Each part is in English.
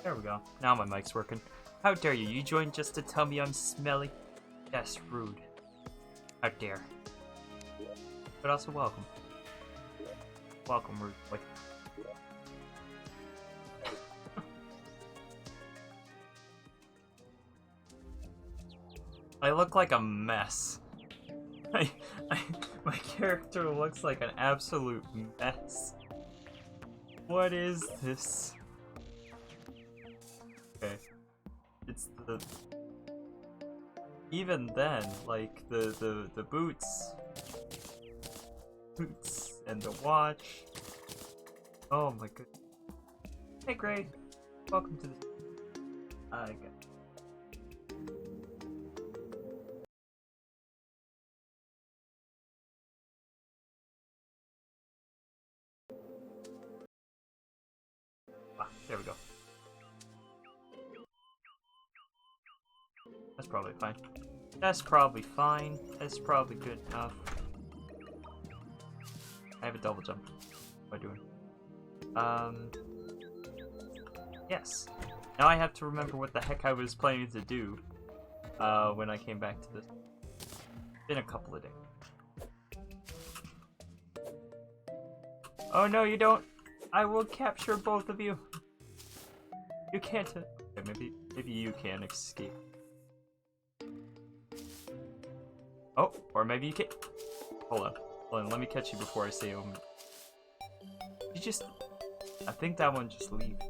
There we go. Now my mic's working. How dare you? You joined just to tell me I'm smelly? That's rude. How dare. But also welcome. Welcome, rude boy. I look like a mess. My character looks like an absolute mess. What is this? Okay. It's the... Even then, like, the boots... Boots and the watch... Oh my goodness. Hey Gray! Welcome to the... Okay. There we go. That's probably fine. That's probably fine. That's probably good enough. I have a double jump. What am I doing? Yes. Now I have to remember what the heck I was planning to do when I came back to this. It's been a couple of days. Oh no, you don't! I will capture both of you! You can't... Okay, maybe you can escape. Oh, or maybe you can... Hold on, let me catch you before I say oh. You just... I think that one just left.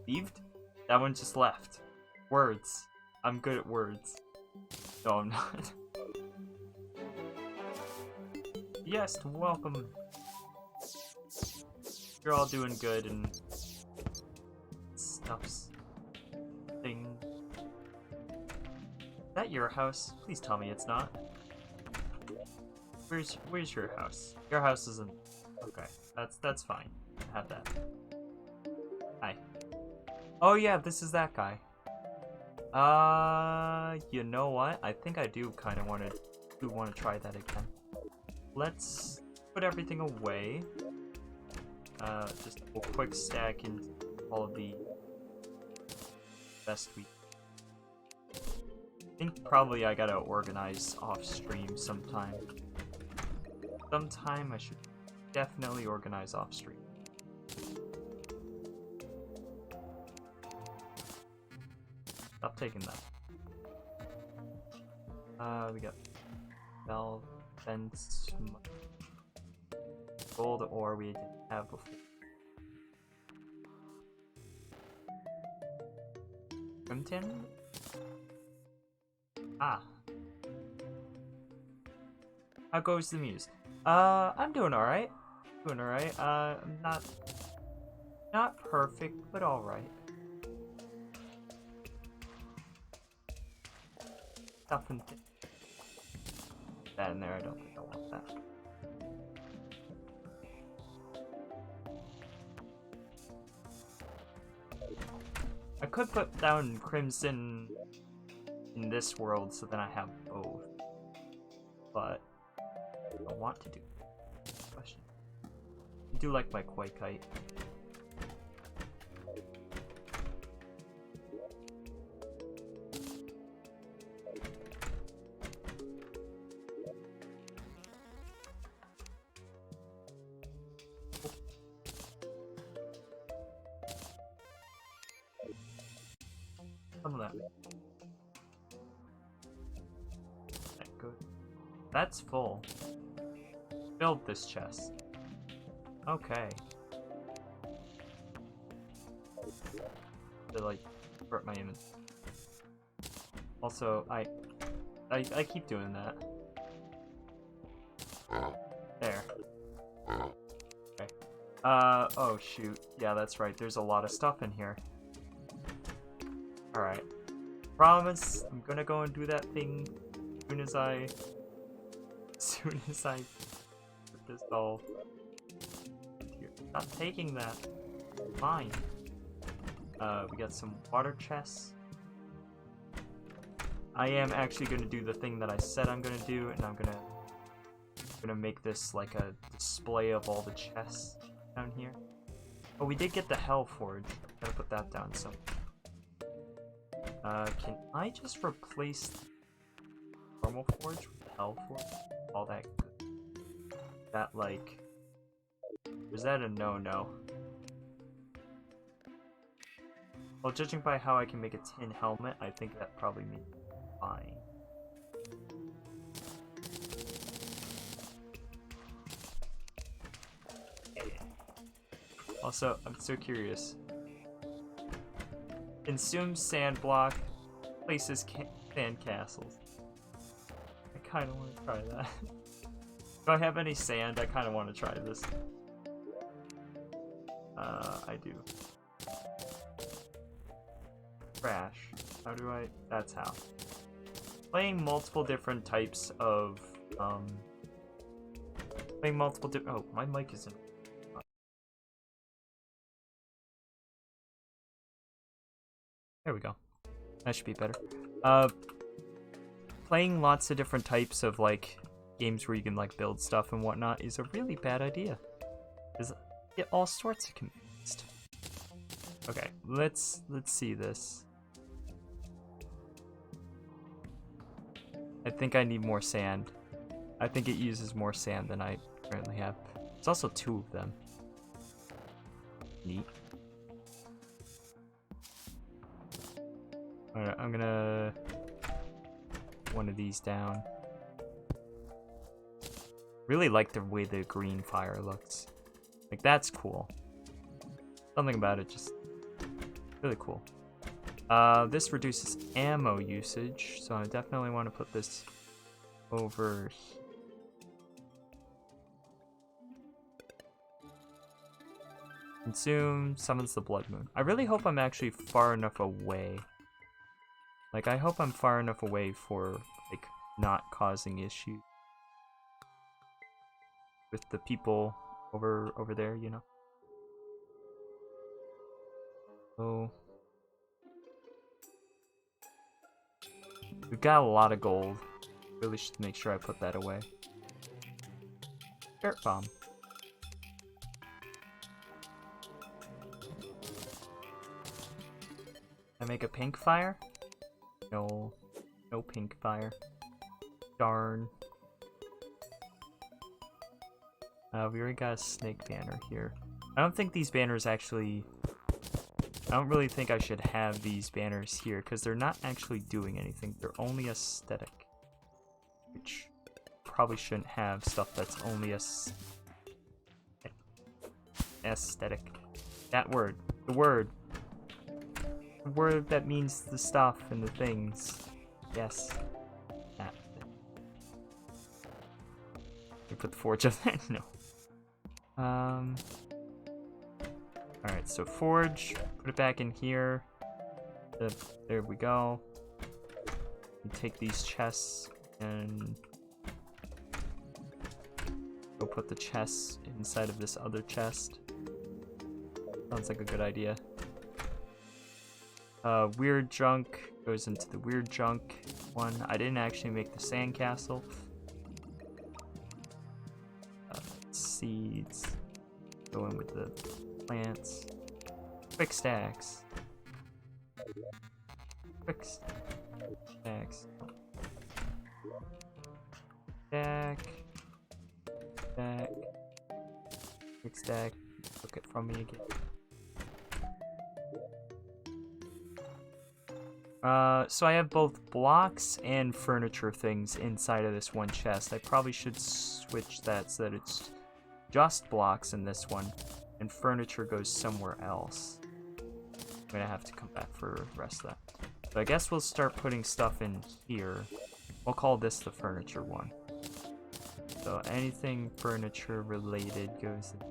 Leaved? That one just left. Words. I'm good at words. No, I'm not. Yes, welcome. You're all doing good and... Stuffs. Thing. Is that your house? Please tell me it's not. Where's your house? Your house isn't... Okay, that's fine. Have that. Hi. Oh yeah, this is that guy. You know what? I think I do kind of want to try that again. Let's put everything away. Just a quick stack in all of the best we... I think probably I gotta organize off stream sometime. Sometime I should definitely organize off stream. Stop taking that. We got bell, fence, gold ore we didn't have before. Crimton? Ah. How goes the Mews? I'm doing alright. Doing alright. I'm not perfect, but alright. Nothing. That in there, I don't think I want that. I could put down Crimson in this world so then I have both. But I want to do question. I do like my koi kite. Some of that. Good. That's full. Build this chest. Okay. To like hurt my image. Also, I keep doing that. There. Okay. Oh shoot. Yeah, that's right. There's a lot of stuff in here. Alright. Promise, I'm gonna go and do that thing as soon as I put this all here. Not taking that. Fine. We got some water chests. I am actually gonna do the thing that I said I'm gonna do, and I'm gonna make this like a display of all the chests down here. Oh, we did get the Hell Forge. Gotta put that down, so Can I just replace normal forge with hell forge? All that good. That like, was that a no-no? Well, judging by how I can make a tin helmet, I think that probably means fine. Also, I'm so curious. Consumes sand block, places sand castles. I kind of want to try that. Do I have any sand? I kind of want to try this. I do. Crash. How do I? That's how. Playing multiple different types of, oh, my mic isn't. There we go. That should be better. Playing lots of different types of, like, games where you can, like, build stuff and whatnot is a really bad idea. Because you get all sorts of confused. Okay, let's see this. I think I need more sand. I think it uses more sand than I currently have. There's also 2 of them. Neat. Alright, I'm gonna put one of these down. Really like the way the green fire looks. Like, that's cool. Something about it just really cool. This reduces ammo usage, so I definitely want to put this over here. Consume, summons the blood moon. I really hope I'm actually far enough away. Like, I hope I'm far enough away for, like, not causing issues with the people over there, you know? So we've got a lot of gold. Really should make sure I put that away. Dirt bomb. Can I make a pink fire? No. No pink fire. Darn. We already got a snake banner here. I don't think these banners actually... I don't really think I should have these banners here, because they're not actually doing anything. They're only aesthetic. Which probably shouldn't have stuff that's only aesthetic. That word. The word. The word that means the stuff and the things. Yes. That thing. You put the forge up there? No. Alright, so forge, put it back in here. There we go. And take these chests and go put the chests inside of this other chest. Sounds like a good idea. Weird junk goes into the weird junk one. I didn't actually make the sandcastle. Seeds go in with the plants. Quick stacks. Quick stacks. Stack. Stack. Quick stack. Look it from me again. So I have both blocks and furniture things inside of this one chest. I probably should switch that so that it's just blocks in this one, and furniture goes somewhere else. I'm gonna have to come back for the rest of that. So I guess we'll start putting stuff in here. We'll call this the furniture one. So anything furniture related goes in.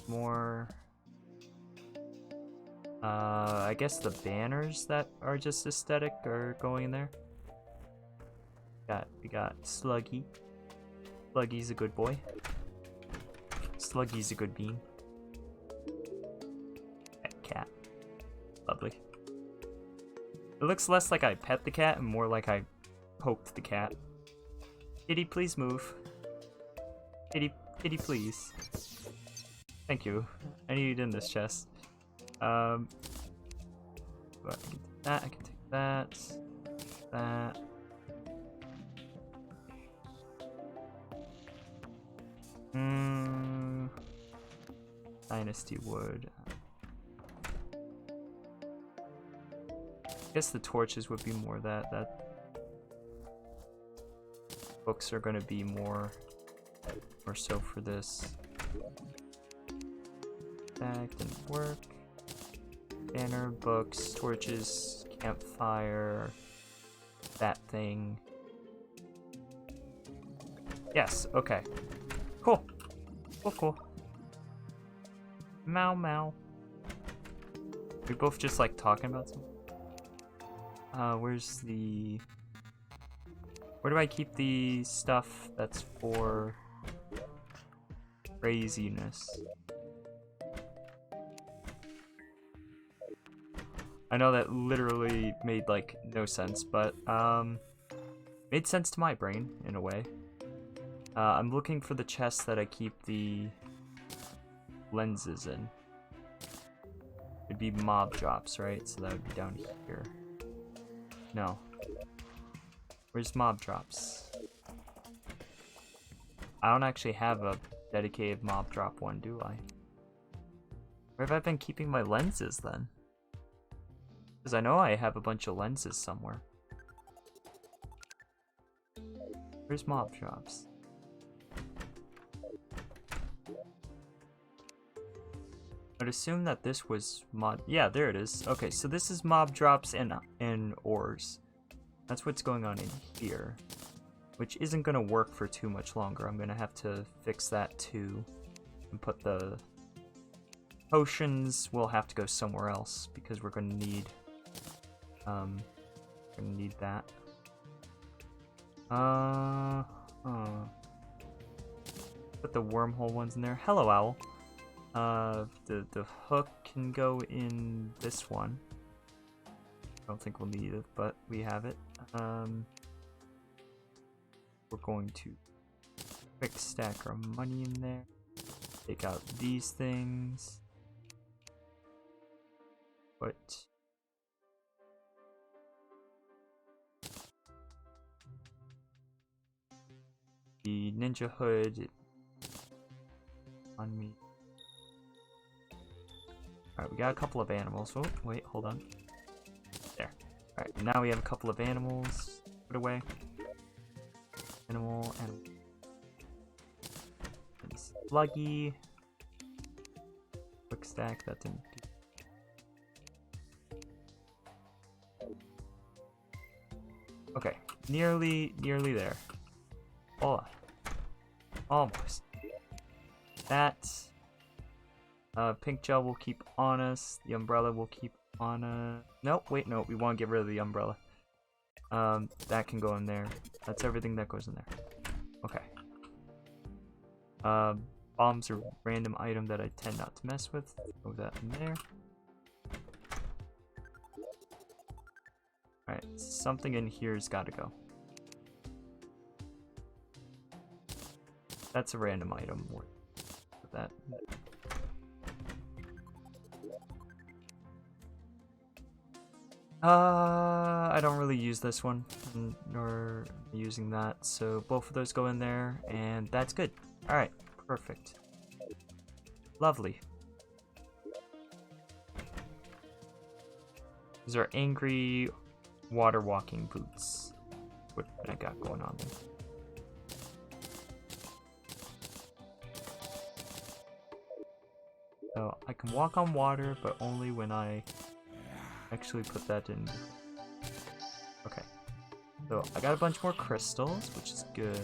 More. I guess the banners that are just aesthetic are going in there. We got Sluggy. Sluggy's a good boy. Sluggy's a good bean. That cat. Lovely. It looks less like I pet the cat and more like I poked the cat. Kitty, please move. Kitty, kitty, please. Thank you. I need it in this chest. But I can take that, I can take that, that. Dynasty wood. I guess the torches would be more that. Books are gonna be more so for this. That didn't work. Banner, books, torches, campfire, that thing. Yes, okay. Cool. Cool. Meow. We both just like talking about something. Where's the... Where do I keep the stuff that's for craziness? I know that literally made like no sense, but made sense to my brain in a way. I'm looking for the chest that I keep the lenses in. It'd be mob drops, right? So that would be down here. No. Where's mob drops? I don't actually have a dedicated mob drop one, do I? Where have I been keeping my lenses then? Because I know I have a bunch of lenses somewhere. Where's mob drops? I'd assume that this was mod. Yeah, there it is. Okay, so this is mob drops and ores. That's what's going on in here, which isn't gonna work for too much longer. I'm gonna have to fix that too, and put the potions. We'll have to go somewhere else because we're gonna need that. Put the wormhole ones in there. Hello, owl. The hook can go in this one. I don't think we'll need it, but we have it. We're going to quick stack our money in there. Take out these things. Put the ninja hood on me. Alright, we got a couple of animals. Oh, wait, hold on. There. Alright, now we have a couple of animals. Put away. Animal. And sluggy. Quick stack, that didn't do. Okay, nearly there. Oh, almost. That. Pink gel will keep on us. The umbrella will keep on us. Nope, wait, no, we want to get rid of the umbrella. That can go in there. That's everything that goes in there. Okay. Bombs are a random item that I tend not to mess with. Throw that in there. Alright, something in here's gotta go. That's a random item. Put that. I don't really use this one, nor using that, so both of those go in there, and that's good. Alright, perfect. Lovely. These are angry water walking boots. What I got going on there? So I can walk on water, but only when I actually put that in. Okay. So I got a bunch more crystals, which is good.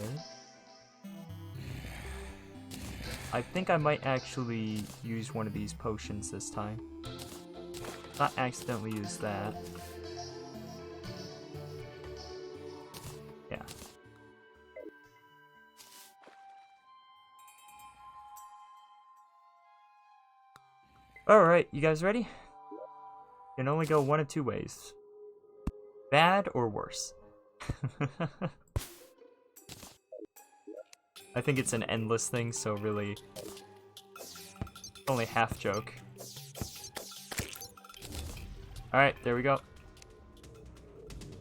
I think I might actually use one of these potions this time. Not accidentally use that. Yeah. Alright, you guys ready? Can only go one of two ways. Bad or worse. I think it's an endless thing, so really only half joke. Alright, there we go.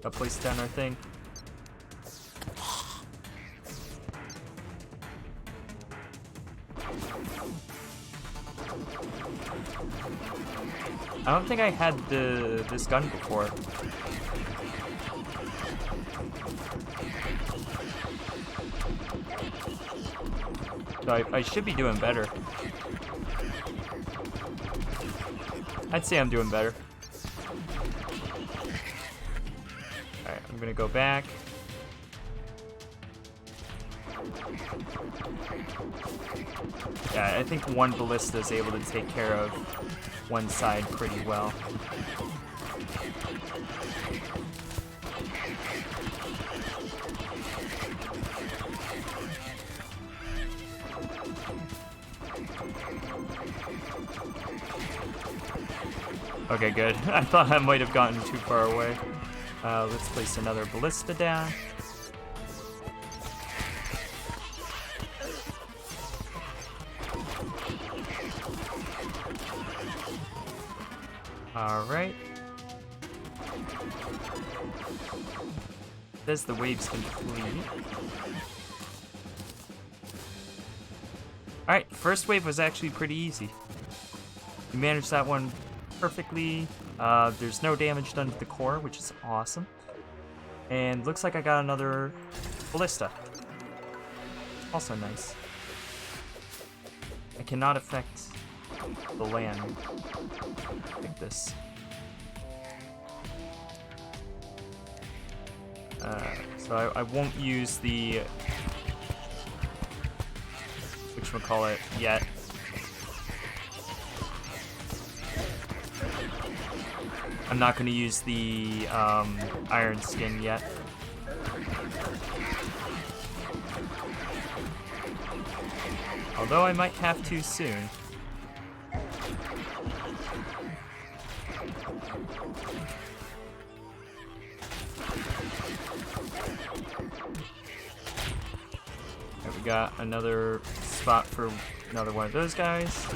Gotta place down our thing. I don't think I had this gun before. So I should be doing better. I'd say I'm doing better. Alright, I'm gonna go back. Yeah, I think one ballista is able to take care of one side pretty well. Okay, good. I thought I might have gotten too far away. Let's place another ballista down. Alright. Says the waves can flee. Alright, first wave was actually pretty easy. We managed that one perfectly. There's no damage done to the core, which is awesome. And looks like I got another ballista. Also nice. I cannot affect the land like this. So I won't use the whatchamacallit yet. I'm not going to use the iron skin yet. Although I might have to soon. There we got another spot for another one of those guys.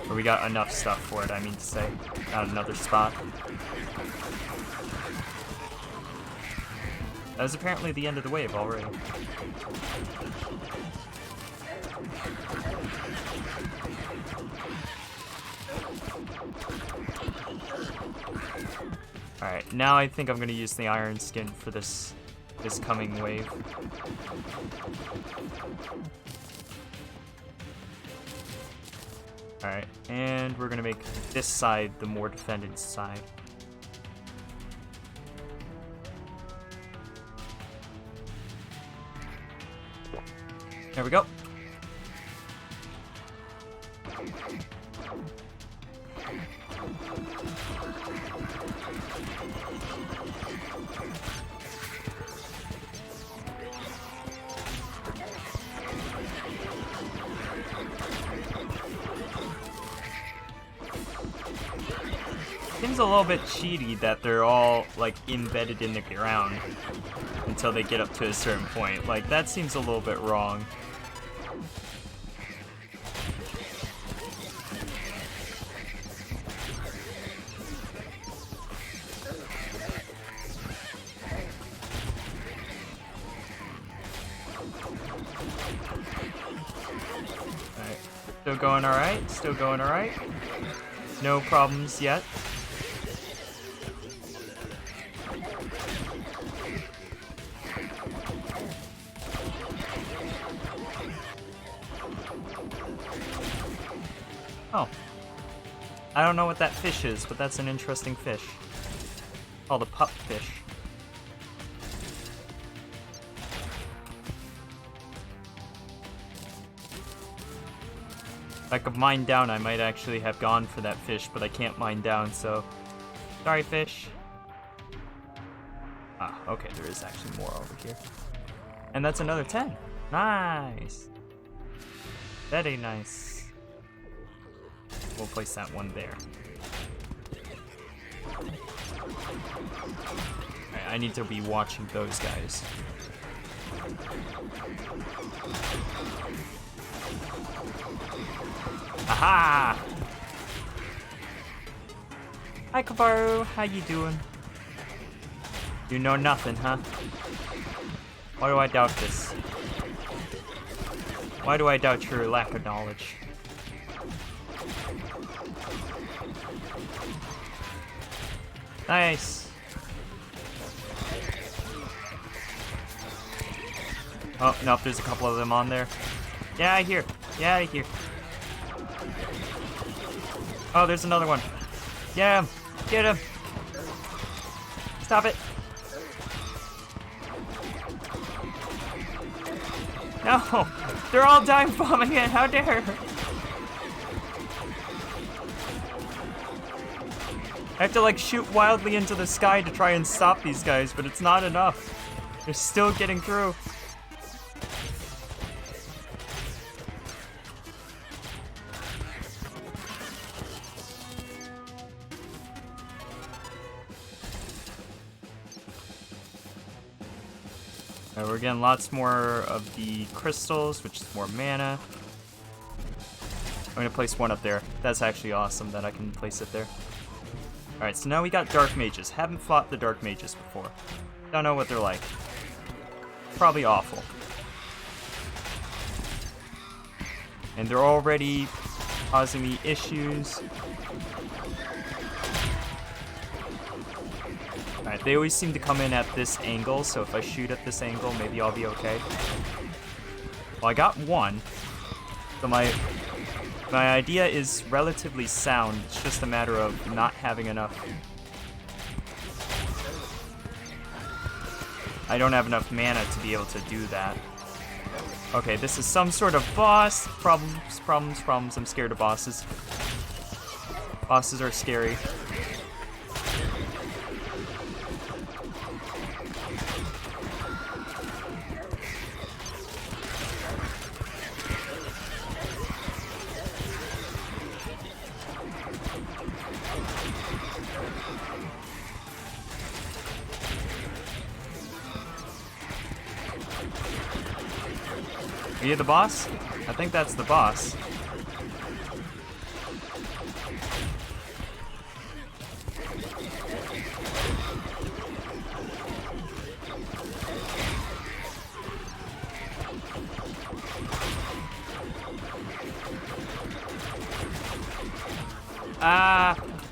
Or we got enough stuff for it, I mean to say. Not another spot. That was apparently the end of the wave already. Alright, now I think I'm gonna use the iron skin for this coming wave. Alright, and we're gonna make this side the more defended side. There we go. Seems a little bit cheaty that they're all, like, embedded in the ground until they get up to a certain point. Like, that seems a little bit wrong. Alright, still going alright, still going alright. No problems yet. Oh. I don't know what that fish is, but that's an interesting fish. Called a pup fish. If I could mine down, I might actually have gone for that fish, but I can't mine down, so... Sorry, fish. Ah, okay, there is actually more over here. And that's another 10. Nice! Very nice. We'll place that one there. Alright, I need to be watching those guys. Aha! Hi, Kabaru. How you doing? You know nothing, huh? Why do I doubt this? Why do I doubt your lack of knowledge? Nice. Oh, nope, there's a couple of them on there. Get out of here. Get out of here. Oh, there's another one. Get him. Get him. Stop it. No. They're all dive bombing it. How dare. I have to like shoot wildly into the sky to try and stop these guys, but it's not enough. They're still getting through. Alright, we're getting lots more of the crystals, which is more mana. I'm gonna place one up there. That's actually awesome that I can place it there. Alright, so now we got Dark Mages. Haven't fought the Dark Mages before. Don't know what they're like. Probably awful. And they're already causing me issues. Alright, they always seem to come in at this angle, so if I shoot at this angle, maybe I'll be okay. Well, I got one. So my idea is relatively sound. It's just a matter of not having enough. I don't have enough mana to be able to do that. Okay, this is some sort of boss. Problems. I'm scared of bosses. Bosses are scary. Are you the boss? I think that's the boss.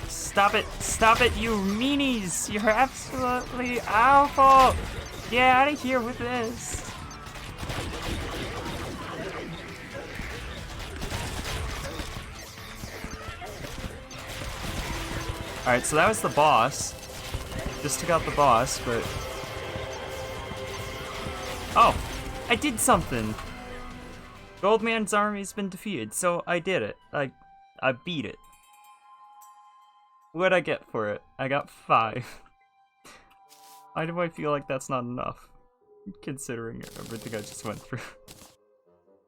Stop it. Stop it, you meanies. You're absolutely awful. Get out of here with this. Alright, so that was the boss. Just took out the boss, but... Oh! I did something! Goldman's army's been defeated, so I did it. I beat it. What'd I get for it? I got 5. Why do I feel like that's not enough? Considering everything I just went through.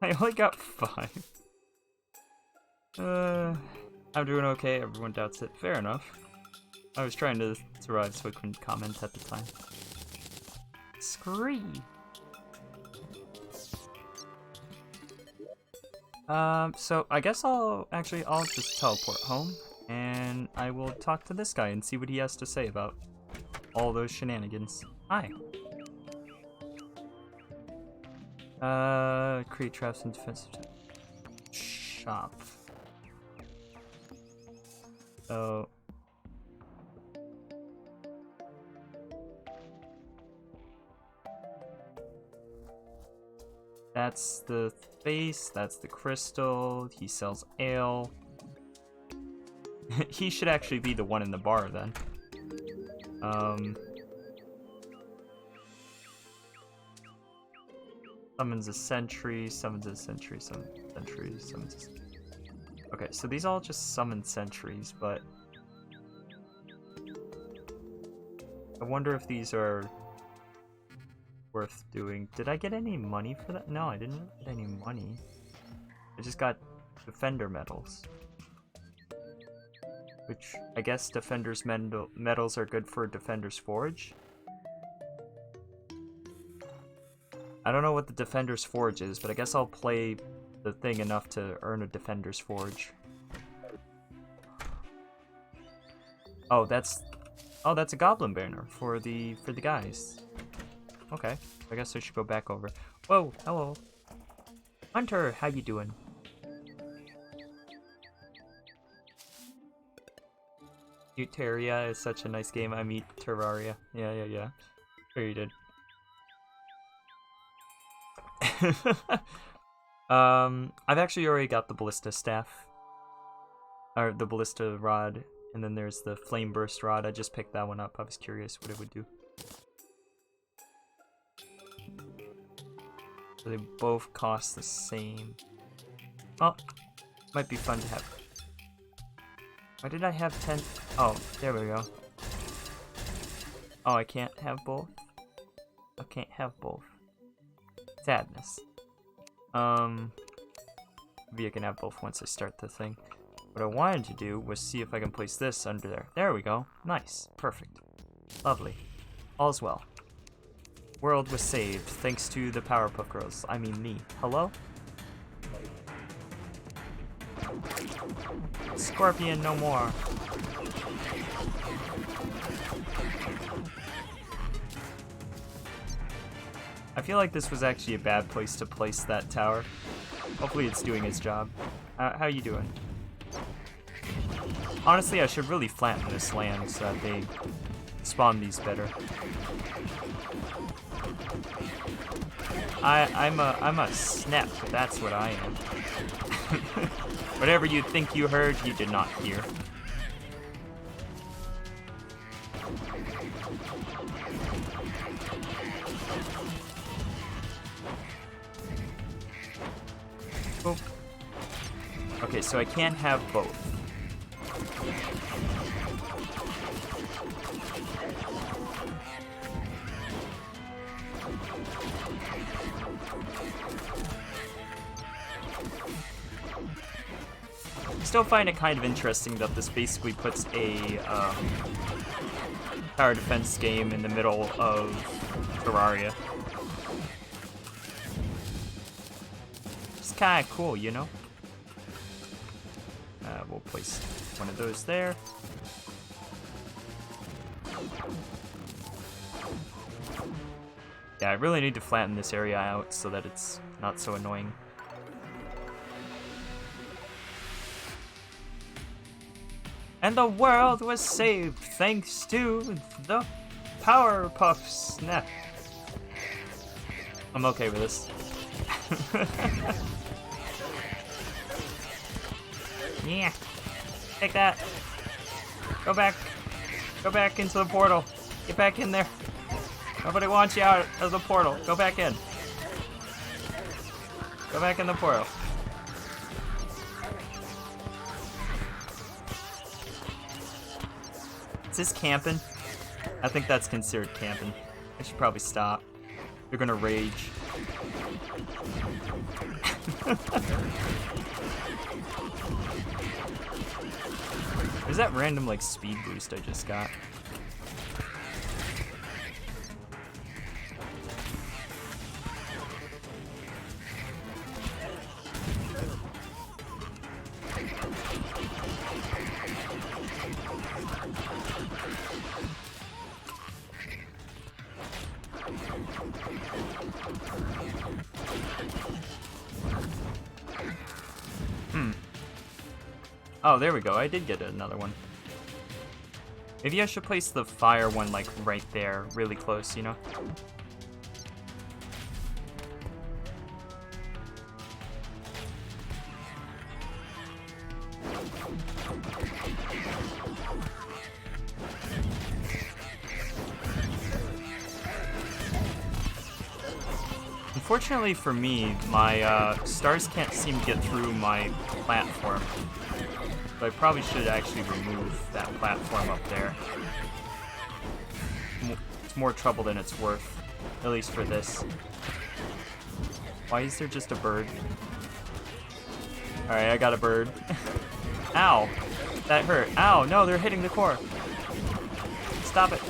I only got 5. I'm doing okay, everyone doubts it. Fair enough. I was trying to survive so I couldn't comment at the time. Scree! So I guess I'll just teleport home, and I will talk to this guy and see what he has to say about all those shenanigans. Hi! Create traps and defensive shop. So... that's the face, that's the crystal, he sells ale. He should actually be the one in the bar then. Summons a sentry, summons a sentry, summons a sentry, summons a sentry. Okay, so these all just summon sentries, but... I wonder if these are... worth doing. Did I get any money for that? No, I didn't get any money. I just got defender medals. Which, I guess defender's medals are good for defender's forge? I don't know what the defender's forge is, but I guess I'll play the thing enough to earn a defender's forge. Oh, that's a goblin banner for the guys. Okay, I guess I should go back over. Whoa, hello. Hunter, how you doing? Terraria is such a nice game. I mean Terraria. Yeah. Sure you did. I've actually already got the ballista staff. Or the ballista rod. And then there's the flame burst rod. I just picked that one up. I was curious what it would do. So they both cost the same. Oh, might be fun to have. Why did I have 10? Oh, there we go. Oh, I can't have both? I can't have both. Sadness. Maybe I can have both once I start the thing. What I wanted to do was see if I can place this under there. There we go. Nice. Perfect. Lovely. All's well. World was saved thanks to the Powerpuff Girls. I mean me. Hello? Scorpion no more. I feel like this was actually a bad place to place that tower. Hopefully it's doing its job. How you doing? Honestly, I should really flatten this land so that they spawn these better. I'm a Snep, that's what I am. Whatever you think you heard, you did not hear. Oh. Okay, so I can't have both. Still find it kind of interesting that this basically puts a tower defense game in the middle of Terraria. It's kind of cool, you know? We'll place one of those there. Yeah, I really need to flatten this area out so that it's not so annoying. And the world was saved thanks to the Powerpuff Snep. I'm okay with this. Yeah. Take that. Go back. Go back into the portal. Get back in there. Nobody wants you out of the portal. Go back in. Go back in the portal. Is this camping? I think that's considered camping. I should probably stop. They're gonna rage. There's that random like speed boost I just got. Oh, there we go. I did get another one. Maybe I should place the fire one, like, right there, really close, you know? Unfortunately for me, my stars can't seem to get through my platform. So I probably should actually remove that platform up there. It's more trouble than it's worth, at least for this. Why is there just a bird? Alright, I got a bird. Ow! That hurt. Ow! No, they're hitting the core. Stop it.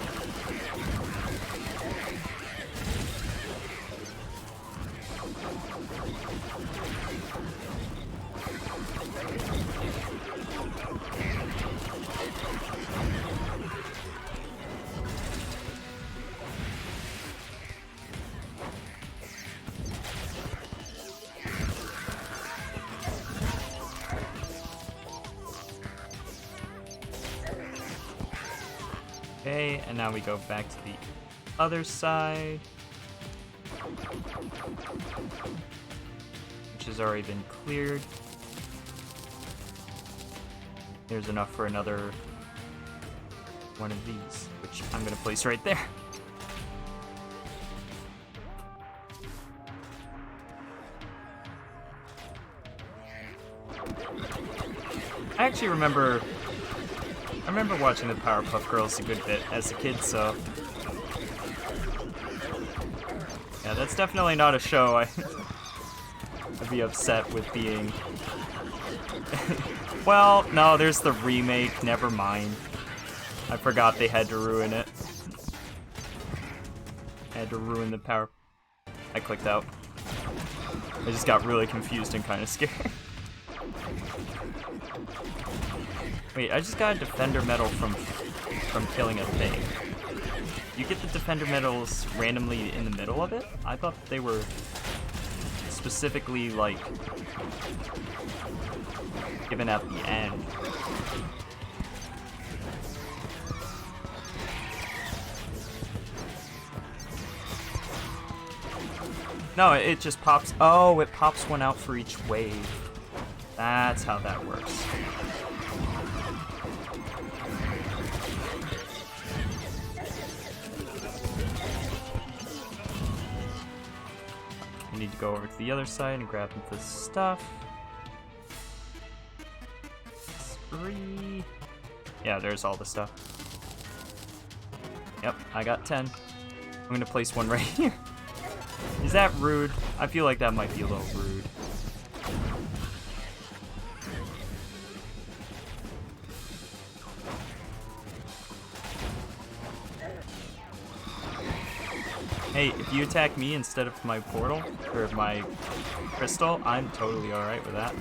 Okay, and now we go back to the other side, which has already been cleared. There's enough for another one of these, which I'm gonna place right there. I actually remember watching the Powerpuff Girls a good bit as a kid, so yeah, that's definitely not a show I'd be upset with being. Well, no, there's the remake, never mind. I forgot they had to ruin it. I had to ruin the power. I clicked out. I just got really confused and kind of scared. Wait, I just got a defender medal from killing a thing. You get the defender medals randomly in the middle of it? I thought they were specifically, like, given at the end. No, it just pops. Oh, it pops one out for each wave. That's how that works. I need to go over to the other side and grab the stuff. Spree. Yeah, there's all the stuff. Yep, I got 10. I'm gonna place one right here. Is that rude? I feel like that might be a little rude. Hey, if you attack me instead of my portal, or my crystal, I'm totally alright with that.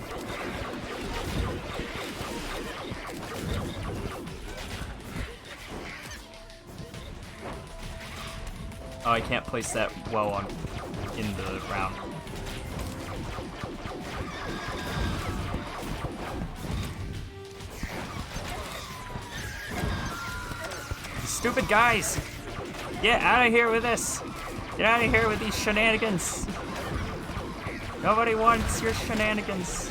Oh, I can't place that well on in the ground. Stupid guys! Get out of here with this! Get out of here with these shenanigans! Nobody wants your shenanigans!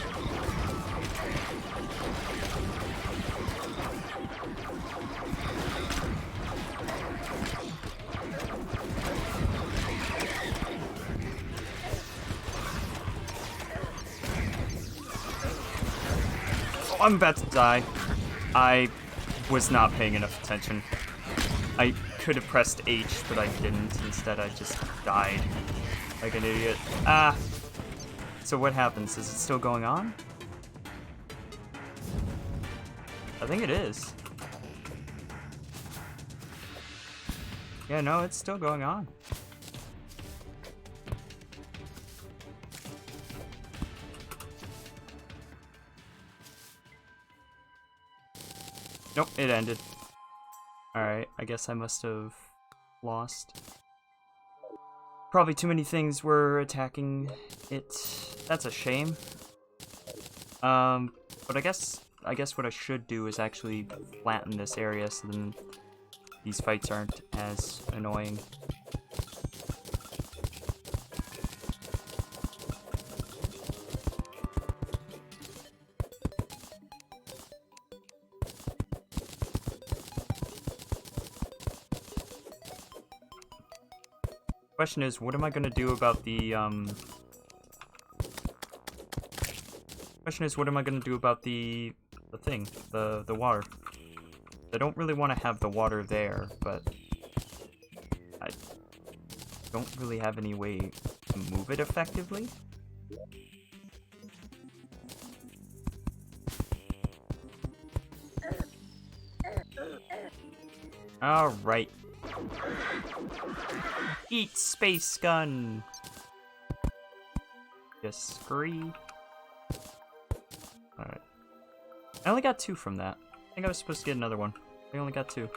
Oh, I'm about to die. I was not paying enough attention. I could have pressed H, but I didn't. Instead, I just died like an idiot. Ah! So what happens? Is it still going on? I think it is. Yeah, no, it's still going on. Nope, it ended. Alright, I guess I must have lost. Probably too many things were attacking it. That's a shame. But I guess what I should do is actually flatten this area so then these fights aren't as annoying. Question is, what am I gonna do about the thing, the water? I don't really want to have the water there, but I don't really have any way to move it effectively. All right. Eat, space gun! Just scree. Alright. I only got 2 from that. I think I was supposed to get another one. I only got 2.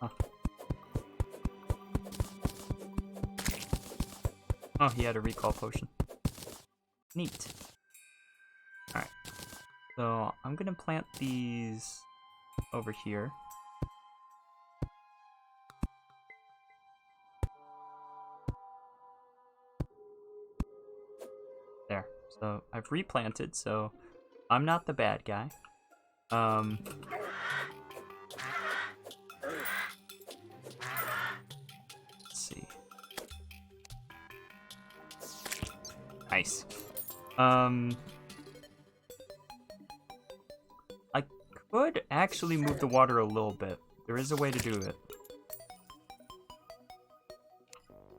Huh. Oh, he had a recall potion. Neat. Alright. So, I'm gonna plant these over here. So I've replanted, so I'm not the bad guy. Let's see. Nice. I could actually move the water a little bit. There is a way to do it.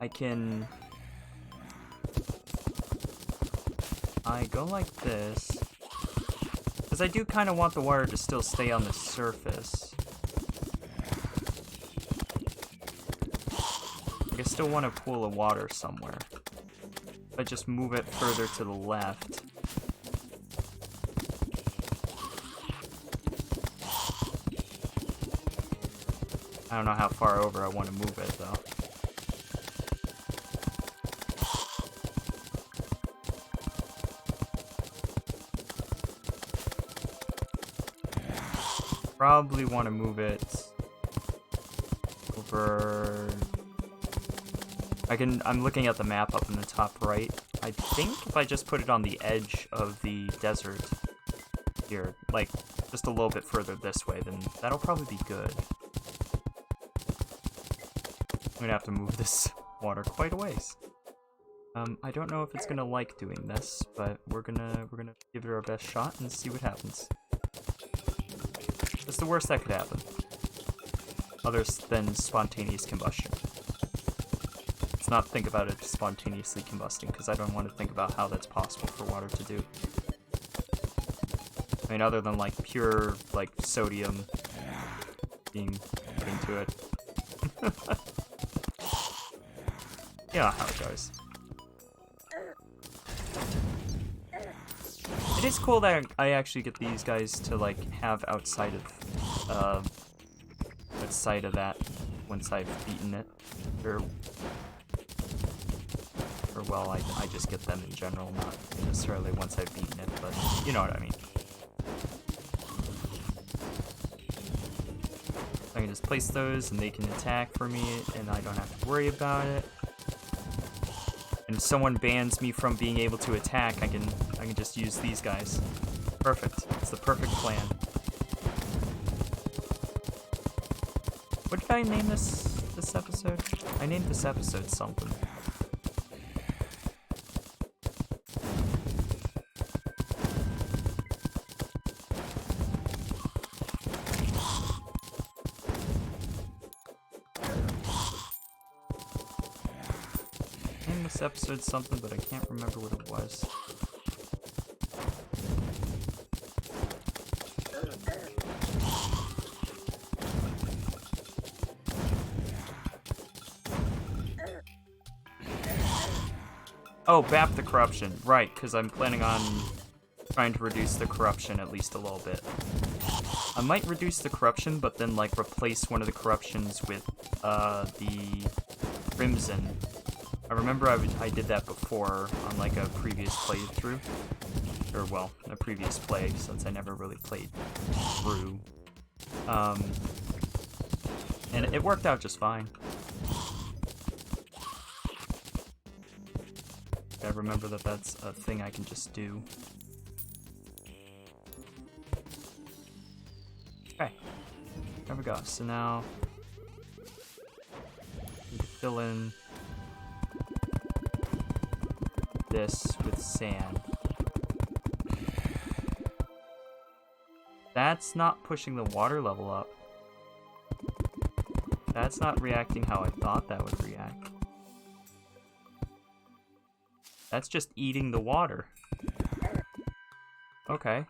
I go like this. Because I do kind of want the water to still stay on the surface. Like I still want a pool of water somewhere. If I just move it further to the left. I don't know how far over I want to move it though. Probably want to move it over. I'm looking at the map up in the top right. I think if I just put it on the edge of the desert here, like just a little bit further this way, then that'll probably be good. I'm gonna have to move this water quite a ways. I don't know if it's gonna like doing this, but we're gonna give it our best shot and see what happens. That's the worst that could happen. Other than spontaneous combustion. Let's not think about it spontaneously combusting, because I don't want to think about how that's possible for water to do. I mean, other than like pure like sodium being put into it. Yeah, how it goes. It is cool that I actually get these guys to like have outside of that once I've beaten it, or well, I just get them in general, not necessarily once I've beaten it, but you know what I mean. I can just place those and they can attack for me and I don't have to worry about it. And if someone bans me from being able to attack, I can just use these guys. Perfect. It's the perfect plan. What did I name this episode? I named this episode something. This episode something, but I can't remember what it was. Oh, BAP the corruption. Right, because I'm planning on trying to reduce the corruption at least a little bit. I might reduce the corruption, but then like replace one of the corruptions with the crimson. I remember I did that before on like a previous playthrough. Or well, a previous play, since I never really played through. And it worked out just fine. I remember that that's a thing I can just do. Okay, there we go. So now we can fill in this with sand. That's not pushing the water level up. That's not reacting how I thought that would react. That's just eating the water. Okay.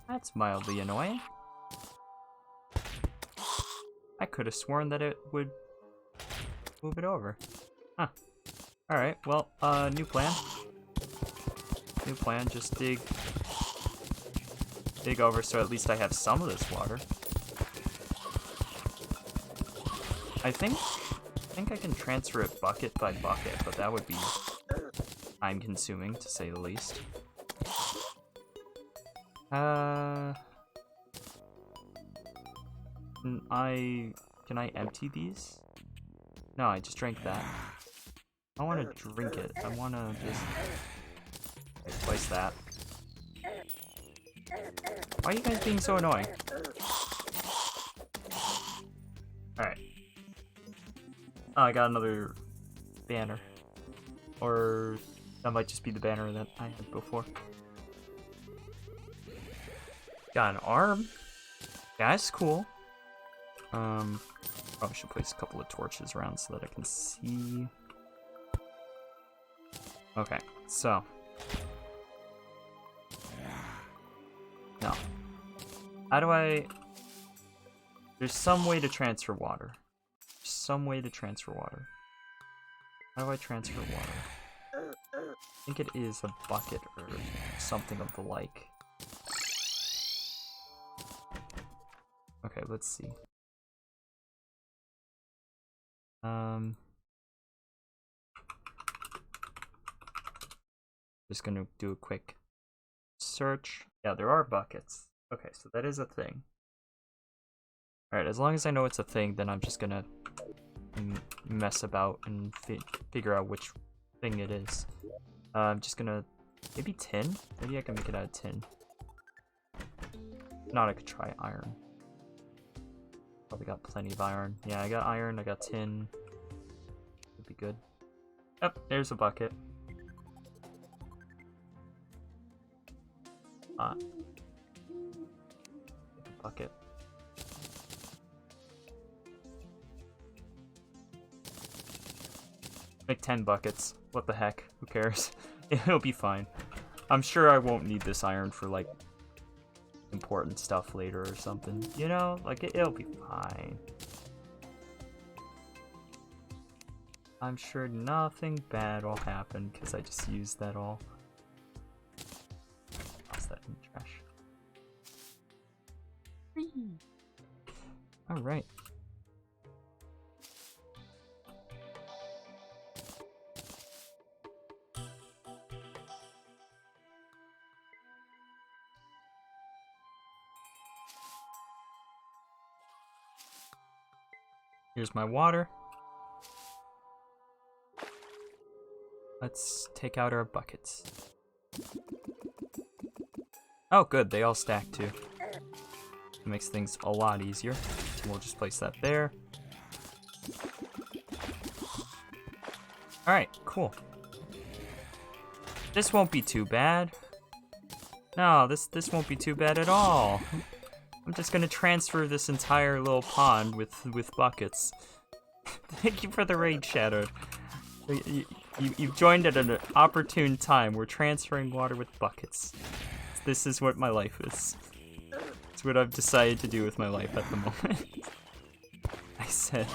That's mildly annoying. I could have sworn that it would move it over. Huh. Alright, well, new plan. New plan, just dig over so at least I have some of this water. I think I can transfer it bucket by bucket, but that would be time consuming to say the least. Can I empty these? No, I just drank that. I want to drink it. I want to just place that. Why are you guys being so annoying? Alright. Oh, I got another banner. Or that might just be the banner that I had before. Got an arm. Yeah, that's cool. Probably should place a couple of torches around so that I can see. Okay, so. No. How do I... There's some way to transfer water. There's some way to transfer water. How do I transfer water? I think it is a bucket or something of the like. Okay, let's see. Just gonna do a quick search. Yeah, there are buckets. Okay, so that is a thing. Alright, as long as I know it's a thing, then I'm just gonna mess about and figure out which thing it is. I'm just gonna... Maybe tin? Maybe I can make it out of tin. If not, I could try iron. Probably got plenty of iron. Yeah, I got iron, I got tin. Would be good. Yep, there's a bucket. Bucket. Make 10 buckets. What the heck? Who cares? It'll be fine. I'm sure I won't need this iron for, like, important stuff later or something. You know? Like, it'll be fine. I'm sure nothing bad will happen because I just used that all. Toss that in the trash. Alright. Here's my water. Let's take out our buckets. Oh, good. They all stack too. It makes things a lot easier. We'll just place that there. Alright, cool. This won't be too bad. No, this won't be too bad at all. I'm just gonna transfer this entire little pond with buckets. Thank you for the raid, Shadowed. You've joined at an opportune time. We're transferring water with buckets. This is what my life is. It's what I've decided to do with my life at the moment. I said.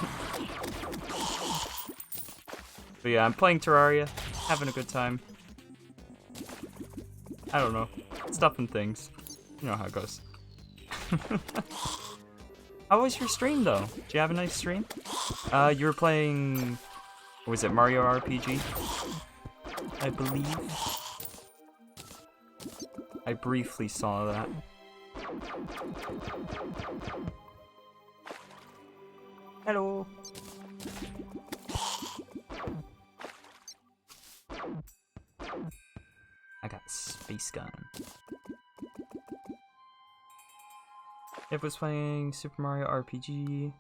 But yeah, I'm playing Terraria, having a good time. I don't know. Stuff and things. You know how it goes. How was your stream though? Did you have a nice stream? You were playing... What was it, Mario RPG? I believe. I briefly saw that. Hello. I got space gun. It was playing Super Mario RPG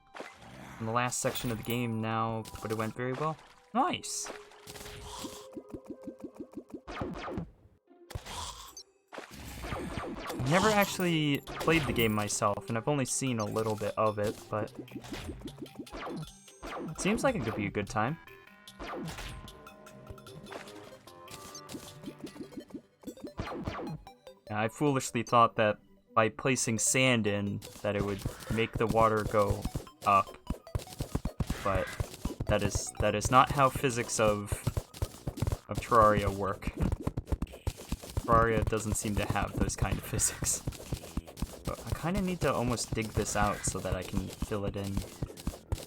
in the last section of the game now, but it went very well. Nice. I've never actually played the game myself, and I've only seen a little bit of it, but it seems like it could be a good time. I foolishly thought that by placing sand in, that it would make the water go up, but that is not how physics of Terraria work. Terraria doesn't seem to have those kind of physics. But I kind of need to almost dig this out so that I can fill it in,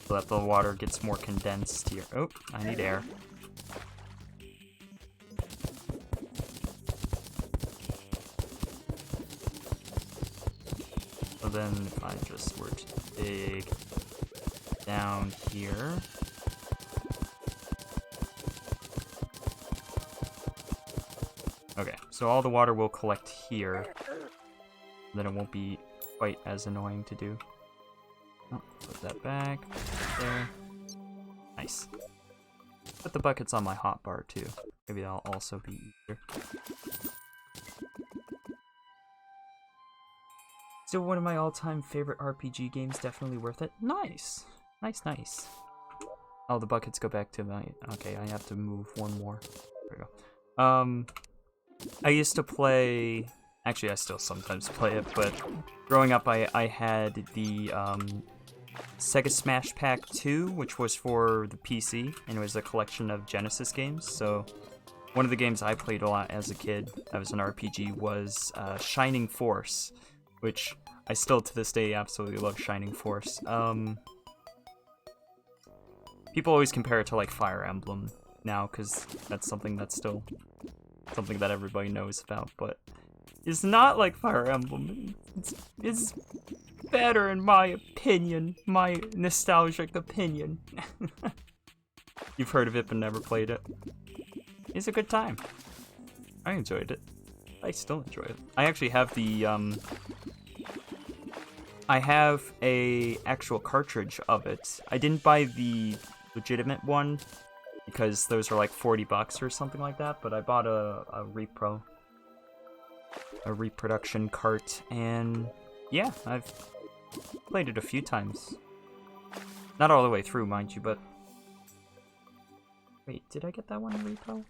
so that the water gets more condensed here. Oh, I need air. So then if I just were to dig down here, Okay, so all the water will collect here. Then it won't be quite as annoying to do. Oh, put that back. Put that there. Nice. Put the buckets on my hotbar too. Maybe that'll also be easier. Still one of my all-time favorite RPG games. Definitely worth it. Nice. Nice, nice. Oh, the buckets go back to my... Okay, I have to move one more. There we go. I used to play... Actually, I still sometimes play it, but growing up, I had the Sega Smash Pack 2, which was for the PC, and it was a collection of Genesis games. So one of the games I played a lot as a kid, that was an RPG, was Shining Force, which I still to this day absolutely love Shining Force. People always compare it to like Fire Emblem now, because that's something that's still something that everybody knows about, but it's not like Fire Emblem. It's better in my opinion, my nostalgic opinion. You've heard of it but never played it. It's a good time. I enjoyed it. I still enjoy it. I actually have the I have a actual cartridge of it. I didn't buy the legitimate one because those are like 40 bucks or something like that, but I bought a reproduction cart, and yeah, I've played it a few times. Not all the way through, mind you, but... Wait, did I get that one in repo?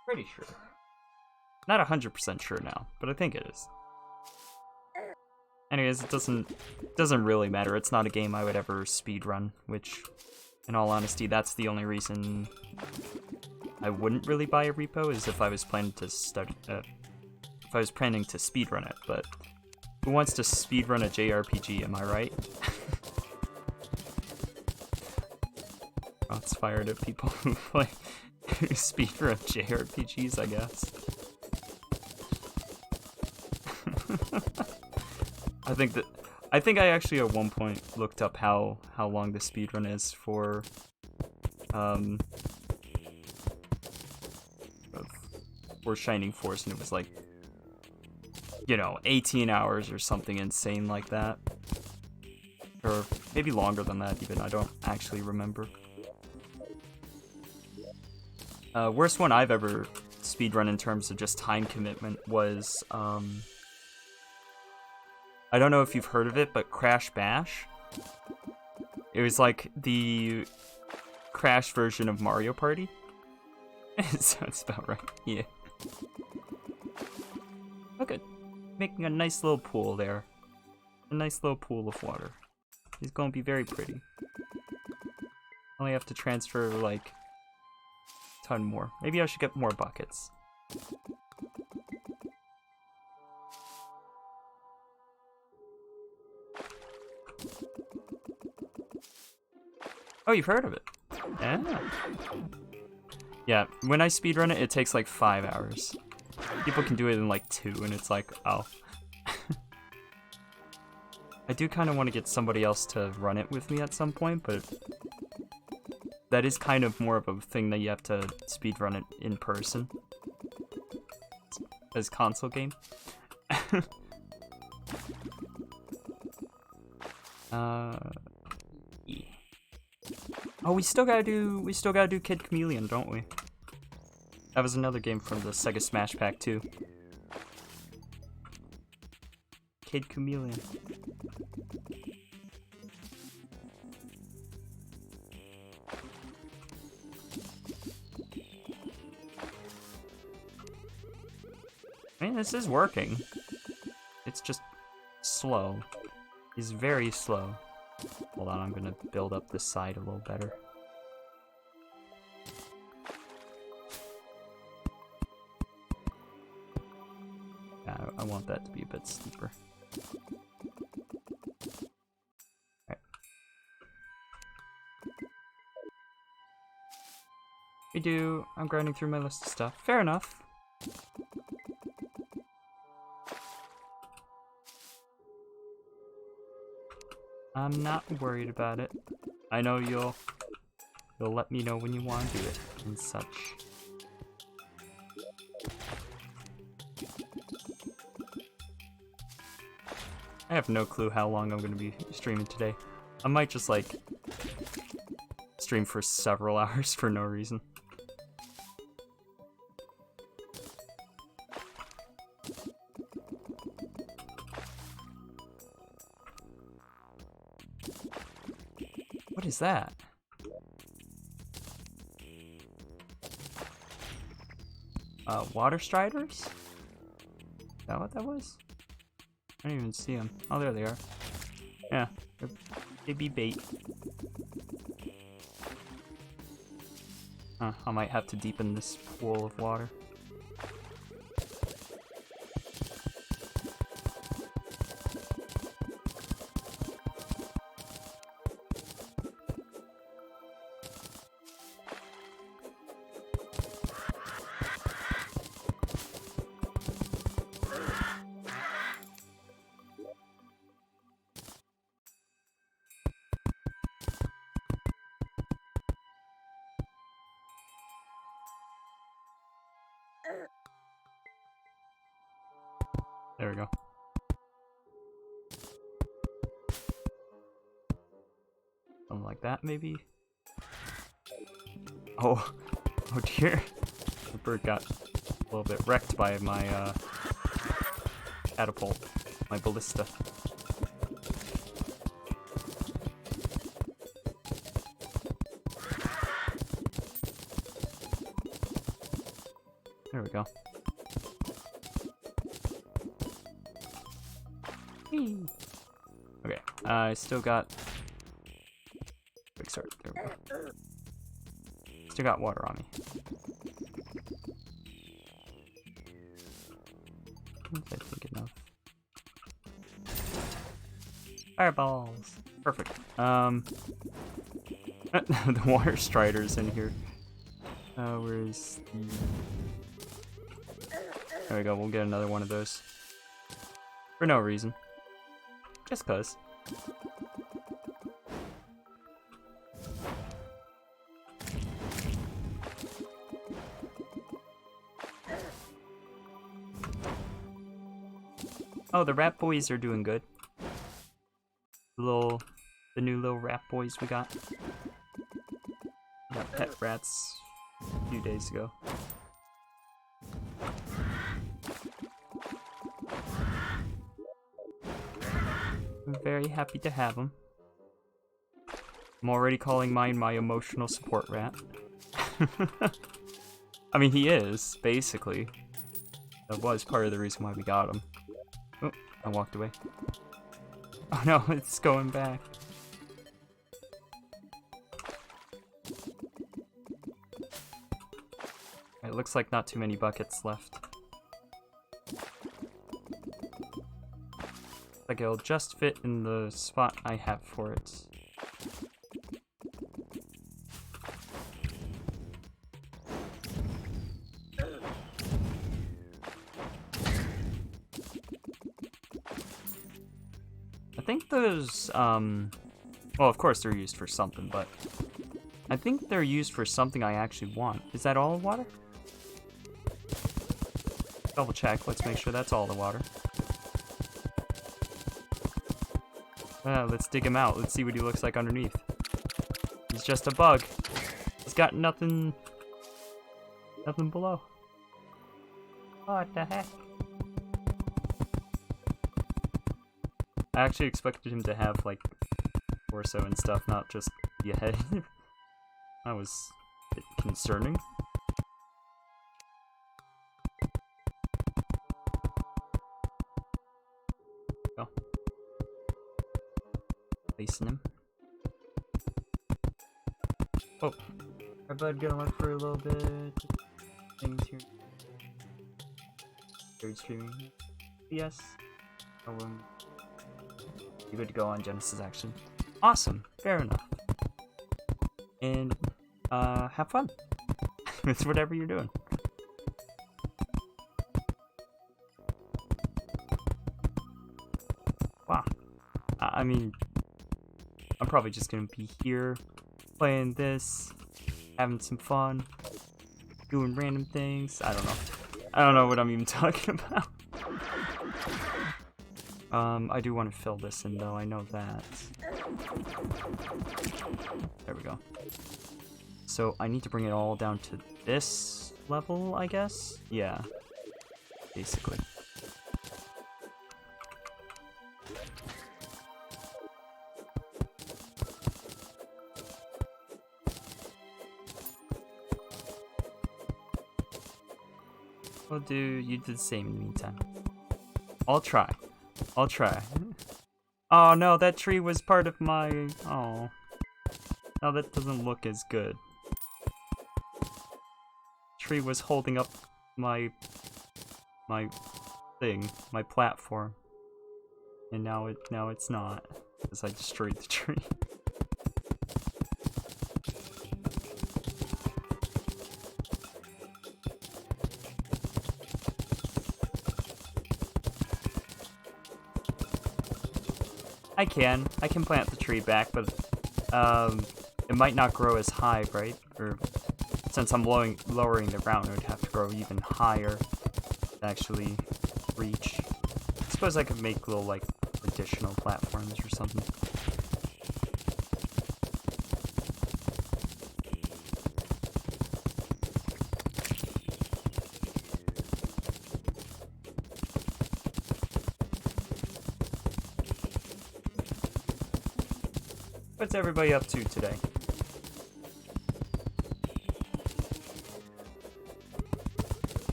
Pretty sure. Not 100% sure now, but I think it is. Anyways, it doesn't really matter. It's not a game I would ever speedrun, which, in all honesty, that's the only reason I wouldn't really buy a repo, is if I was planning to if I was planning to speedrun it. But who wants to speedrun a JRPG? Am I right? Shots fired at people who play speedrun JRPGs, I guess. I think I actually at one point looked up how long the speedrun is for Shining Force, and it was like, you know, 18 hours or something insane like that. Or maybe longer than that even, I don't actually remember. Worst one I've ever speedrun in terms of just time commitment was, I don't know if you've heard of it, but Crash Bash. It was like the Crash version of Mario Party. Sounds about right, yeah. Look at making a nice little pool there. A nice little pool of water. It's gonna be very pretty. Only have to transfer like a ton more. Maybe I should get more buckets. Oh, you've heard of it? Yeah. Yeah, when I speedrun it, it takes like 5 hours. People can do it in like 2, and it's like, oh. I do kind of want to get somebody else to run it with me at some point, but that is kind of more of a thing that you have to speedrun it in person. As console game. Oh, we still gotta do Kid Chameleon, don't we? That was another game from the Sega Smash Pack 2. Kid Chameleon. I mean, this is working. It's just slow. It's very slow. Hold on, I'm gonna build up this side a little better. Yeah, I want that to be a bit steeper. Alright. I'm grinding through my list of stuff. Fair enough. I'm not worried about it. I know you'll let me know when you want to do it and such. I have no clue how long I'm going to be streaming today. I might just like stream for several hours for no reason. What is that? Water striders? Is that what that was? I don't even see them. Oh, there they are. Yeah, they'd be bait. I might have to deepen this pool of water. There we go. Something like that, maybe? Oh, oh dear. The bird got a little bit wrecked by my, catapult, my ballista. There we go. Okay, I still got... Quick start, there we go. Still got water on me. I think enough. Fireballs! Perfect. The water strider's in here. Where's the... There we go, we'll get another one of those. For no reason. Just cuz. Oh, the rat boys are doing good. The new little rat boys we got. We got pet rats a few days ago. I'm very happy to have him. I'm already calling mine my emotional support rat. I mean, he is, basically. That was part of the reason why we got him. Oh, I walked away. Oh no, it's going back. It looks like not too many buckets left. Like it'll just fit in the spot I have for it. I think those, well, of course they're used for something, but I think they're used for something I actually want. Is that all the water? Double check, let's make sure that's all the water. Let's dig him out. Let's see what he looks like underneath. He's just a bug. He's got nothing below. What the heck? I actually expected him to have, like, torso and stuff, not just the head. That was a bit concerning. Go. Placing him. Oh, our bud gonna look for a little bit. Things here. Third streaming. Yes. Oh, you're good to go on Genesis Action. Awesome. Fair enough. And have fun with whatever you're doing. Wow. I mean, I'm probably just gonna be here playing this, having some fun, doing random things. I don't know. I don't know what I'm even talking about. I do want to fill this in though, I know that. There we go. So I need to bring it all down to this level, I guess? Yeah, basically. Well, dude, you did the same in the meantime. I'll try. I'll try. Oh no, that tree was part of my... Oh. No, that doesn't look as good. Tree was holding up my thing, my platform. And now it's not. Because I destroyed the tree. I can plant the tree back, but it might not grow as high, right? Or since I'm lowering the ground, it would have to grow even higher to actually reach. I suppose I could make little like additional platforms or something. What's everybody up to today?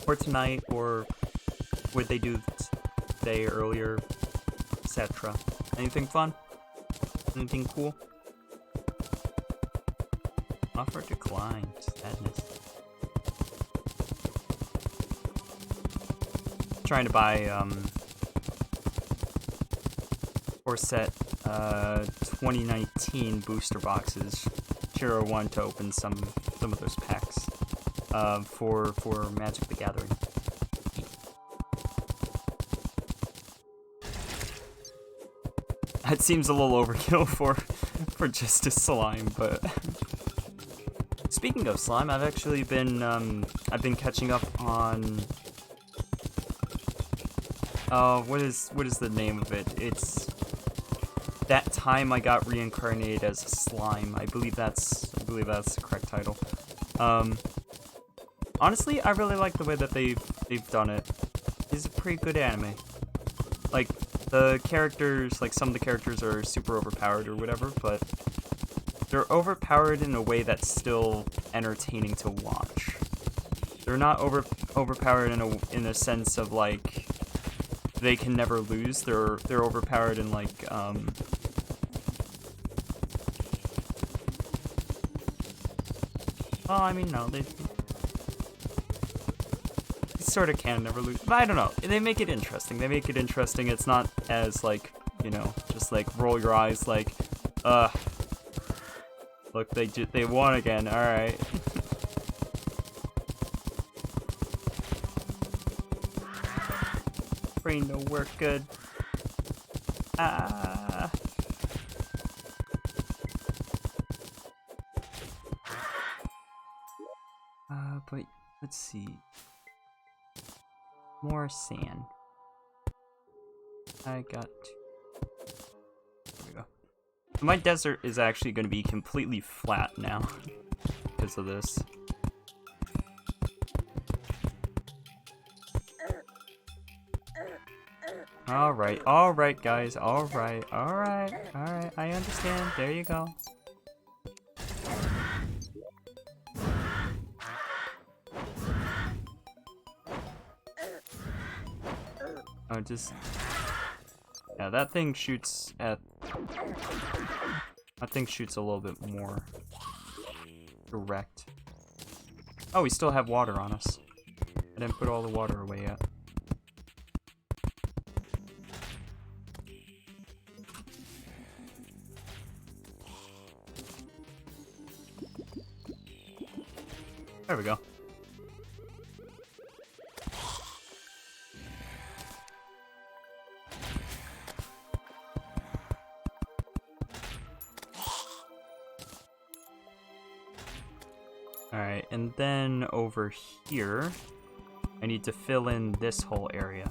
Or tonight, or what they do today, earlier, etc. Anything fun? Anything cool? Offer declined. Sadness. Trying to buy, or set 2019 booster boxes, Tier 1 to open some of those packs for Magic the Gathering. That seems a little overkill for just a slime, but speaking of slime, I've actually been catching up on what is the name of it? It's That Time I Got Reincarnated as a Slime. I believe that's the correct title. Honestly, I really like the way that they've done it. It's a pretty good anime. Like the characters, like some of the characters are super overpowered or whatever, but they're overpowered in a way that's still entertaining to watch. They're not overpowered in a sense of like they can never lose. They're overpowered in like well, I mean, no, they sort of can never lose. But I don't know. They make it interesting. It's not as, like, you know, just, like, roll your eyes like, look, they won again. Alright. Brain no work good. But let's see. More sand. I got... There we go. My desert is actually going to be completely flat now because of this. Alright guys, alright, I understand, there you go. Oh, just... Yeah, that thing shoots at... That thing shoots a little bit more direct. Oh, we still have water on us. I didn't put all the water away yet. There we go. Alright, and then over here, I need to fill in this whole area.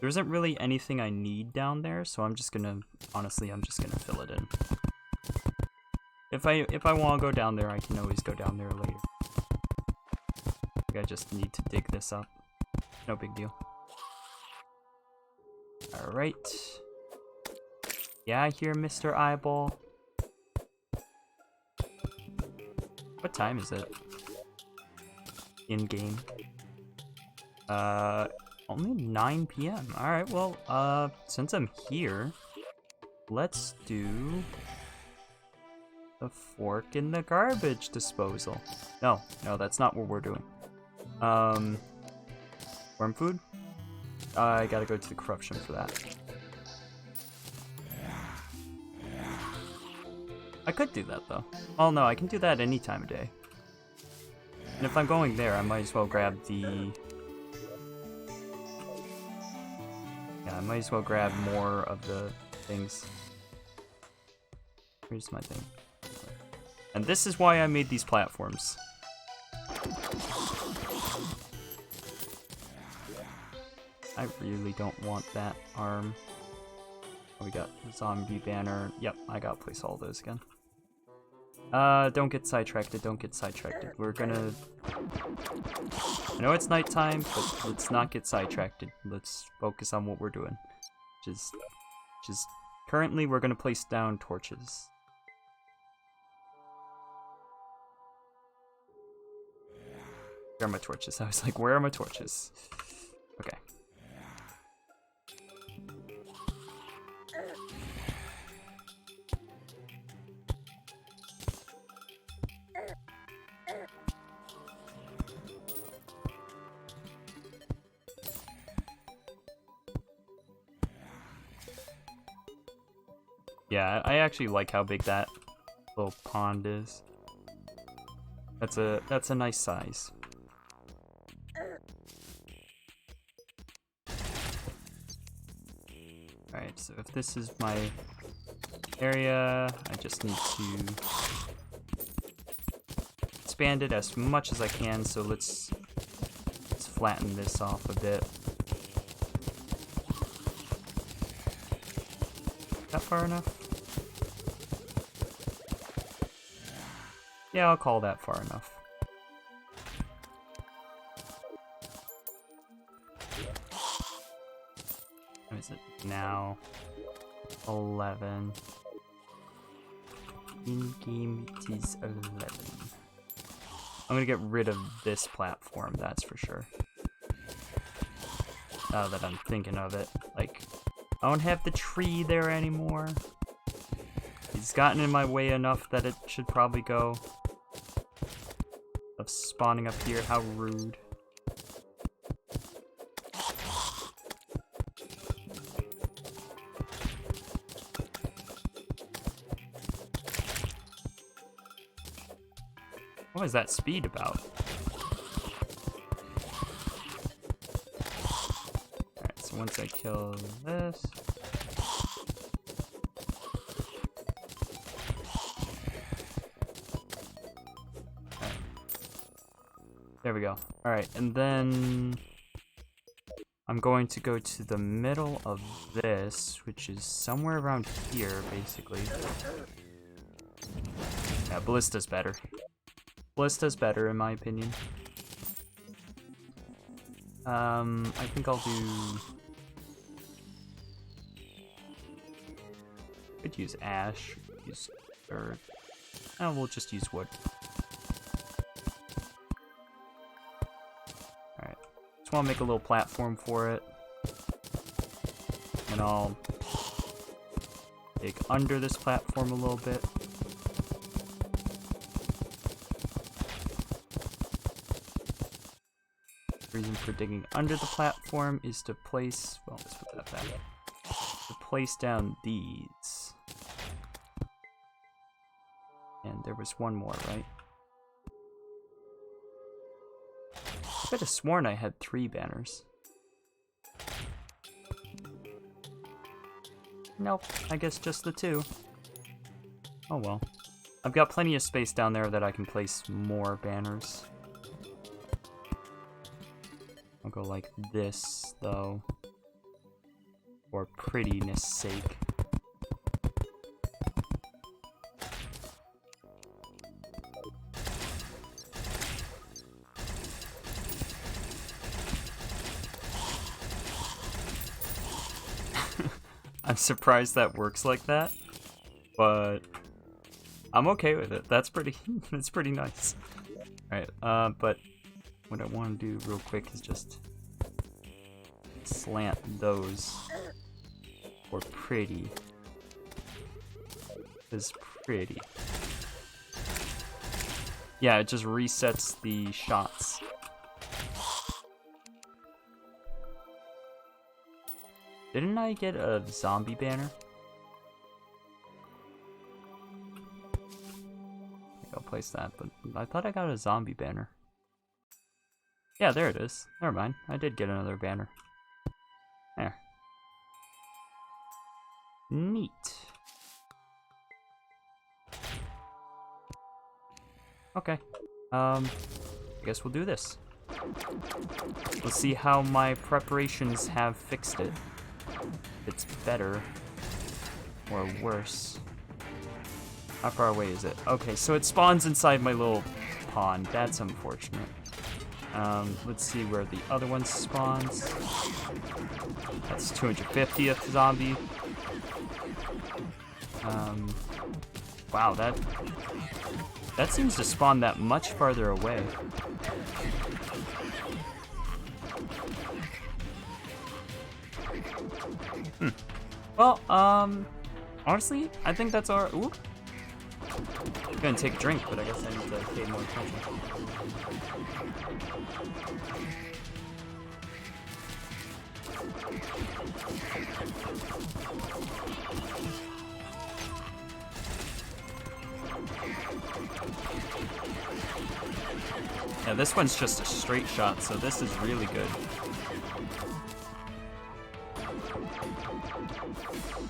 There isn't really anything I need down there, so I'm just gonna, honestly, I'm just gonna fill it in. If I want to go down there, I can always go down there later. I just need to dig this up. No big deal. Alright. Yeah, here, Mr. Eyeball. What time is it? In-game. Only 9 p.m. Alright, well, since I'm here, let's do the fork in the garbage disposal. No, that's not what we're doing. Worm food? I gotta go to the corruption for that. I could do that, though. Well, no, I can do that any time of day. And if I'm going there, I might as well grab the... Yeah, I might as well grab more of the things. Here's my thing. And this is why I made these platforms. I really don't want that arm. Oh, we got the zombie banner. Yep, I gotta place all those again. Don't get sidetracked, don't get sidetracked. We're gonna... I know it's nighttime, but let's not get sidetracked. Let's focus on what we're doing. Just currently we're gonna place down torches. Where are my torches? I was like, where are my torches? Okay. Yeah, I actually like how big that little pond is. That's a nice size. Alright, so if this is my area, I just need to expand it as much as I can, so let's flatten this off a bit. That far enough? Yeah, I'll call that far enough. What is it now? 11. In game it is 11. I'm gonna get rid of this platform, that's for sure. Now that I'm thinking of it, like, I don't have the tree there anymore. He's gotten in my way enough that it should probably go. Of spawning up here, how rude. What is that speed about? Alright, so once I kill this... There we go. Alright, and then I'm going to go to the middle of this, which is somewhere around here, basically. Yeah, Ballista's better. Ballista's better, in my opinion. I think I'll do... Could use ash, use dirt. Oh, we'll just use wood. Just want to make a little platform for it. And I'll dig under this platform a little bit. The reason for digging under the platform is to place, well, let's put that back. To place down these. And there was one more, right? I could have sworn I had 3 banners. Nope, I guess just the 2. Oh well. I've got plenty of space down there that I can place more banners. I'll go like this, though, for prettiness sake. I'm surprised that works like that, but I'm okay with it. That's pretty nice. Alright, but what I want to do real quick is just slant those for pretty. Is pretty. Yeah, it just resets the shots. Didn't I get a zombie banner? I'll place that, but I thought I got a zombie banner. Yeah, there it is. Never mind. I did get another banner. There. Neat. Okay. I guess we'll do this. Let's see how my preparations have fixed it. If it's better or worse. How far away is it? Okay, so it spawns inside my little pond. That's unfortunate. Let's see where the other one spawns. That's 250th zombie. Wow, that seems to spawn that much farther away. Well, honestly, I think that's our. Ooh. I'm gonna take a drink, but I guess I need to pay more attention. Yeah, this one's just a straight shot, so this is really good.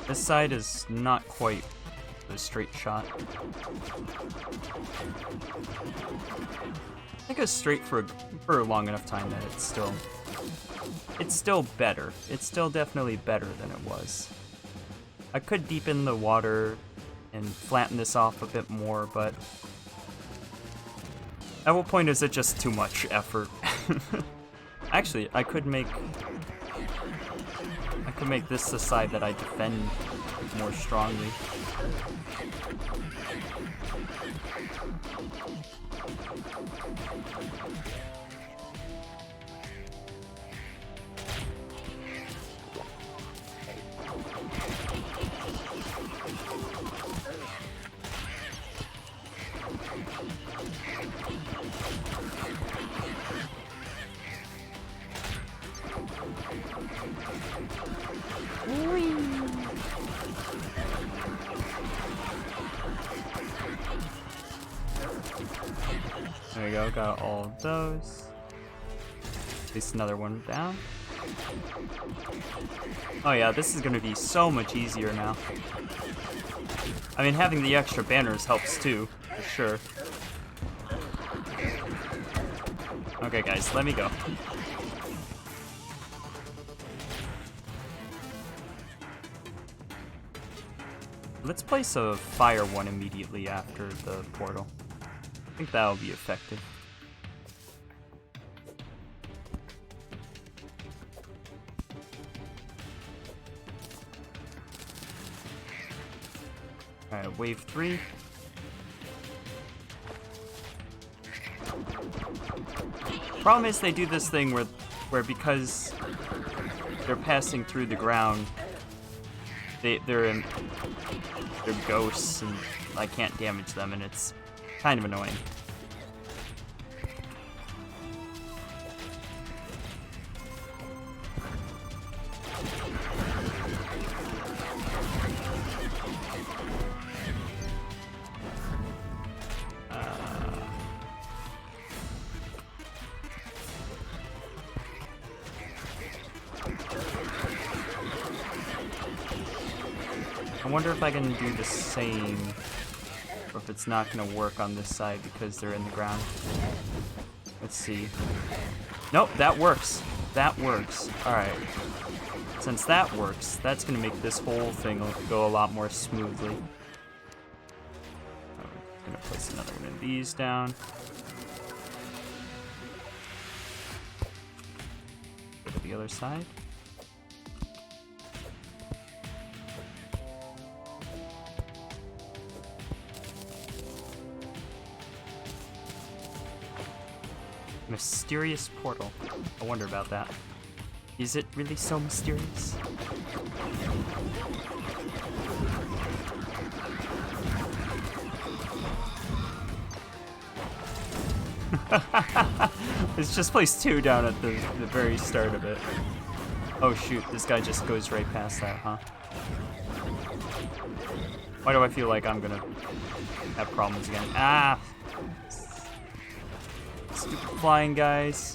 This side is not quite a straight shot. I think it's straight for a long enough time that it's still better. It's still definitely better than it was. I could deepen the water and flatten this off a bit more, but at what point is it just too much effort? Actually, I could make this the side that I defend more strongly. There we go, got all of those. At least another one down. Oh yeah, this is gonna be so much easier now. I mean, having the extra banners helps too, for sure. Okay guys, let me go. Let's place a fire one immediately after the portal. I think that'll be effective. Alright, wave 3. Problem is they do this thing where because they're passing through the ground, they're ghosts and I can't damage them, and it's kind of annoying. I wonder if I can do the same or if it's not gonna work on this side because they're in the ground. Let's see. Nope, that works. That works. Alright. Since that works, that's gonna make this whole thing go a lot more smoothly. I'm gonna place another one of these down. Go to the other side. Mysterious portal. I wonder about that. Is it really so mysterious? Let's just place 2 down at the very start of it. Oh shoot, this guy just goes right past that, huh? Why do I feel like I'm gonna have problems again? Ah! Stupid flying guys.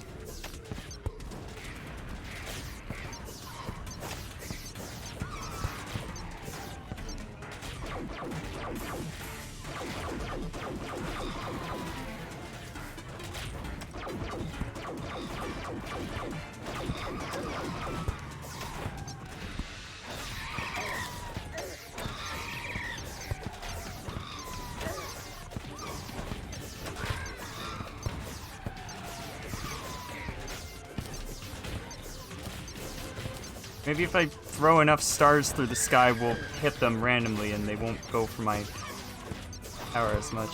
Maybe if I throw enough stars through the sky, we'll hit them randomly and they won't go for my power as much.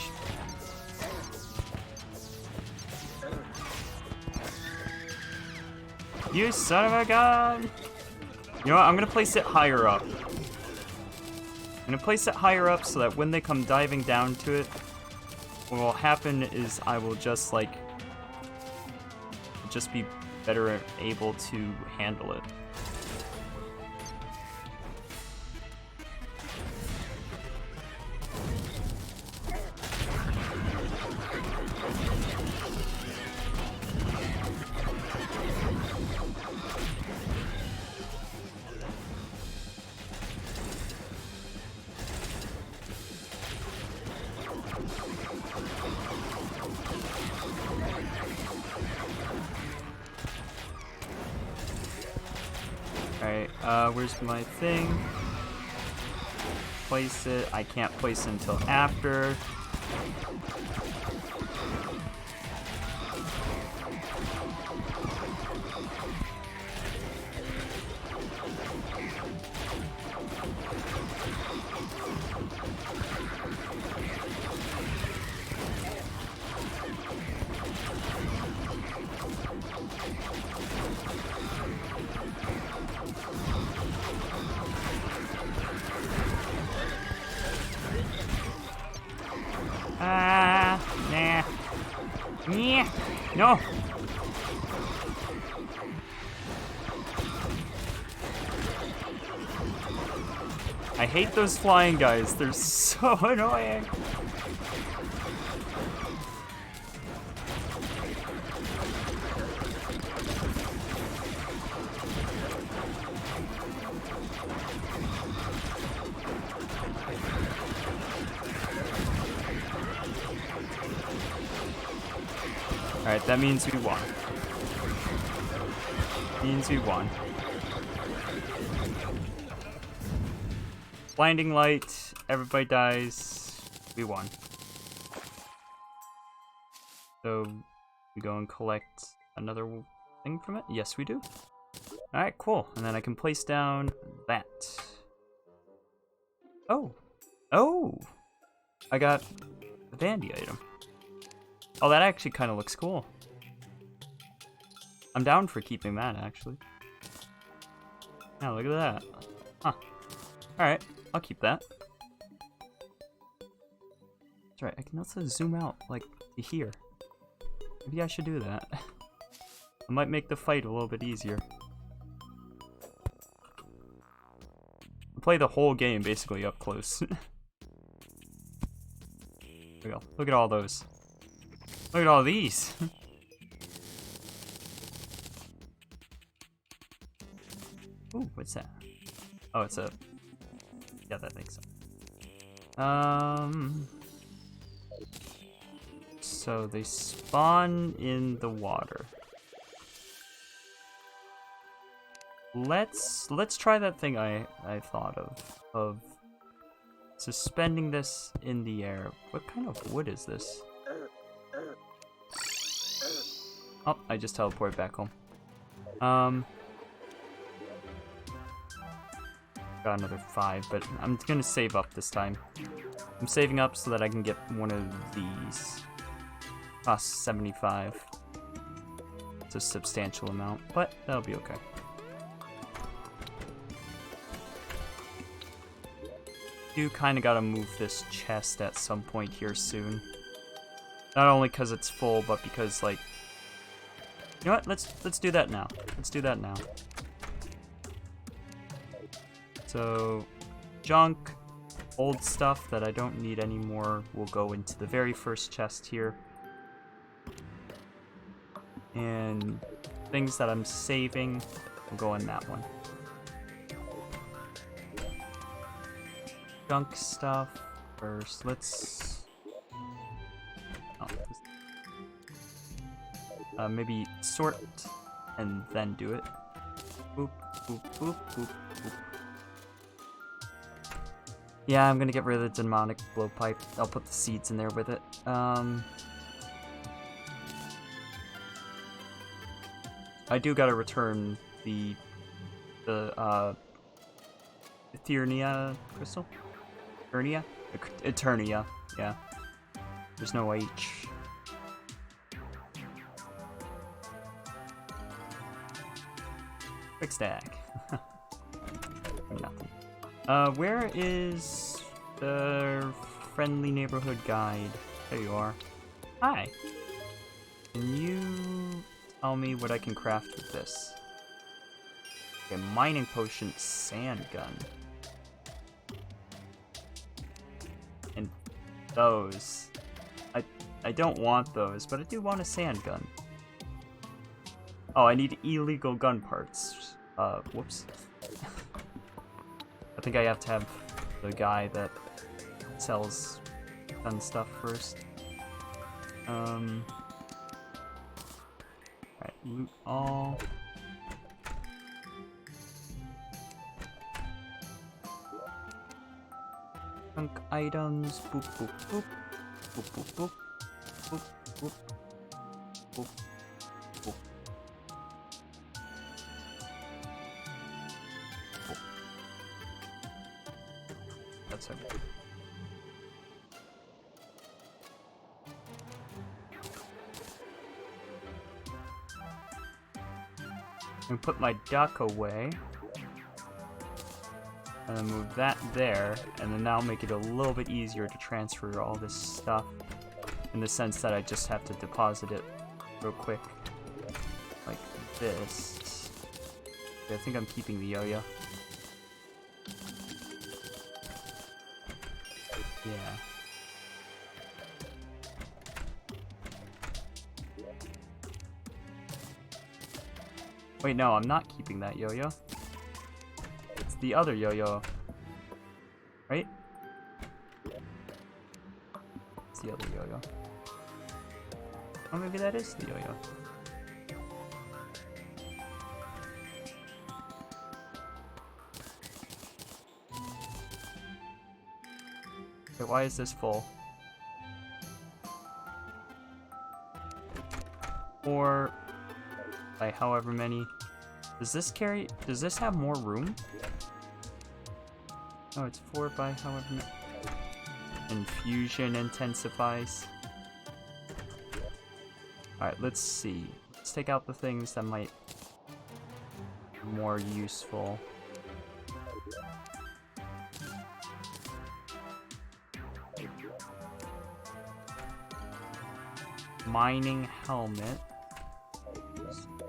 You son of a gun! You know what, I'm gonna place it higher up. I'm gonna place it higher up so that when they come diving down to it, what will happen is I will just be better able to handle it. Alright, where's my thing? Place it. I can't place it until after. Nah. Yeah. No. I hate those flying guys. They're so annoying. Alright, that means we won. Means we won. Blinding light, everybody dies, we won. So, we go and collect another thing from it? Yes, we do. Alright, cool. And then I can place down that. Oh! Oh! I got a dandy item. Oh, that actually kind of looks cool. I'm down for keeping that, actually. Yeah, look at that. Huh. Alright, I'll keep that. That's right, I can also zoom out, like, to here. Maybe I should do that. I might make the fight a little bit easier. Play the whole game, basically, up close. There we go. Look at all those. Look at all these. Ooh, what's that? Oh, it's a... Yeah, that makes sense. So they spawn in the water. Let's try that thing I thought of suspending this in the air. What kind of wood is this? Oh, I just teleported back home. Got another 5, but I'm gonna save up this time. I'm saving up so that I can get one of these. Costs 75. It's a substantial amount, but that'll be okay. Do kind of gotta move this chest at some point here soon. Not only because it's full, but because, like, you know what? Let's do that now. Let's do that now. So, junk, old stuff that I don't need anymore will go into the very first chest here. And things that I'm saving will go in that one. Junk stuff first. Let's maybe sort and then do it. Boop, boop, boop, boop, boop. Yeah, I'm gonna get rid of the demonic blowpipe. I'll put the seeds in there with it. I do gotta return the Eternia crystal? Eternia? Eternia, yeah. There's no H. Quick stack. Nothing. Where is the friendly neighborhood guide? There you are. Hi. Can you tell me what I can craft with this? Okay, mining potion, sand gun. And those. I don't want those, but I do want a sand gun. Oh, I need illegal gun parts. Whoops. I think I have to have the guy that sells gun stuff first. Alright, loot all. Junk items. Boop, boop, boop. Boop, boop, boop. Boop, boop. Boop, boop. Boop. That's everything. I'm gonna put my duck away. And then move that there, and then that'll make it a little bit easier to transfer all this stuff. In the sense that I just have to deposit it real quick. Like this. Okay, I think I'm keeping the yo-yo. Yeah. Wait, no, I'm not keeping that yo-yo. It's the other yo-yo. Right? It's the other yo-yo. Oh, maybe that is the yo-yo. Okay, why is this full? Or by however many. Does this have more room? Oh, it's 4 by however many. Infusion intensifies. Alright, let's see. Let's take out the things that might be more useful. Mining helmet.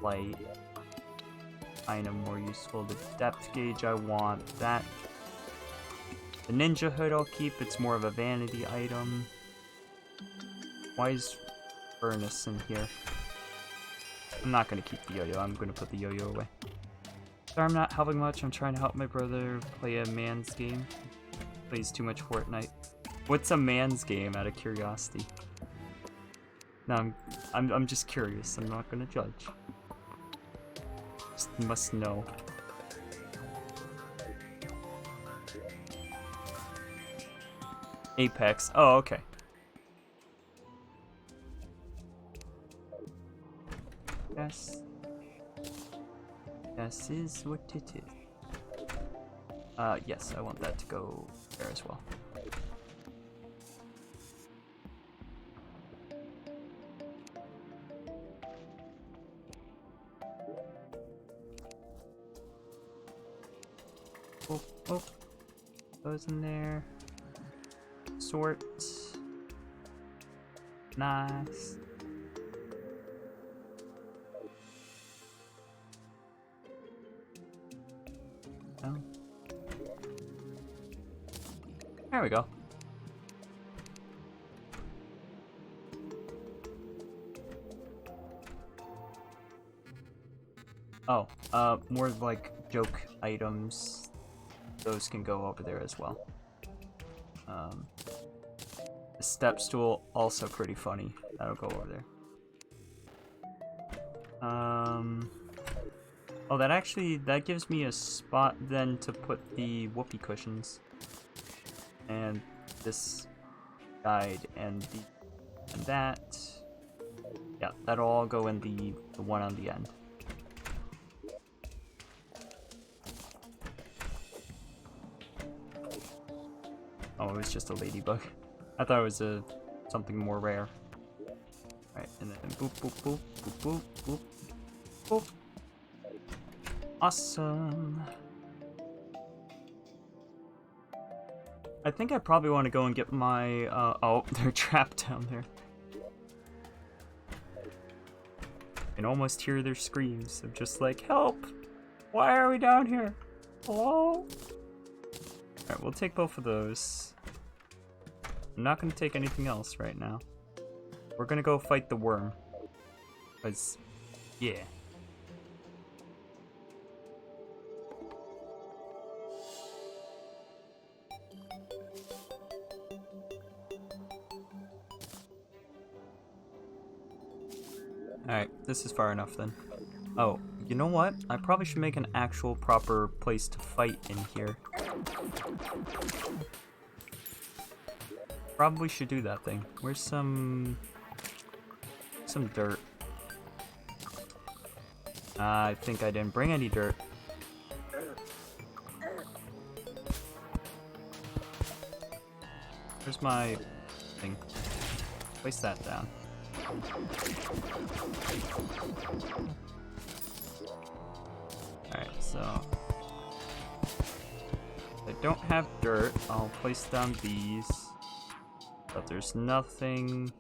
Light. Kind of more useful. The depth gauge I want. That. The ninja hood I'll keep. It's more of a vanity item. Why is furnace in here? I'm not gonna keep the yo-yo. I'm gonna put the yo-yo away. Sorry, I'm not helping much. I'm trying to help my brother play a man's game. Plays too much Fortnite. What's a man's game out of curiosity? No, I'm just curious. I'm not gonna judge. Just must know. Apex. Oh, okay. Yes. Yes is what it is. Yes, I want that to go there as well. Oh, oh. Goes in there. Sort. Nice. Oh. There we go. Oh, more like joke items. Those can go over there as well. The step stool, also pretty funny. That'll go over there. Oh, that gives me a spot then to put the whoopee cushions. And this guide and that. Yeah, that'll all go in the one on the end. Oh, it was just a ladybug. I thought it was something more rare. Right, and then boop, boop, boop, boop, boop, boop, boop. Awesome. I think I probably want to go and get my, oh, they're trapped down there. I can almost hear their screams of just like, help! Why are we down here? Hello? Alright, we'll take both of those. I'm not gonna take anything else right now. We're gonna go fight the worm. Cause, yeah. Alright, this is far enough then. Oh, you know what? I probably should make an actual proper place to fight in here. Probably should do that thing. Where's some dirt? I think I didn't bring any dirt. Where's my thing? Place that down. Alright, so I don't have dirt. I'll place down these. But there's nothing.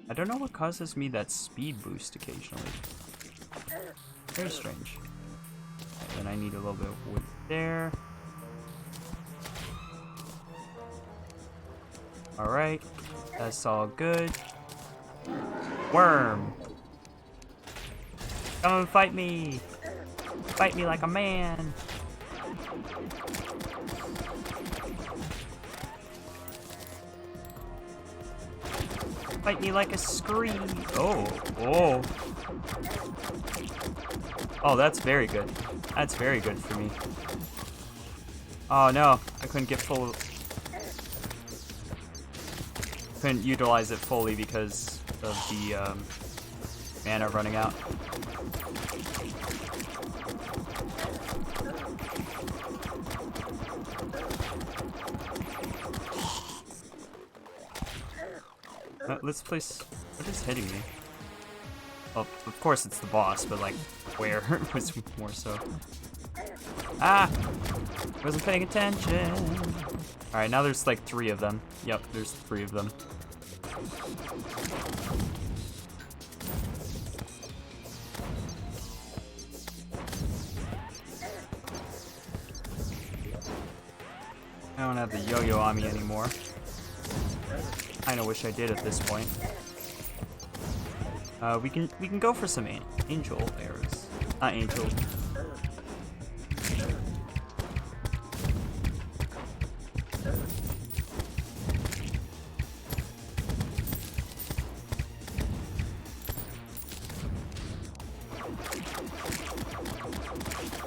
I don't know what causes me that speed boost occasionally. Very strange. Okay, then I need a little bit of wood there. Alright, that's all good. Worm! Come and fight me! Fight me like a man! Fight me like a scream! Oh, oh. Oh, that's very good. That's very good for me. Oh no, I couldn't get full. Couldn't utilize it fully because of the mana running out. Let's place. What is hitting me? Well, of course it's the boss, but like, where was more so. Ah! Wasn't paying attention. Alright, now there's like 3 of them. Yep, there's 3 of them. I don't have the yo-yo on me anymore. Kinda wish I did at this point. We can go for some angel arrows. Not angel.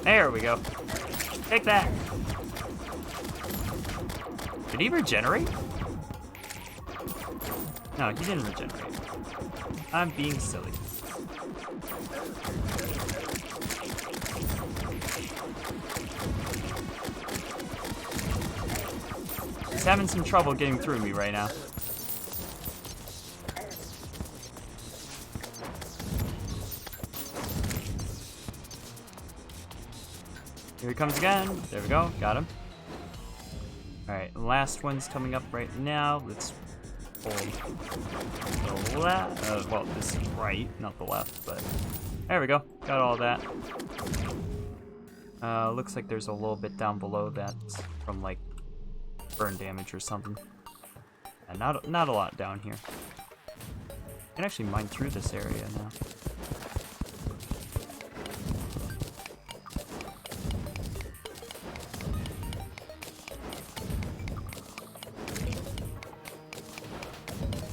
There we go. Take that. Did he regenerate? No, he didn't regenerate. I'm being silly. He's having some trouble getting through me right now. Here he comes again. There we go. Got him. Alright, last one's coming up right now. Let's pull the left. Well, this is right, not the left, but there we go. Got all that. Looks like there's a little bit down below that from like burn damage or something. And not a lot down here. I can actually mine through this area now.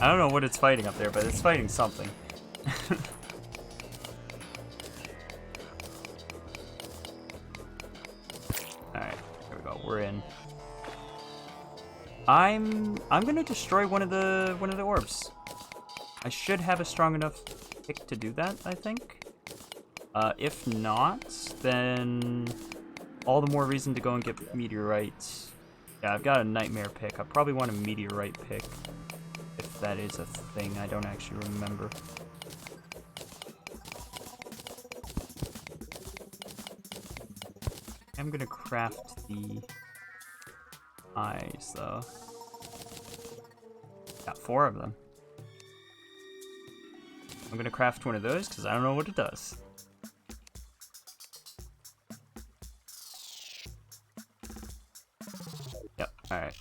I don't know what it's fighting up there, but it's fighting something. Alright, there we go. We're in. I'm gonna destroy one of the orbs. I should have a strong enough pick to do that, I think. If not, then all the more reason to go and get meteorites. Yeah, I've got a nightmare pick. I probably want a meteorite pick. If that is a thing, I don't actually remember. I'm gonna craft the eyes, though. Got 4 of them. I'm gonna craft one of those because I don't know what it does. Yep, alright.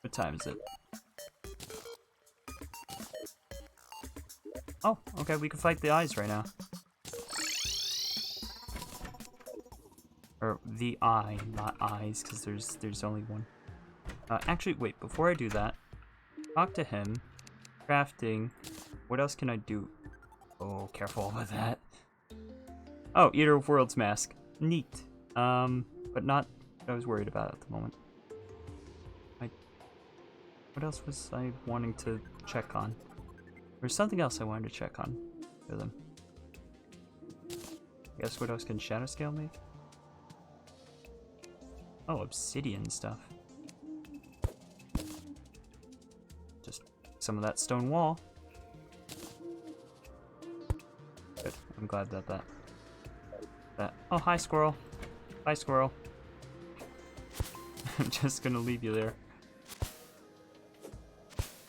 What time is it? Oh, okay, we can fight the eyes right now. Or the eye, not eyes, because there's only one. Actually, wait, before I do that, talk to him. Crafting. What else can I do? Oh, careful with that. Oh, Eater of Worlds mask. Neat. But not what I was worried about at the moment. What else was I wanting to check on? There's something else I wanted to check on for them. Guess what else can Shadow Scale make? Oh, obsidian stuff. Just some of that stone wall. Good. I'm glad that. Oh, hi, squirrel. Hi, squirrel. I'm just gonna leave you there.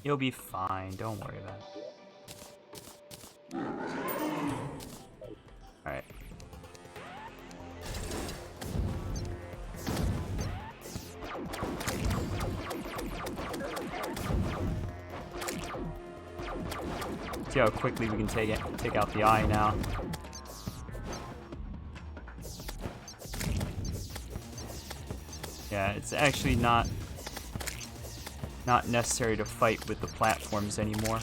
You'll be fine. Don't worry about it. Alright. See how quickly we can take out the eye now. Yeah, it's actually not necessary to fight with the platforms anymore.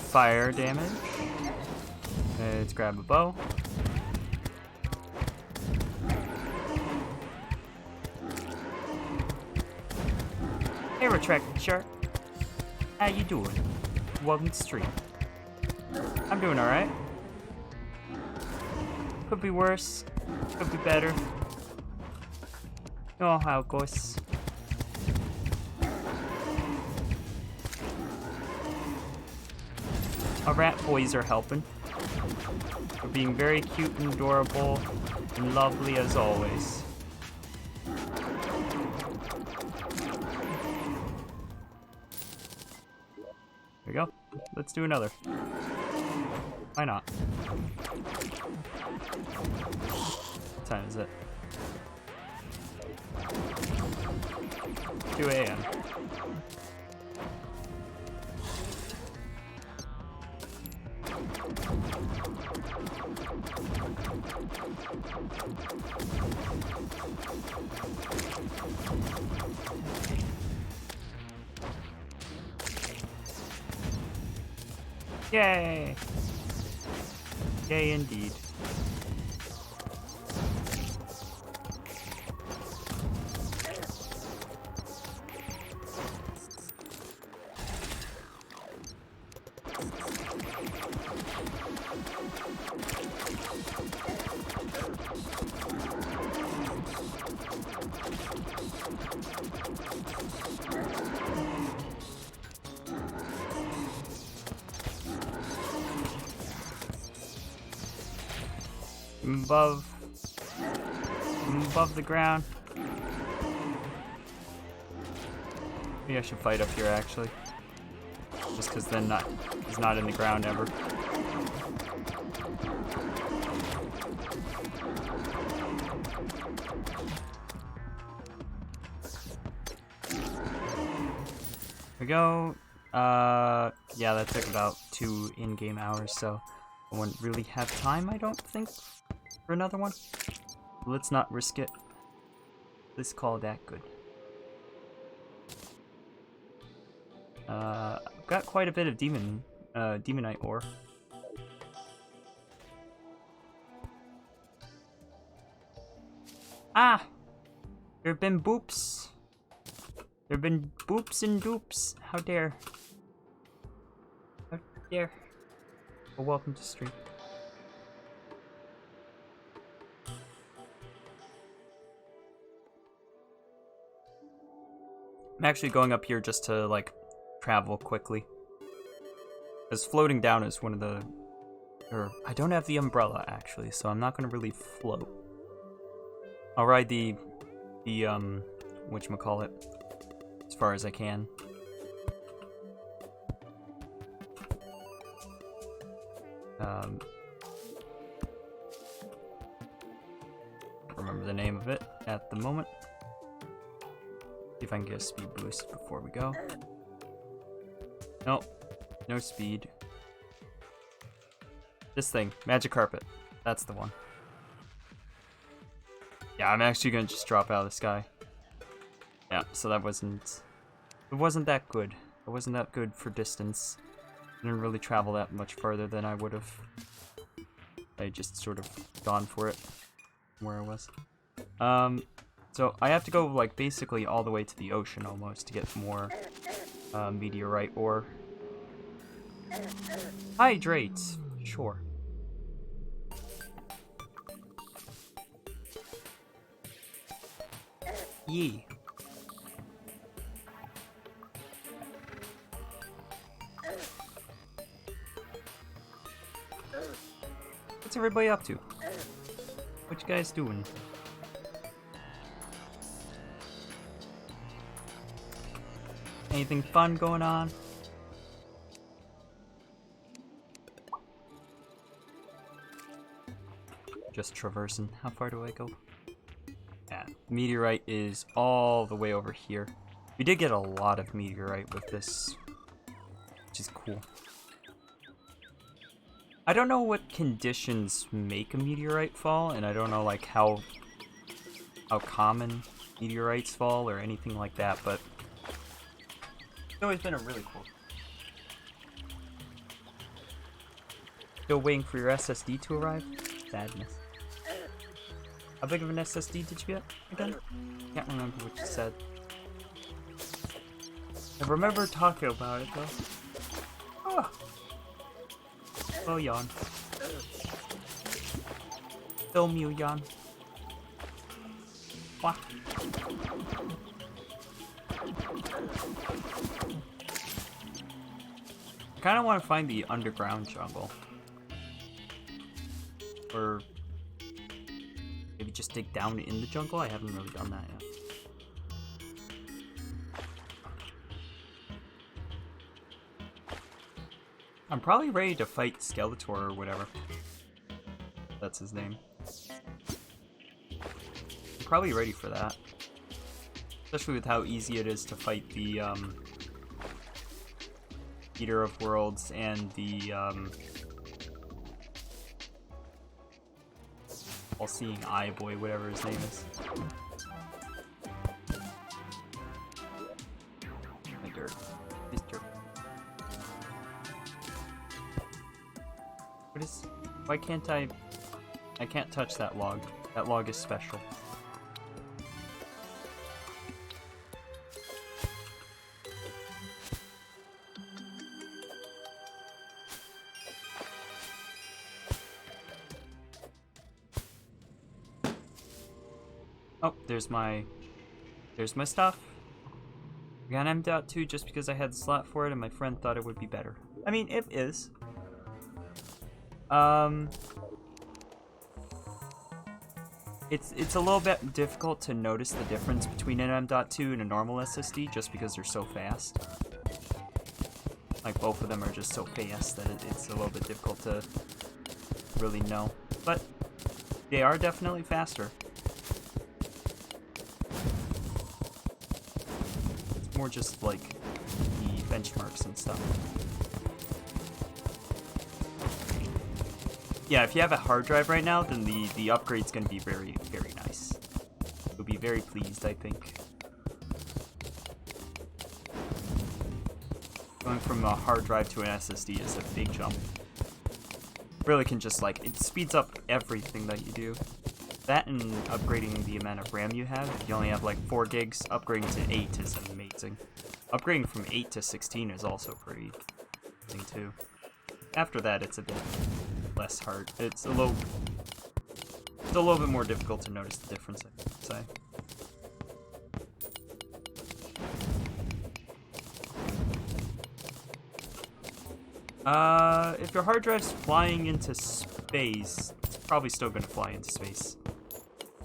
Fire damage. Let's grab a bow. Hey, Retracted Shark. How you doing? Welcome to stream. I'm doing alright. Could be worse. Could be better. You know how it goes. Our rat boys are helping. They're being very cute and adorable and lovely as always. There we go. Let's do another. Why not? What time is it? 2 a.m. Yay! Yay indeed. Above the ground. Maybe I should fight up here actually. Just because then he's not in the ground ever. Here we go. Yeah, that took about 2 in-game hours, so I wouldn't really have time, I don't think, for another one. Let's not risk it. Let's call that good. I've got quite a bit of demonite ore. Ah! There have been boops. There have been boops and dupes. How dare. How dare. Well, welcome to stream. I'm actually going up here just to, like, travel quickly. Because floating down is one of the... I don't have the umbrella, actually, so I'm not going to really float. I'll ride the whatchamacallit, as far as I can. Don't remember the name of it at the moment. See if I can get a speed boost before we go. Nope. No speed. This thing. Magic carpet. That's the one. Yeah, I'm actually gonna just drop out of the sky. Yeah, so that wasn't... It wasn't that good. It wasn't that good for distance. I didn't really travel that much further than I would have. I just sort of gone for it. Where I was. So I have to go, like, basically all the way to the ocean almost to get more meteorite ore. Hydrate! Sure. Yee. What's everybody up to? What you guys doing? Anything fun going on? Just traversing. How far do I go? Yeah, meteorite is all the way over here. We did get a lot of meteorite with this, which is cool. I don't know what conditions make a meteorite fall, and I don't know like how common meteorites fall or anything like that, but it's always been a really cool. Still waiting for your SSD to arrive? Sadness. How big of an SSD did you get again? Can't remember what you said. I remember talking about it though. Oh, oh yawn. Still Mew yawn. Wah. I kind of want to find the underground jungle. Or maybe just dig down in the jungle? I haven't really done that yet. I'm probably ready to fight Skeletor or whatever. That's his name. I'm probably ready for that. Especially with how easy it is to fight the, Eater of Worlds and the, all-seeing eye boy, whatever his name is. My dirt. His dirt. What is... Why can't I can't touch that log. That log is special. Oh, there's my stuff. I got M.2 just because I had the slot for it and my friend thought it would be better. I mean, it is. It's a little bit difficult to notice the difference between an M.2 and a normal SSD just because they're so fast. Like, both of them are just so fast that it's a little bit difficult to really know. But they are definitely faster. It's more just like the benchmarks and stuff. Yeah, if you have a hard drive right now, then the upgrade's gonna be very, very nice. You'll be very pleased, I think. Going from a hard drive to an SSD is a big jump. Really can just, like, it speeds up everything that you do. That and upgrading the amount of RAM you have. If you only have, like, 4 gigs, upgrading to 8 is amazing. Upgrading from 8 to 16 is also pretty amazing, too. After that, it's a bit less hard. It's a little bit more difficult to notice the difference, I would say. If your hard drive's flying into space, it's probably still gonna fly into space.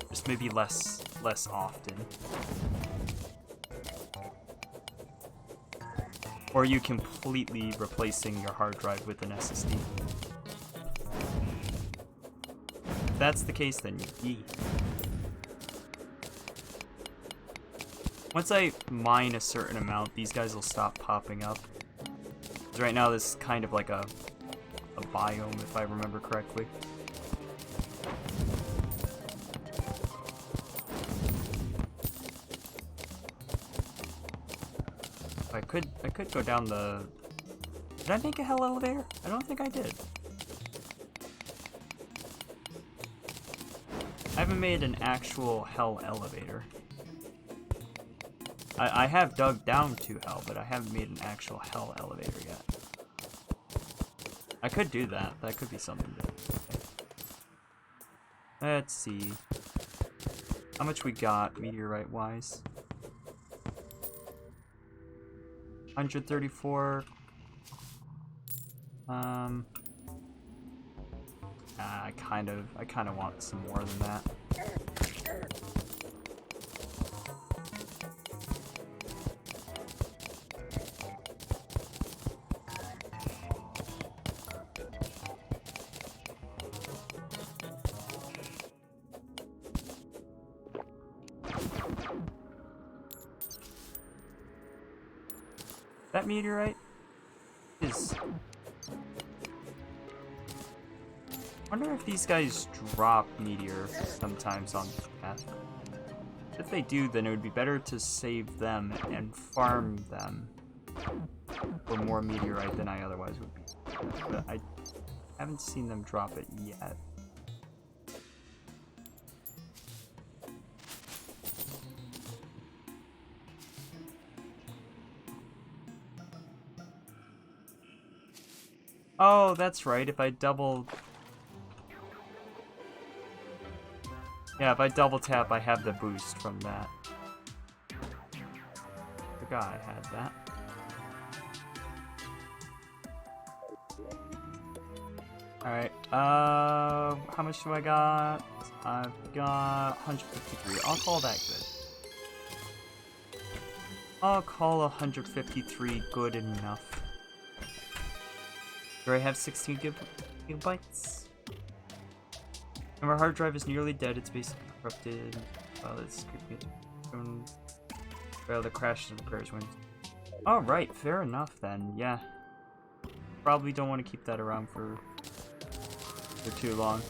Just maybe less often. Or you completely replacing your hard drive with an SSD. If that's the case, then yee. Once I mine a certain amount, these guys will stop popping up. Because right now this is kind of like a biome, if I remember correctly. I could go down the... Did I make a hell elevator? I don't think I did. I haven't made an actual hell elevator. I have dug down to hell, but I haven't made an actual hell elevator yet. I could do that. That could be something to do. Let's see. How much we got, meteorite-wise? 134. I kind of want some more than that. That meteorite is... I wonder if these guys drop meteor sometimes on the path. If they do, then it would be better to save them and farm them for more meteorite than I otherwise would be. But I haven't seen them drop it yet. Oh, that's right, if I double... Yeah, if I double tap, I have the boost from that. Forgot I had that. Alright, how much do I got? I've got 153. I'll call that good. I'll call 153 good enough. Here I have 16 gigabytes. And our hard drive is nearly dead. It's basically corrupted. Oh, that's creepy. Well, the crashes and repairs went. Alright, fair enough then. Yeah. Probably don't want to keep that around for too long.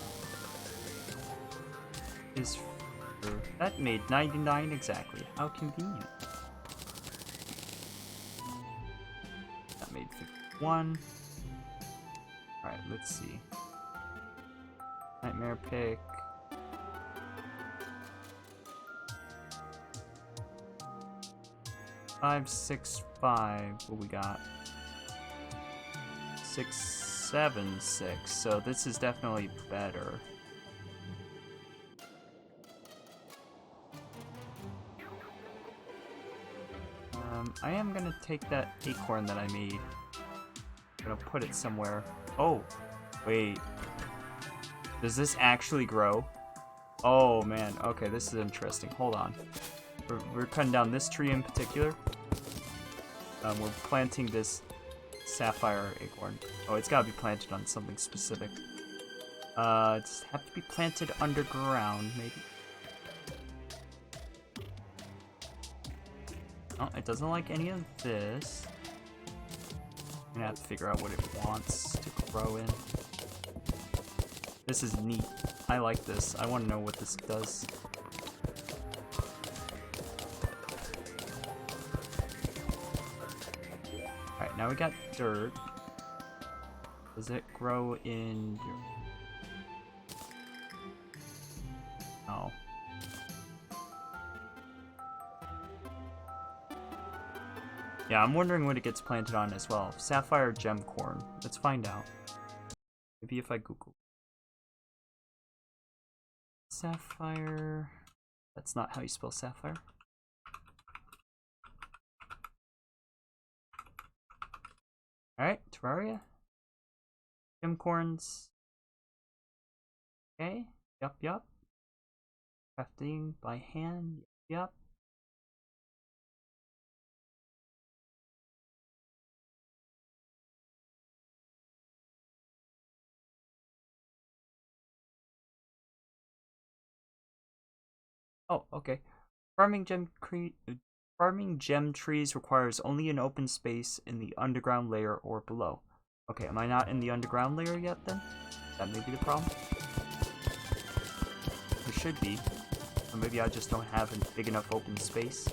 That made 99 exactly. How convenient. That made 51. Alright, let's see. Nightmare pick. Five, 6, 5. What we got? 6, 7, 6. So this is definitely better. I am gonna take that acorn that I made. I'm gonna put it somewhere. Oh, wait. Does this actually grow? Oh man, okay, this is interesting. Hold on. We're cutting down this tree in particular. We're planting this sapphire acorn. Oh, it's gotta be planted on something specific. It's have to be planted underground, maybe. Oh, it doesn't like any of this. I'm gonna have to figure out what it wants to grow in. This is neat. I like this. I want to know what this does. Alright, now we got dirt. Does it grow in dirt? No. Yeah, I'm wondering what it gets planted on as well. Sapphire gem corn. Let's find out. Maybe if I Google. Sapphire. That's not how you spell sapphire. Alright, Terraria. Gem corns. Okay. Yup. Crafting by hand. Yup. Oh, okay. Farming gem trees requires only an open space in the underground layer or below. Okay, am I not in the underground layer yet then? That may be the problem. It should be. Or maybe I just don't have a big enough open space.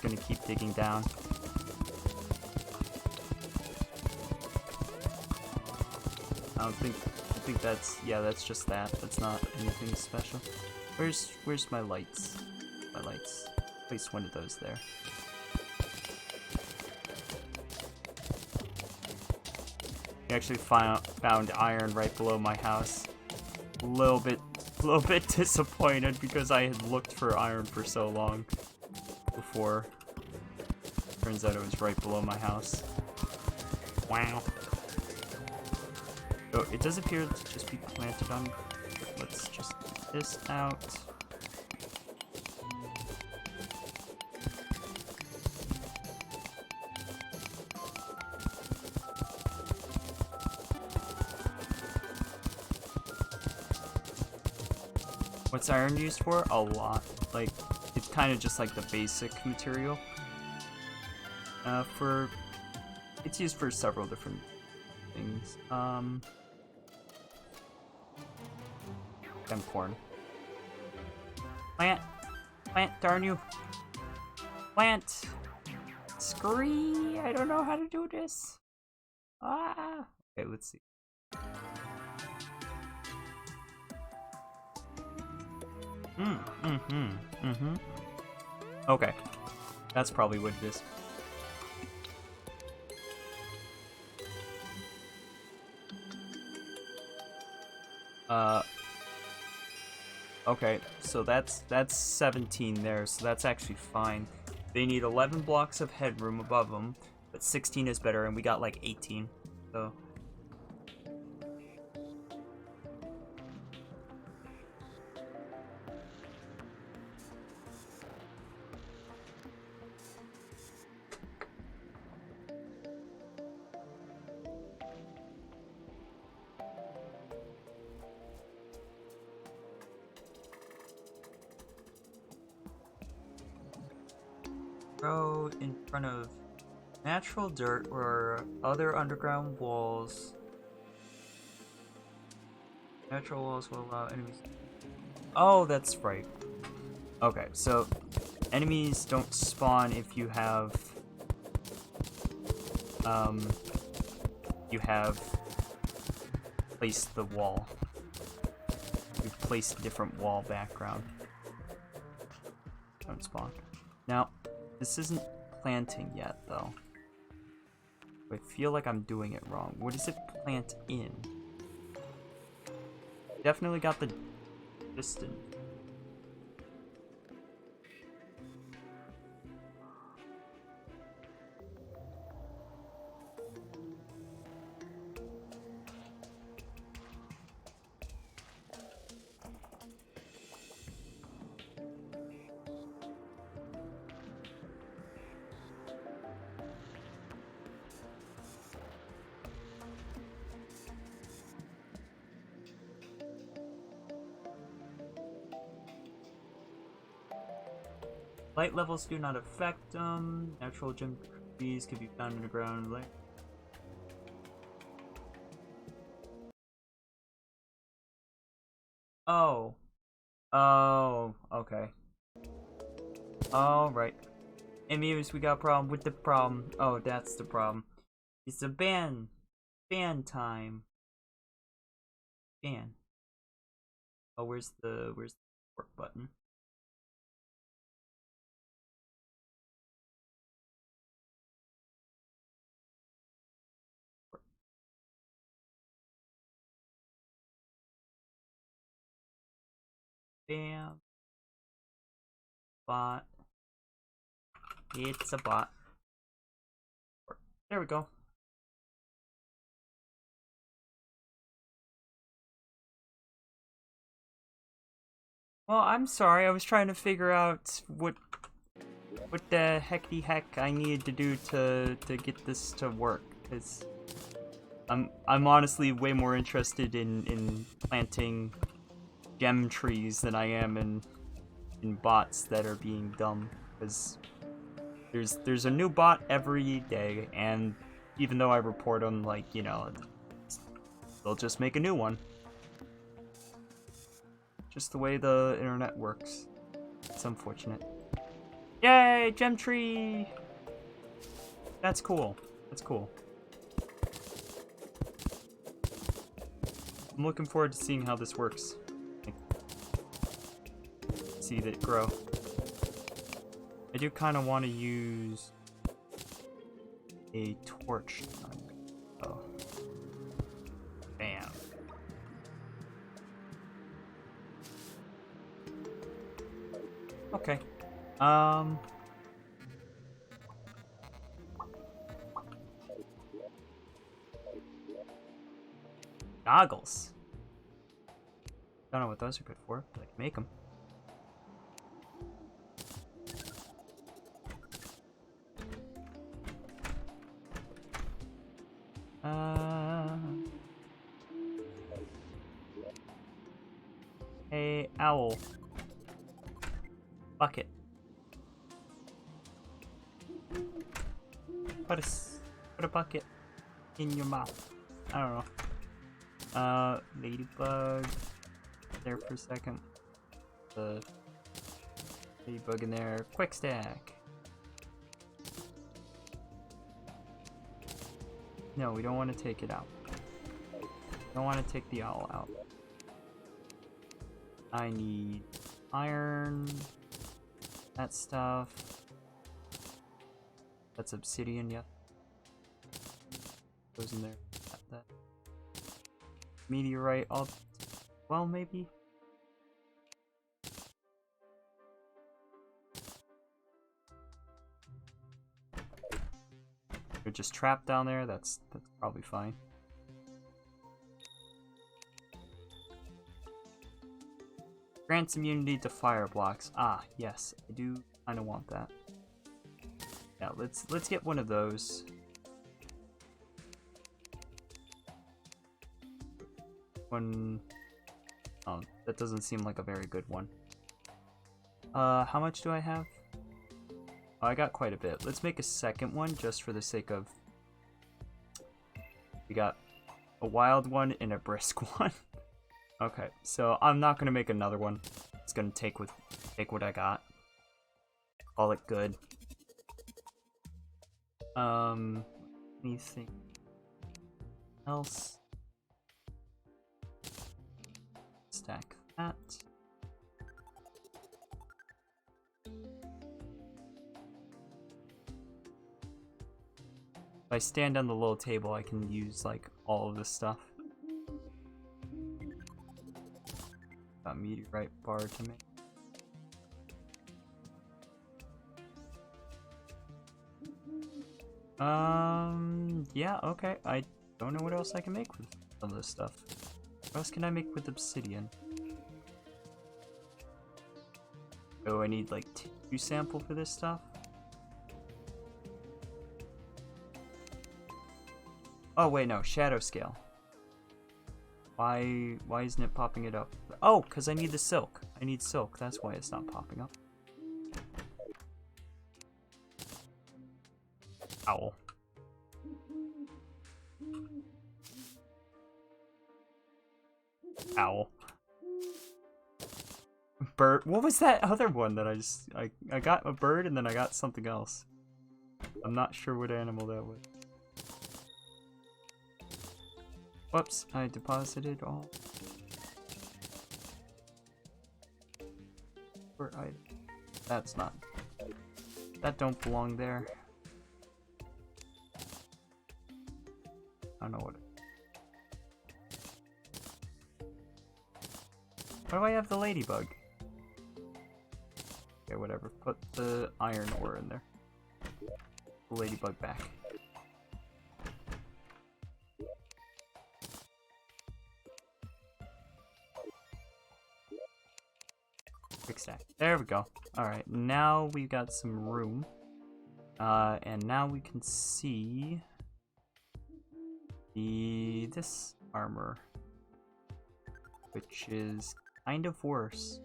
Gonna keep digging down. I think that's, yeah, that's just that. That's not anything special. Where's my lights? My lights. Place one of those there. I actually found iron right below my house. A little bit disappointed because I had looked for iron for so long. Before. Turns out it was right below my house. Wow. So it does appear to just be planted on. Let's just get this out. What's iron used for? A lot. Like, it's kind of just like the basic material. It's used for several different things. Gem corn. Plant, darn you. Plant. Scree. I don't know how to do this. Ah. Okay, let's see. Okay. That's probably what it is. Okay, so that's 17 there, so that's actually fine. They need 11 blocks of headroom above them, but 16 is better, and we got like 18, so. Grow in front of natural dirt or other underground walls. Natural walls will allow enemies. Oh, that's right. Okay, so enemies don't spawn if you have placed the wall. You've placed a different wall background. Don't spawn. Now, this isn't planting yet, though. I feel like I'm doing it wrong. What does it plant in? Definitely got the distance. Light levels do not affect them. Natural gem trees can be found underground. Oh. Oh, okay. Alright. Hey Mews, we got a problem with the problem. Oh, that's the problem. It's a ban. Ban time. Ban. Oh, where's the work button? Bam. Bot. It's a bot. There we go. Well, I'm sorry. I was trying to figure out what the hecky heck I needed to do to get this to work. Cause I'm honestly way more interested in planting gem trees than I am in bots that are being dumb. Cause there's a new bot every day, and even though I report them, like, you know, they'll just make a new one. Just the way the internet works. It's unfortunate. Yay, gem tree! That's cool. That's cool. I'm looking forward to seeing how this works. See it grow. I do kind of want to use a torch. Oh. Bam. Okay. Goggles. Don't know what those are good for, but I can make them. Hey, owl. Bucket. Put a bucket in your mouth. I don't know. Ladybug. There for a second. The ladybug in there. Quick stack. No, we don't want to take it out. Don't want to take the owl out. I need iron. That stuff. That's obsidian, yeah. Goes in there. That. Meteorite, well, maybe? They're just trapped down there, that's probably fine. Grants immunity to fire blocks. Ah, yes, I do kinda want that. Yeah, let's get one of those. One. Oh, that doesn't seem like a very good one. How much do I have? Oh, I got quite a bit. Let's make a second one just for the sake of... We got a wild one and a brisk one. Okay, so I'm not gonna make another one. It's gonna take what I got. Call it good. Anything else? Stack that. If I stand on the little table, I can use like all of this stuff. Got meteorite bar to make. Yeah, okay. I don't know what else I can make with some of this stuff. What else can I make with obsidian? Oh, I need like 2 sample for this stuff. Oh wait, no, shadow scale. Why isn't it popping it up? Oh, because I need the silk. I need silk, that's why it's not popping up. Owl. Owl. Bird. What was that other one that I got a bird and then I got something else. I'm not sure what animal that was. Whoops, I deposited all. Where that's not. That don't belong there. I don't know what. Why do I have the ladybug? Okay, whatever. Put the iron ore in there. The ladybug back. Quick stack. There we go. Alright, now we've got some room. And now we can see this armor, which is kind of worse.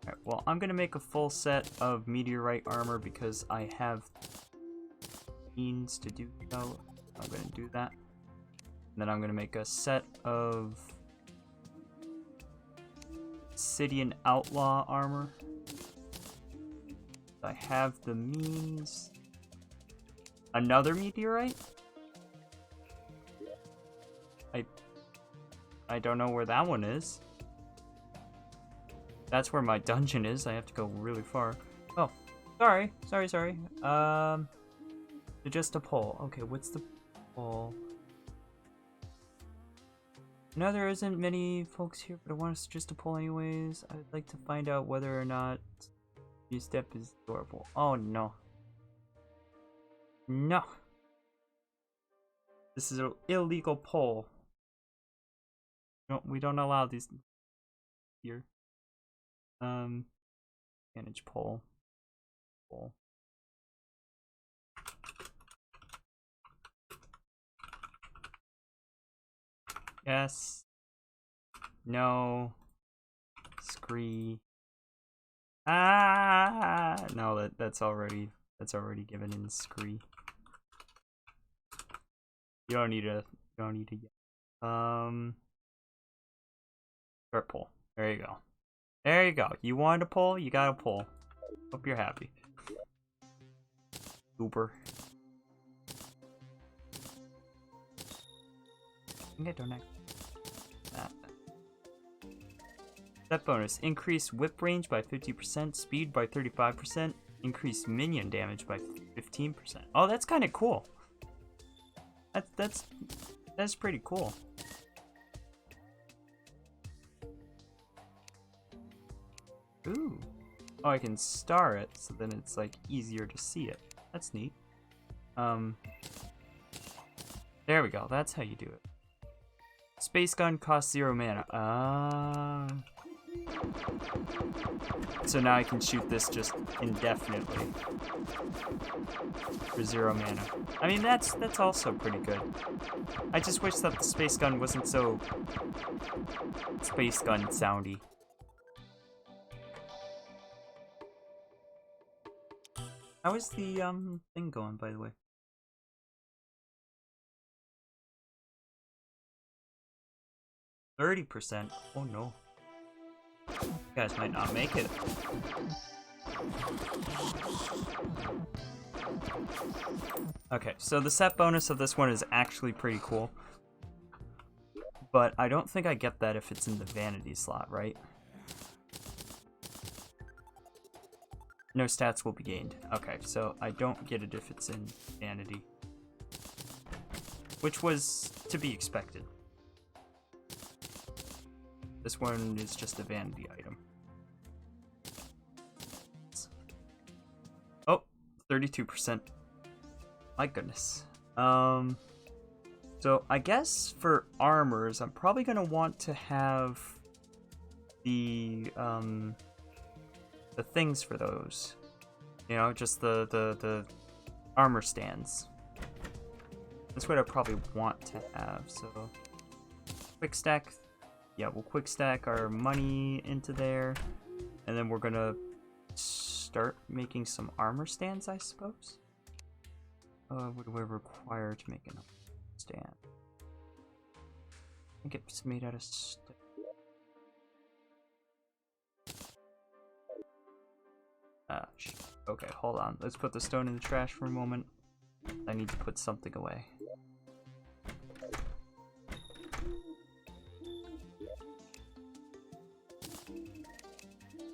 Alright, well, I'm gonna make a full set of meteorite armor because I have means to do so. I'm gonna do that. And then I'm gonna make a set of obsidian outlaw armor. I have the means. Another meteorite? I don't know where that one is. That's where my dungeon is. I have to go really far. Oh, sorry. Just a pole. Okay, what's the pole? No, there isn't many folks here, but I want us just to pull anyways. I'd like to find out whether or not MewsSnep is adorable. Oh no. No. This is an illegal poll. No, we don't allow these here. Manage poll. Poll. Yes. No. Scree. Ah! No, that's already given in Scree. You don't need to start poll. There you go. There you go. You wanted a poll, you got a poll. Hope you're happy. Uber. I think I don't have that. That bonus. Increase whip range by 50%, speed by 35%, increase minion damage by 15%. Oh, that's kind of cool. That's pretty cool. Ooh. Oh, I can star it, so then it's like easier to see it. That's neat. There we go. That's how you do it. Space gun costs 0 mana. So now I can shoot this just indefinitely for 0 mana. I mean, that's also pretty good. I just wish that the space gun wasn't so space gun soundy. How is the thing going, by the way? 30%? Oh no. You guys might not make it. Okay, so the set bonus of this one is actually pretty cool. But I don't think I get that if it's in the vanity slot, right? No stats will be gained. Okay, so I don't get it if it's in vanity. Which was to be expected. This one is just a vanity item. Oh, 32%. My goodness. So I guess for armors, I'm probably gonna want to have the things for those. You know, just the armor stands. That's what I probably want to have. So quick stack. Yeah, we'll quick stack our money into there, and then we're gonna start making some armor stands, I suppose. What do we require to make an stand? I think it's made out of stone. Okay, hold on. Let's put the stone in the trash for a moment. I need to put something away.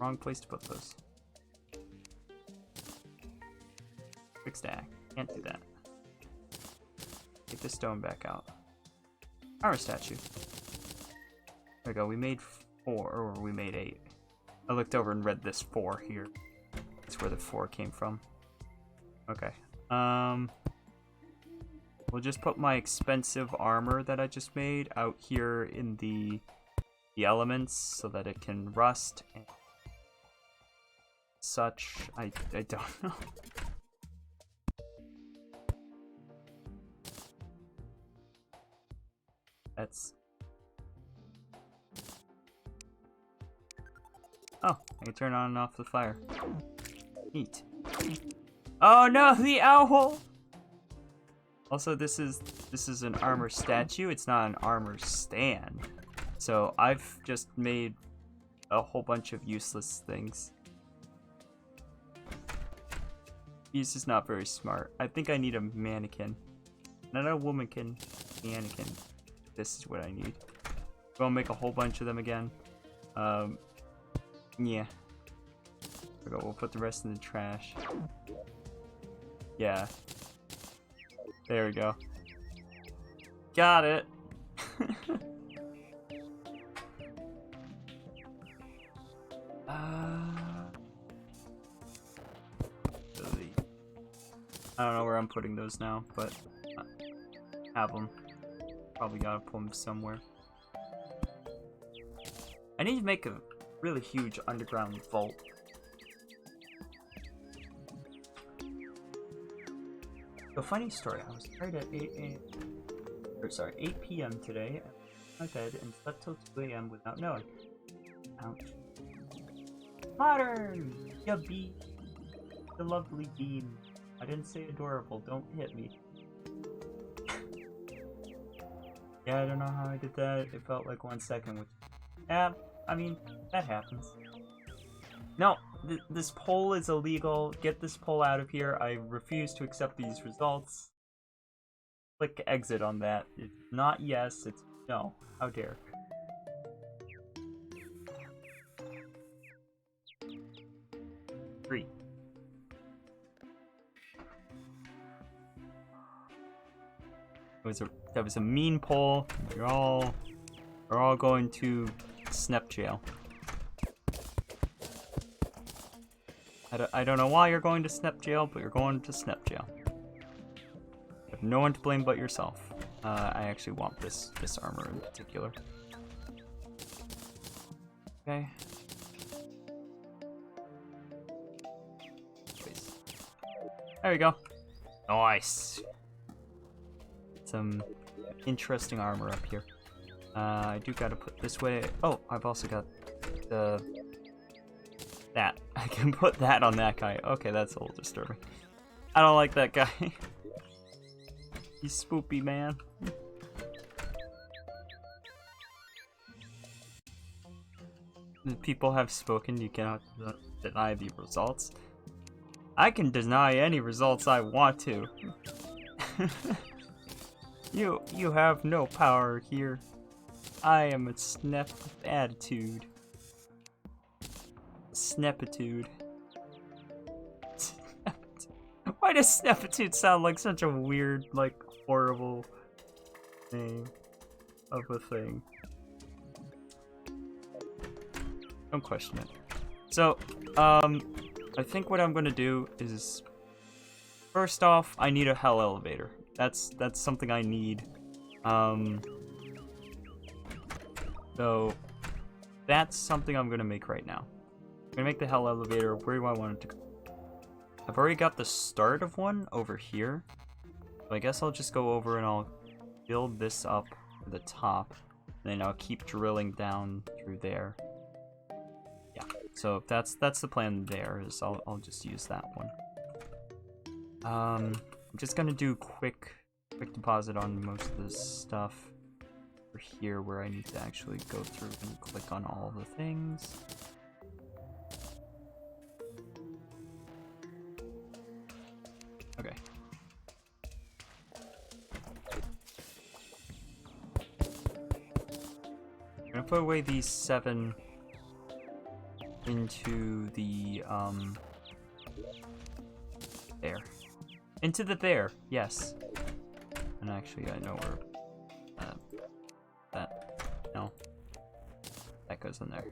Wrong place to put those. Quick stack. Can't do that. Take the stone back out. Armor statue. There we go. We made 4, or we made 8. I looked over and read this 4 here. That's where the 4 came from. Okay. We'll just put my expensive armor that I just made out here in the elements so that it can rust and such. I don't know. That's... Oh, I can turn on and off the fire. Neat. Oh no, the owl! Also, this is an armor statue. It's not an armor stand. So I've just made a whole bunch of useless things. This is not very smart. I think I need a mannequin. Not a womankin. Mannequin. This is what I need. We'll make a whole bunch of them again. Yeah. We'll put the rest in the trash. Yeah. There we go. Got it. I don't know where I'm putting those now, but have them. Probably gotta put them somewhere. I need to make a really huge underground vault. So funny story, I was tired at 8 p.m. today, I went to bed and slept till 2 a.m. without knowing. Ouch. Modern! Ya bee! The lovely bean. I didn't say adorable, don't hit me. Yeah, I don't know how I did that. It felt like 1 second, which... Yeah, I mean, that happens. No, this poll is illegal. Get this poll out of here. I refuse to accept these results. Click exit on that. It's not yes, it's no. How dare. Three. That was a mean poll. We're all going to Snep jail. I don't know why you're going to Snep jail, but you're going to Snep jail. You have no one to blame but yourself. I actually want this armor in particular. Okay. Please. There we go. Nice. Some interesting armor up here. I do gotta put this way. Oh, I've also got the That. I can put that on that guy. Okay, that's a little disturbing. I don't like that guy. He's spoopy, man. The people have spoken. You cannot deny the results. I can deny any results I want to. You have no power here. I am a Snep with attitude. Snepitude. Why does Snepitude sound like such a weird, like, horrible name of a thing? Don't question it. So, I think what I'm gonna do is, first off, I need a hell elevator. That's something I need. So that's something I'm gonna make right now. I'm gonna make the hell elevator. Where do I want it to go? I've already got the start of one over here. So I guess I'll just go over and I'll build this up to the top. And then I'll keep drilling down through there. Yeah, so that's the plan there, is I'll just use that one. I'm just gonna do quick deposit on most of this stuff for here, where I need to actually go through and click on all the things. Okay. I'm gonna put away these 7 into the there. Into the there, yes. And actually I know where no. That goes in there.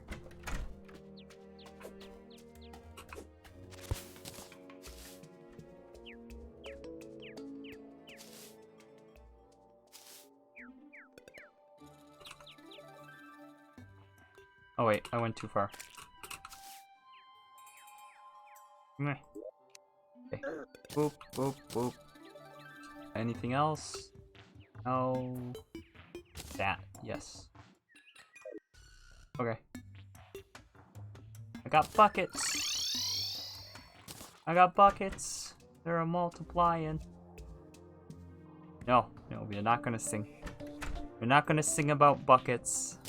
Oh wait, I went too far. Meh. Okay. Boop, boop, boop. Anything else? No. That, yes. Okay. I got buckets. I got buckets. They're multiplying. No, we're not gonna sing. We're not gonna sing about buckets.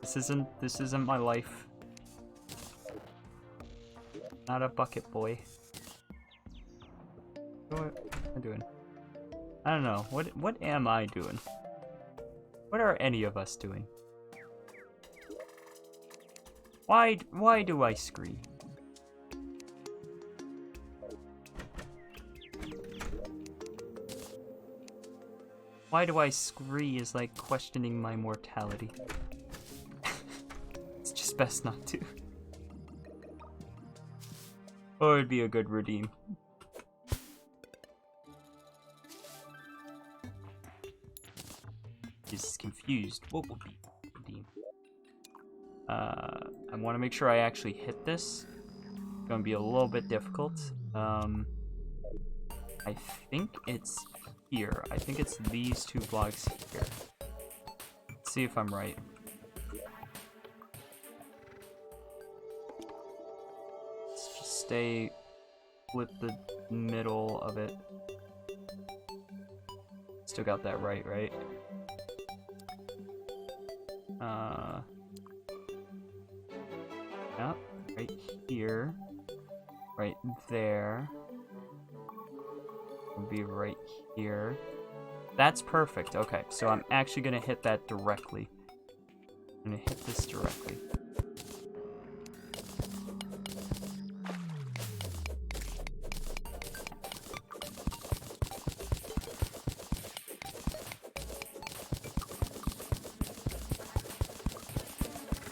This isn't my life. Not a bucket boy. What am I doing? I don't know. What am I doing? What are any of us doing? Why do I scream? Why do I scree is like questioning my mortality. It's just best not to. Or it'd be a good redeem. He's confused. What would be redeem? I want to make sure I actually hit this. It's gonna be a little bit difficult. I think it's here. I think it's these 2 blocks here. Let's see if I'm right. Let's just flip the middle of it. Still got that right? Yep, right here, right there, would be right here. That's perfect. Okay, so I'm actually gonna hit that directly. I'm gonna hit this directly.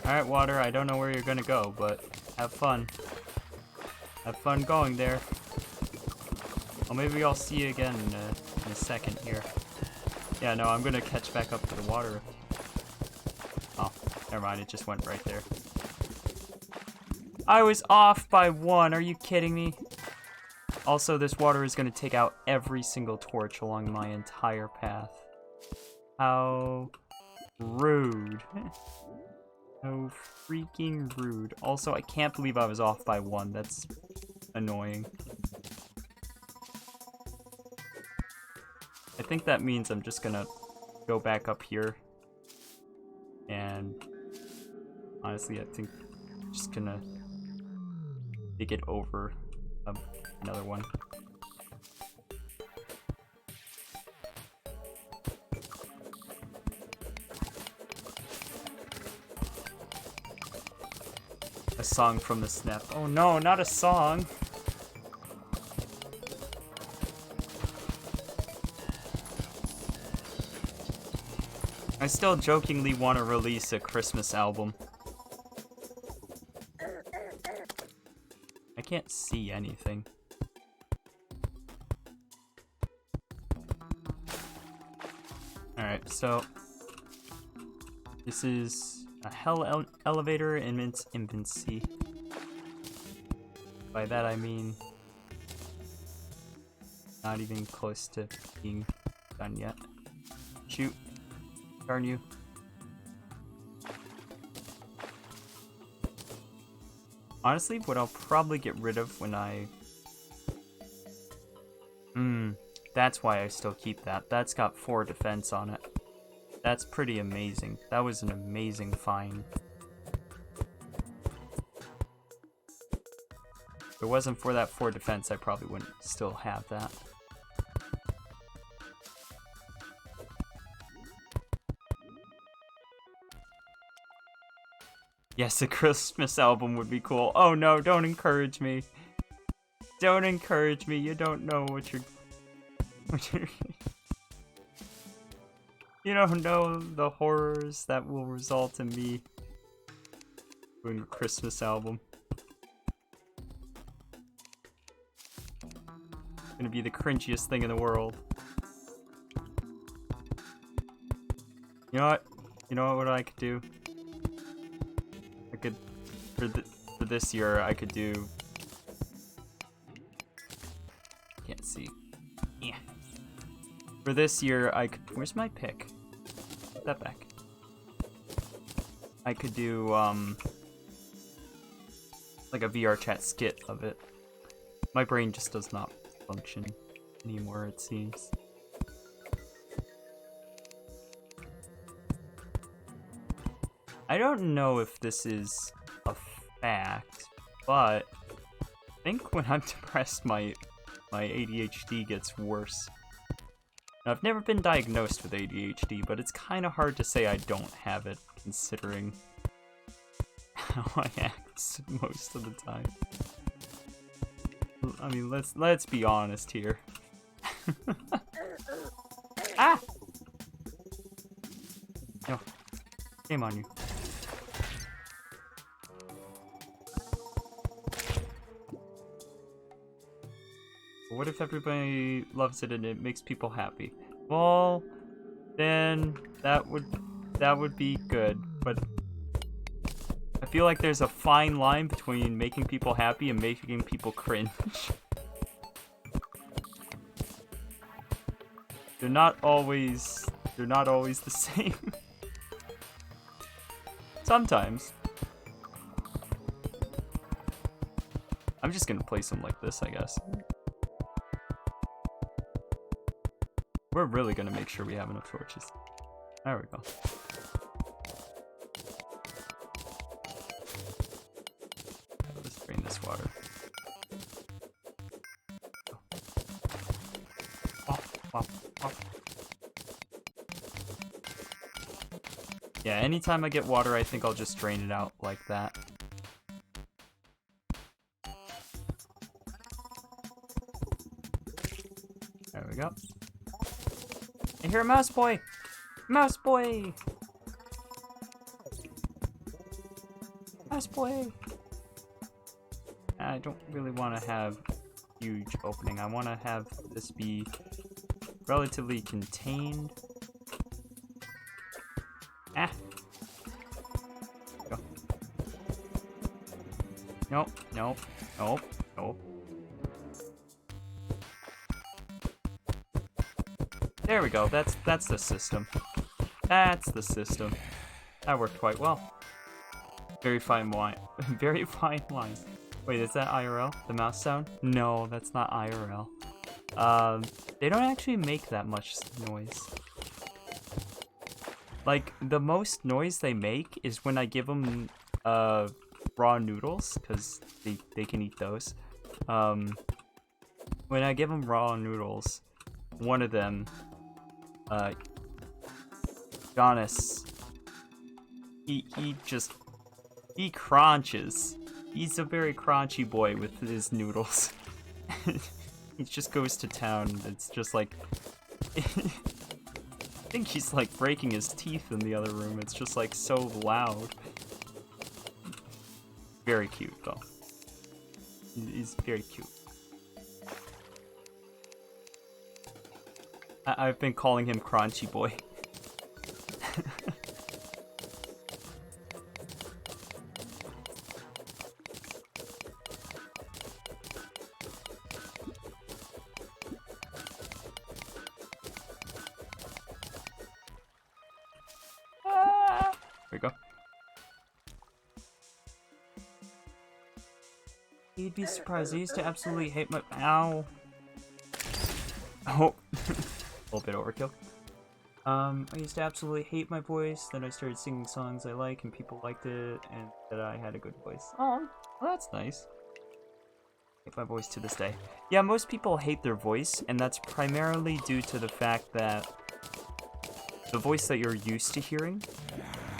Alright, water, I don't know where you're gonna go, but have fun. Have fun going there. Well, maybe I'll see you again in a second here. Yeah, no, I'm gonna catch back up to the water. Oh, never mind, it just went right there. I was off by 1, are you kidding me? Also, this water is gonna take out every single torch along my entire path. How rude. So freaking rude. Also, I can't believe I was off by 1. That's annoying. I think that means I'm just gonna go back up here. And honestly, I think I'm just gonna dig it over another one. A song from the Snep. Oh no, not a song! I still jokingly want to release a Christmas album. I can't see anything. Alright, so this is a hell elevator in its infancy. By that I mean not even close to being done yet. Shoot. Darn you. Honestly, what I'll probably get rid of when I... that's why I still keep that. That's got 4 defense on it. That's pretty amazing. That was an amazing find. If it wasn't for that 4 defense, I probably wouldn't still have that. Yes, a Christmas album would be cool. Oh no, don't encourage me. Don't encourage me. You don't know what you're... You don't know the horrors that will result in me doing a Christmas album. It's gonna be the cringiest thing in the world. You know what? You know what I could do? I could, for this year, I could do... Can't see. Yeah. For this year, I could... Where's my pick? Put that back. I could do, like a VR chat skit of it. My brain just does not function anymore, it seems. I don't know if this is a fact, but I think when I'm depressed, my ADHD gets worse. Now, I've never been diagnosed with ADHD, but it's kind of hard to say I don't have it, considering how I act most of the time. I mean, let's be honest here. Ah! No, shame on you. What if everybody loves it and it makes people happy? Well, then that would be good, but I feel like there's a fine line between making people happy and making people cringe. They're not always the same. Sometimes. I'm just gonna place them like this, I guess. We're really gonna make sure we have enough torches. There we go. Let's drain this water. Yeah, anytime I get water, I think I'll just drain it out like that. There we go. I hear a mouse boy! Mouse boy! Mouse boy! I don't really want to have a huge opening. I want to have this be relatively contained. Ah! Go. Nope, nope, nope, nope. There we go, that's the system. That's the system. That worked quite well. Very fine wine. Very fine wine. Wait, is that IRL? The mouse sound? No, that's not IRL. They don't actually make that much noise. Like, the most noise they make is when I give them, raw noodles, because they can eat those. When I give them raw noodles, one of them, Giannis, he crunches. He's a very crunchy boy with his noodles. He just goes to town. It's just like... I think he's like breaking his teeth in the other room. It's just like so loud. Very cute though. He's very cute. I've been calling him Crunchy Boy. There we go. You'd be surprised. I used to absolutely hate my— Ow. Oh. A little bit overkill. I used to absolutely hate my voice, then I started singing songs I like and people liked it, and that I had a good voice. Oh, well, that's nice. Hate my voice to this day. Yeah, most people hate their voice, and that's primarily due to the fact that the voice that you're used to hearing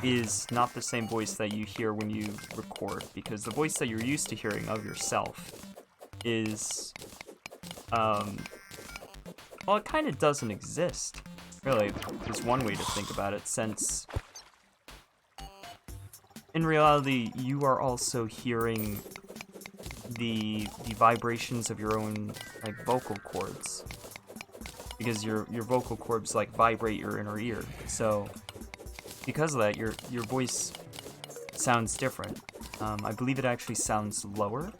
is not the same voice that you hear when you record, because the voice that you're used to hearing of yourself is, well, it kind of doesn't exist, really, is one way to think about it, since in reality, you are also hearing the vibrations of your own, like, vocal cords, because your vocal cords, like, vibrate your inner ear, so because of that, your voice sounds different. I believe it actually sounds lower.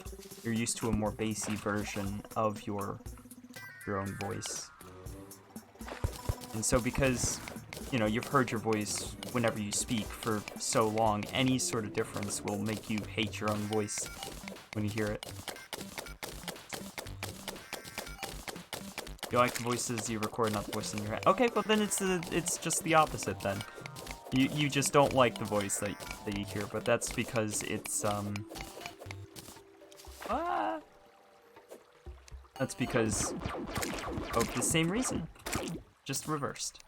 You're used to a more bassy version of your own voice. And so because, you know, you've heard your voice whenever you speak for so long, any sort of difference will make you hate your own voice when you hear it. You like the voices you record, not the voice in your head. Okay, well then it's just the opposite then. You just don't like the voice that you hear, but that's because it's that's because of the same reason, just reversed.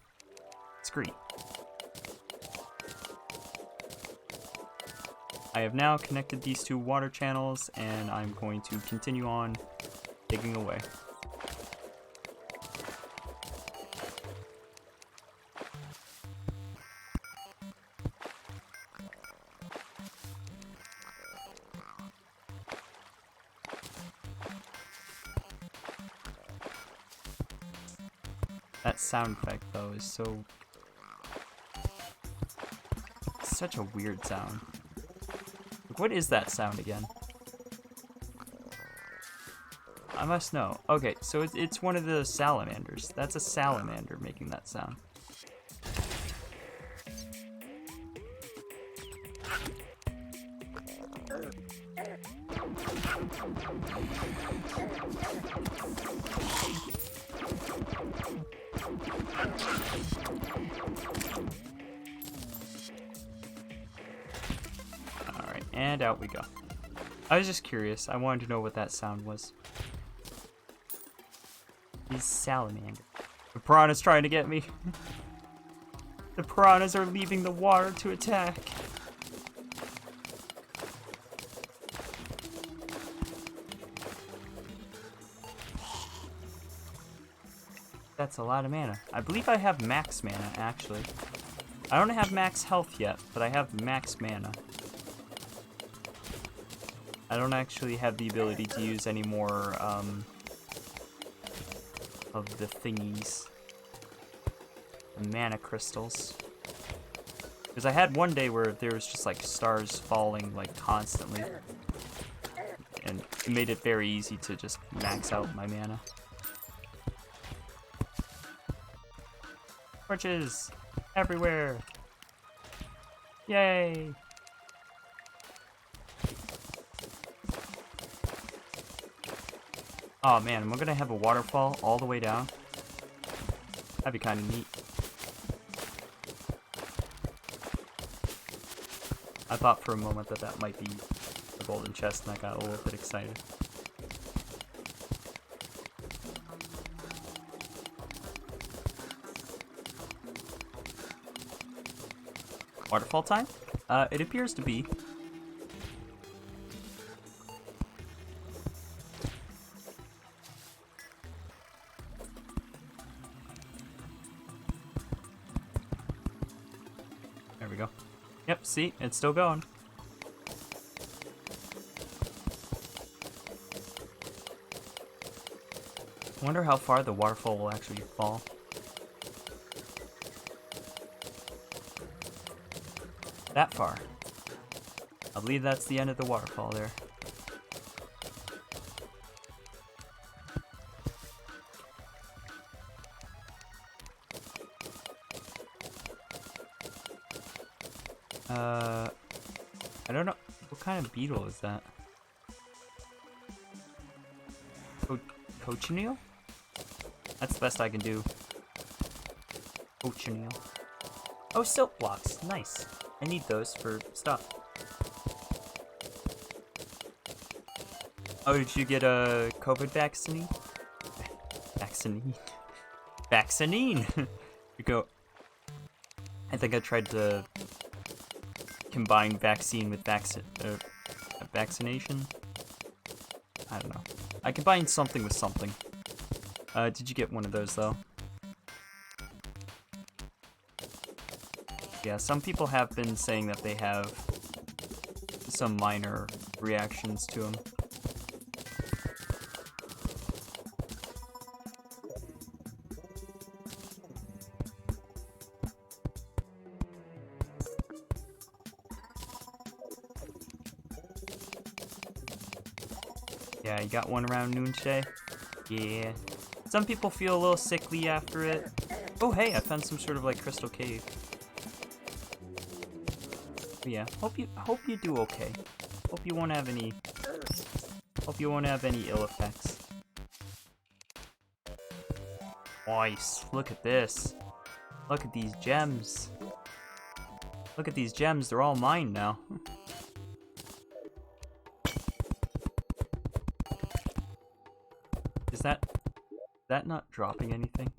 It's great. I have now connected these two water channels, and I'm going to continue on digging away. That sound effect, though, is so... It's such a weird sound. What is that sound again? I must know. Okay, so it's one of the salamanders. That's a salamander making that sound. Alright, and out we go. I was just curious. I wanted to know what that sound was. These salamander. The piranha's trying to get me. The piranhas are leaving the water to attack. That's a lot of mana. I believe I have max mana, actually. I don't have max health yet, but I have max mana. I don't actually have the ability to use any more, of the thingies. The mana crystals. Because I had one day where there was just, like, stars falling, like, constantly. And it made it very easy to just max out my mana. Torches! Everywhere! Yay! Oh man, am I gonna have a waterfall all the way down? That'd be kind of neat. I thought for a moment that that might be a golden chest, and I got a little bit excited. Waterfall time? It appears to be. There we go. Yep, see? It's still going. I wonder how far the waterfall will actually fall. That far. I believe that's the end of the waterfall there. I don't know. What kind of beetle is that? Cochineal? That's the best I can do. Cochineal. Oh, silk blocks. Nice. I need those for stuff. Oh, did you get a COVID vaccine? Vaccine. Vaccine! You go. I think I tried to combine vaccine with vaccination. I don't know. I combined something with something. Did you get one of those though? Yeah, some people have been saying that they have some minor reactions to them. Yeah, you got one around noon today? Yeah. Some people feel a little sickly after it. Oh hey, I found some sort of like crystal cave. But yeah, hope you do okay. Hope you won't have any ill effects. Nice. Look at this. Look at these gems. Look at these gems, they're all mine now. Is that not dropping anything?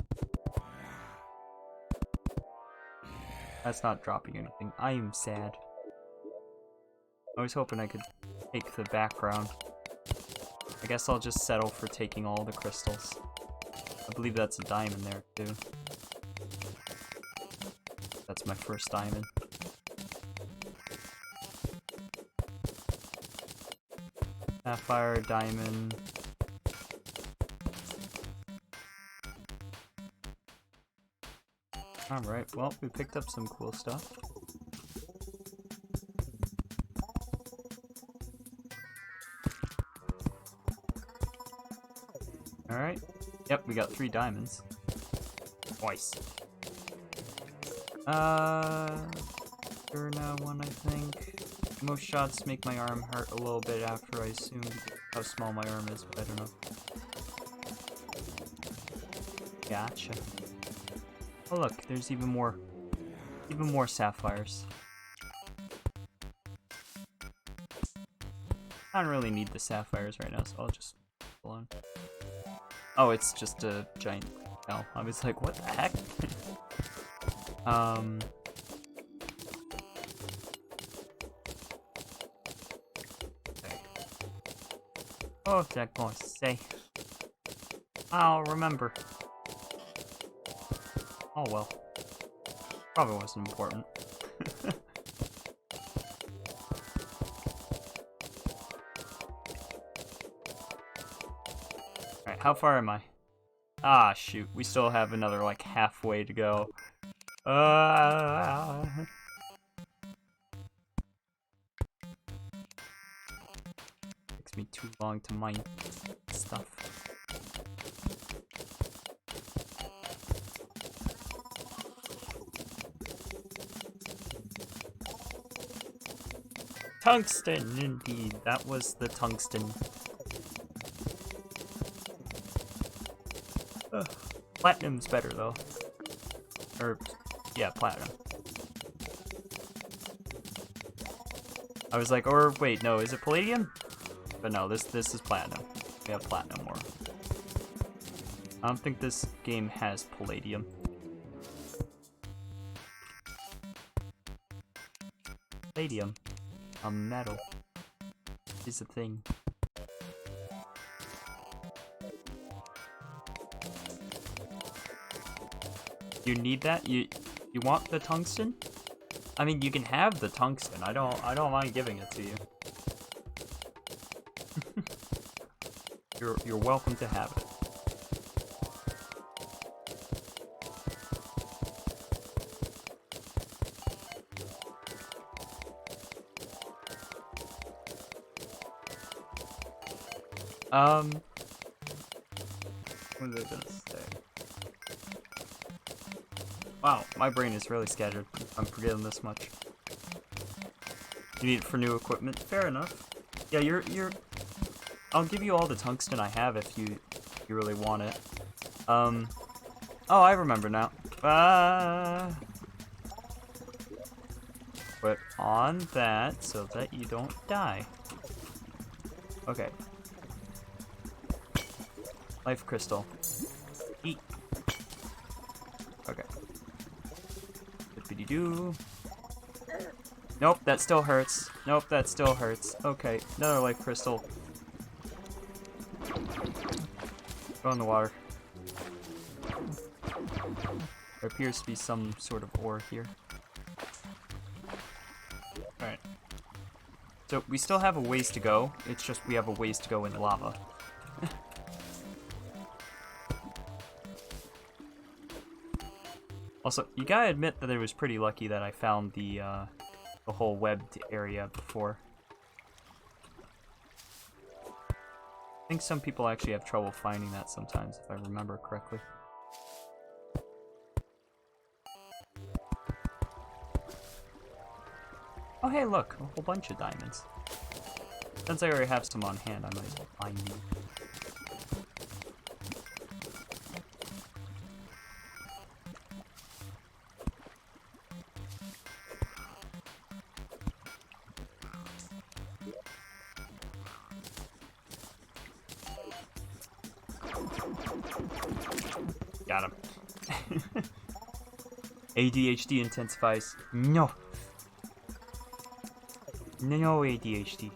That's not dropping anything. I am sad. I was hoping I could take the background. I guess I'll just settle for taking all the crystals. I believe that's a diamond there, too. That's my first diamond. Sapphire, diamond. Alright, well, we picked up some cool stuff. Alright. Yep, we got 3 diamonds. Twice. Now one, I think. Most shots make my arm hurt a little bit after, I assume, how small my arm is, but I don't know. Gotcha. Oh look, there's even more sapphires. I don't really need the sapphires right now, so I'll just pull on. Oh, it's just a giant L. I was like, what the heck? Oh, that going to say. I'll remember. Oh well. Probably wasn't important. Alright, how far am I? Ah, shoot. We still have another, like, halfway to go. Takes me too long to mine stuff. Tungsten, indeed. That was the tungsten. Platinum's better though. Or, yeah, platinum. I was like, or wait, no, is it palladium? But no, this is platinum. We have platinum ore. I don't think this game has palladium. Palladium, a metal, is a thing. You need that? You want the tungsten? I mean, you can have the tungsten. I don't mind giving it to you. You're welcome to have it. What was I gonna say? Wow, my brain is really scattered. I'm forgetting this much. You need it for new equipment. Fair enough. Yeah, you're. I'll give you all the tungsten I have if you really want it. Oh, I remember now. Put on that so that you don't die. Okay. Life crystal. Eat. Okay. Dippity-doo. Nope, that still hurts. Nope, that still hurts. Okay, another life crystal. Go in the water. There appears to be some sort of ore here. Alright. So, we still have a ways to go. It's just we have a ways to go in lava. Also, you gotta admit that I was pretty lucky that I found the whole webbed area before. I think some people actually have trouble finding that sometimes, if I remember correctly. Oh hey, look, a whole bunch of diamonds. Since I already have some on hand, I might as well find you. Got him. ADHD intensifies. No. No ADHD.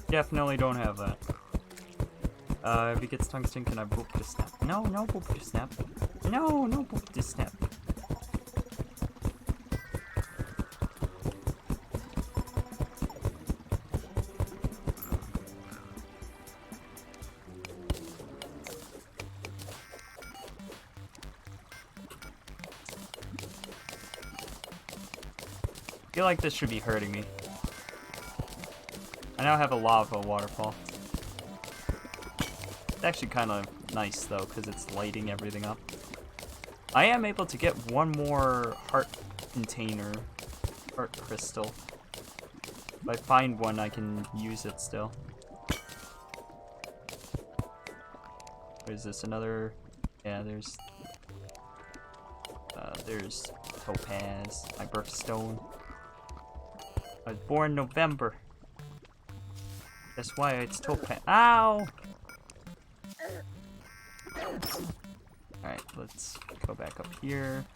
Definitely don't have that. If he gets tungsten, can I boop to snap? No, no boop to snap. No, no boop to snap. I feel like this should be hurting me. I now have a lava waterfall. It's actually kind of nice though, because it's lighting everything up. I am able to get one more heart container, heart crystal. If I find one, I can use it still. Is this another? Yeah, there's topaz, my birthstone. I was born November. That's why it's topaz. Ow! Alright, let's go back up here.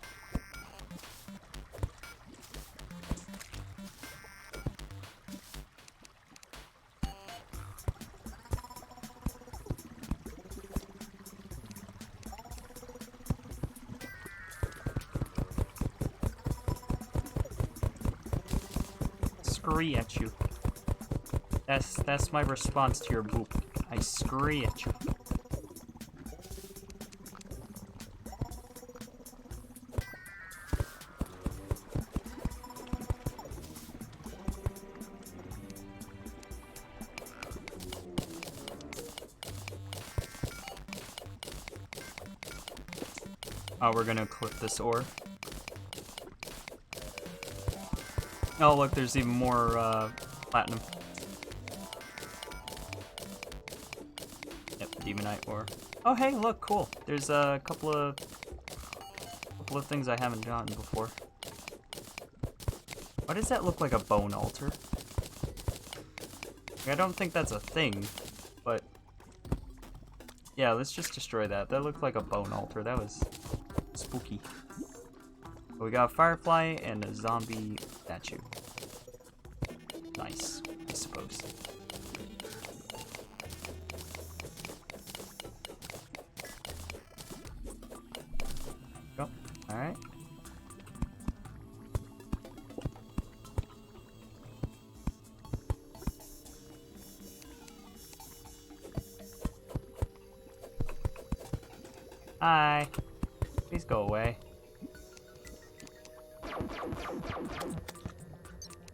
Scree at you. That's my response to your boop. I scree at you. Oh, we're gonna clip this ore. Oh, look, there's even more platinum. Yep, demonite ore. Oh, hey, look, cool. There's a couple of things I haven't gotten before. Why does that look like a bone altar? I don't think that's a thing, but yeah, let's just destroy that. That looked like a bone altar. That was spooky. But we got a firefly and a zombie statue. Nice, I suppose. Go. Alright. Hi. Please go away.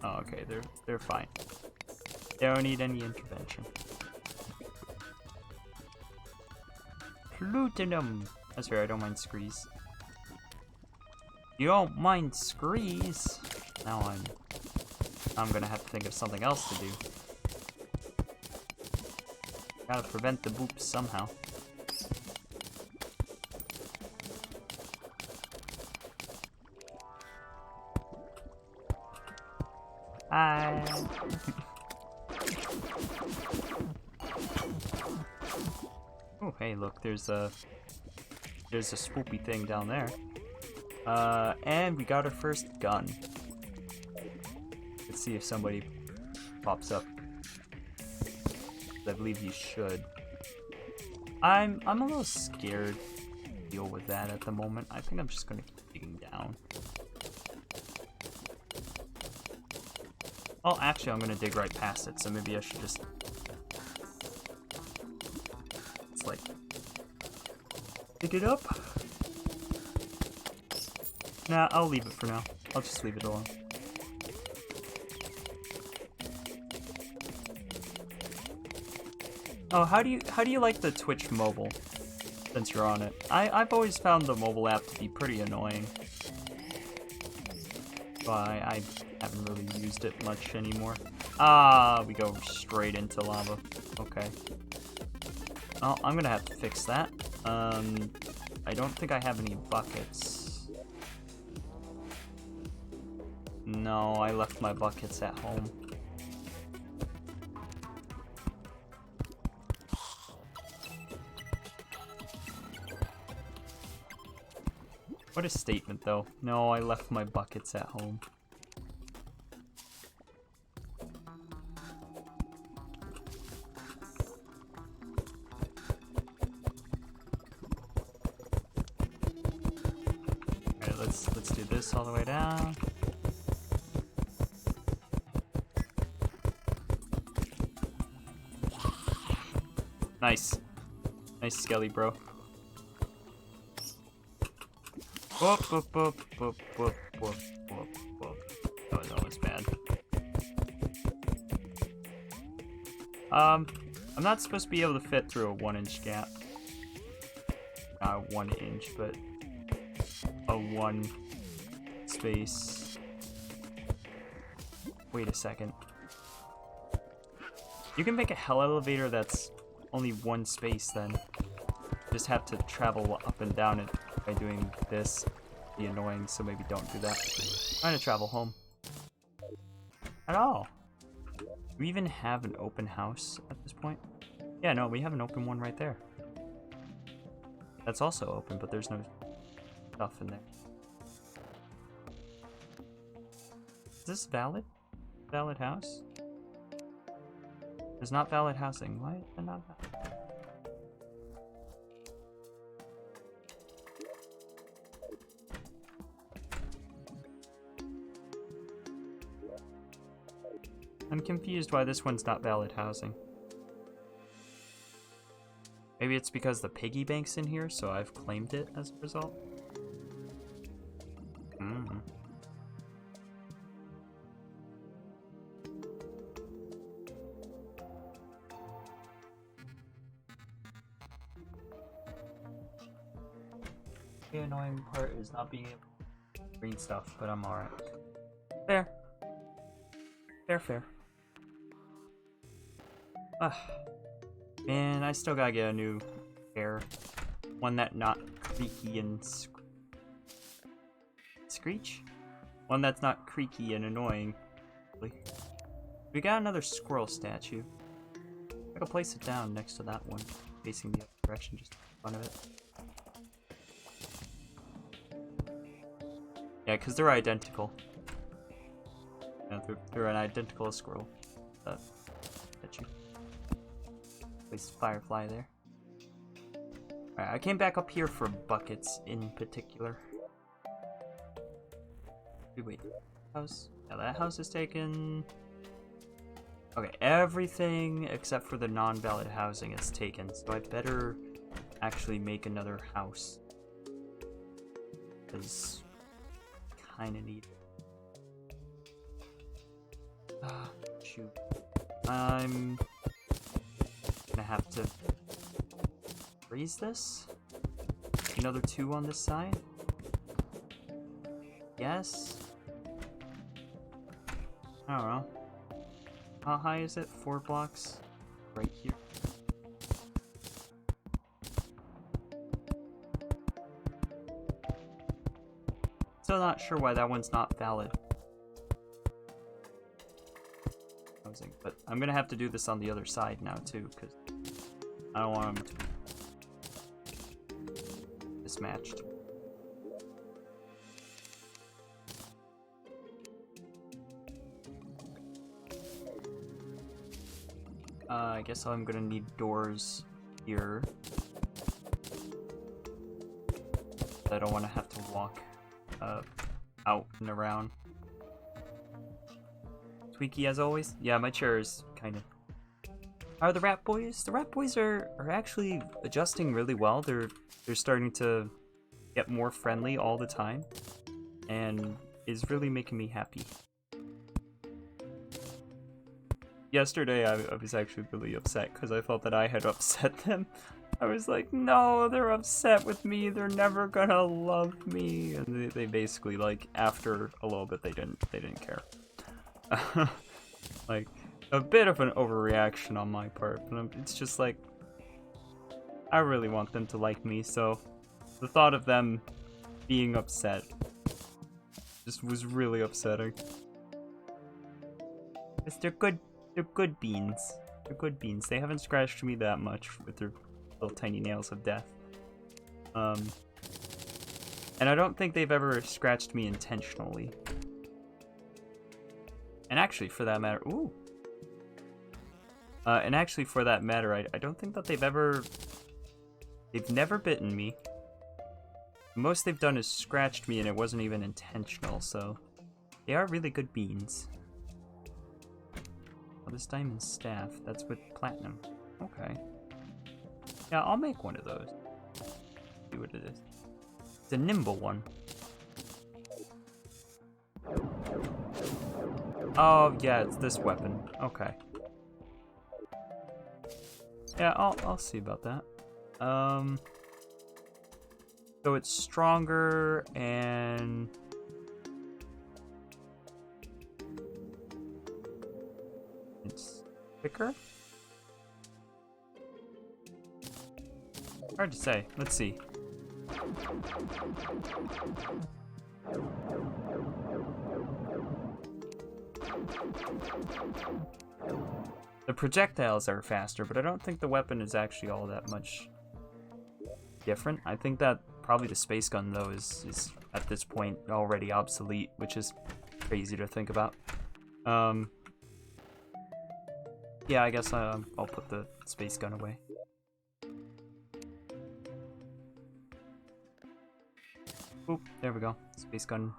Oh, okay, they're fine. They don't need any intervention. Plutinum. That's fair, I don't mind screes. You don't mind screes? Now I'm gonna have to think of something else to do. Gotta prevent the boops somehow. Hi. Oh, hey, look, there's a swoopy thing down there. And we got our first gun. Let's see if somebody pops up. I believe you should. I'm a little scared to deal with that at the moment. I think I'm just gonna keep digging down. Oh, actually, I'm gonna dig right past it, so maybe I should just... It's like... Dig it up? Nah, I'll leave it for now. I'll just leave it alone. Oh, how do you like the Twitch mobile, since you're on it? I've always found the mobile app to be pretty annoying. But I haven't really used it much anymore. Ah, we go straight into lava. Okay. Oh, I'm gonna have to fix that. I don't think I have any buckets. No, I left my buckets at home. What a statement, though. No, I left my buckets at home. Alright, let's do this all the way down. Nice. Nice skelly, bro. Whoop, whoop, whoop, whoop, whoop, whoop, whoop, whoop. Oh, that was bad. I'm not supposed to be able to fit through a 1-inch gap. Not 1 inch, but a 1 space. Wait a second. You can make a hell elevator that's only 1 space then. Just have to travel up and down it by doing this. Be annoying, so maybe don't do that. I'm trying to travel home. At all. Do we even have an open house at this point? Yeah, no, we have an open one right there. That's also open, but there's no stuff in there. Is this valid? Valid house? There's not valid housing. Why is it not valid? I'm confused why this one's not valid housing. Maybe it's because the piggy bank's in here, so I've claimed it as a result. The annoying part is not being able to read stuff, but I'm alright. Fair. Fair. Man, I still gotta get a new chair. One that not creaky and screech? One that's not creaky and annoying. We got another squirrel statue. I could place it down next to that one, facing the other direction, just in front of it. Yeah, because they're identical. Yeah, they're an identical squirrel. Statue. Place Firefly there. Alright, I came back up here for buckets in particular. Wait, house? Yeah, that house is taken. Okay, everything except for the non-valid housing is taken, so I better actually make another house. Because kinda need it. Shoot. I'm gonna have to raise this. Another 2 on this side. Yes. I don't know. How high is it? 4 blocks? Right here. Still not sure why that one's not valid. But I'm gonna have to do this on the other side now too, because I don't want them to be mismatched. I guess I'm gonna need doors here. I don't want to have to walk out and around. Tweaky as always. Yeah, my chair is kind of. Are the rat boys? The rat boys are actually adjusting really well. They're starting to get more friendly all the time, and is really making me happy. Yesterday, I was actually really upset because I felt that I had upset them. I was like, no, they're upset with me. They're never gonna love me. And they basically, like, after a little bit, they didn't care. Like, a bit of an overreaction on my part, but it's just like, I really want them to like me, so the thought of them being upset just was really upsetting. Because they're good beans. They're good beans. They haven't scratched me that much with their little tiny nails of death. And I don't think they've ever scratched me intentionally. And actually, for that matter, ooh. And actually, for that matter, I don't think that they've never bitten me. The most they've done is scratched me, and it wasn't even intentional, so they are really good beans. Oh, this diamond staff, that's with platinum. Okay. Yeah, I'll make one of those. See what it is. It's a nimble one. Oh, yeah, it's this weapon. Okay. Yeah, I'll see about that. So it's stronger and it's thicker? Hard to say. Let's see. The projectiles are faster, but I don't think the weapon is actually all that much different. I think that probably the space gun, though, is at this point already obsolete, which is crazy to think about. Yeah, I guess I'll put the space gun away. Oop, there we go. Space gun.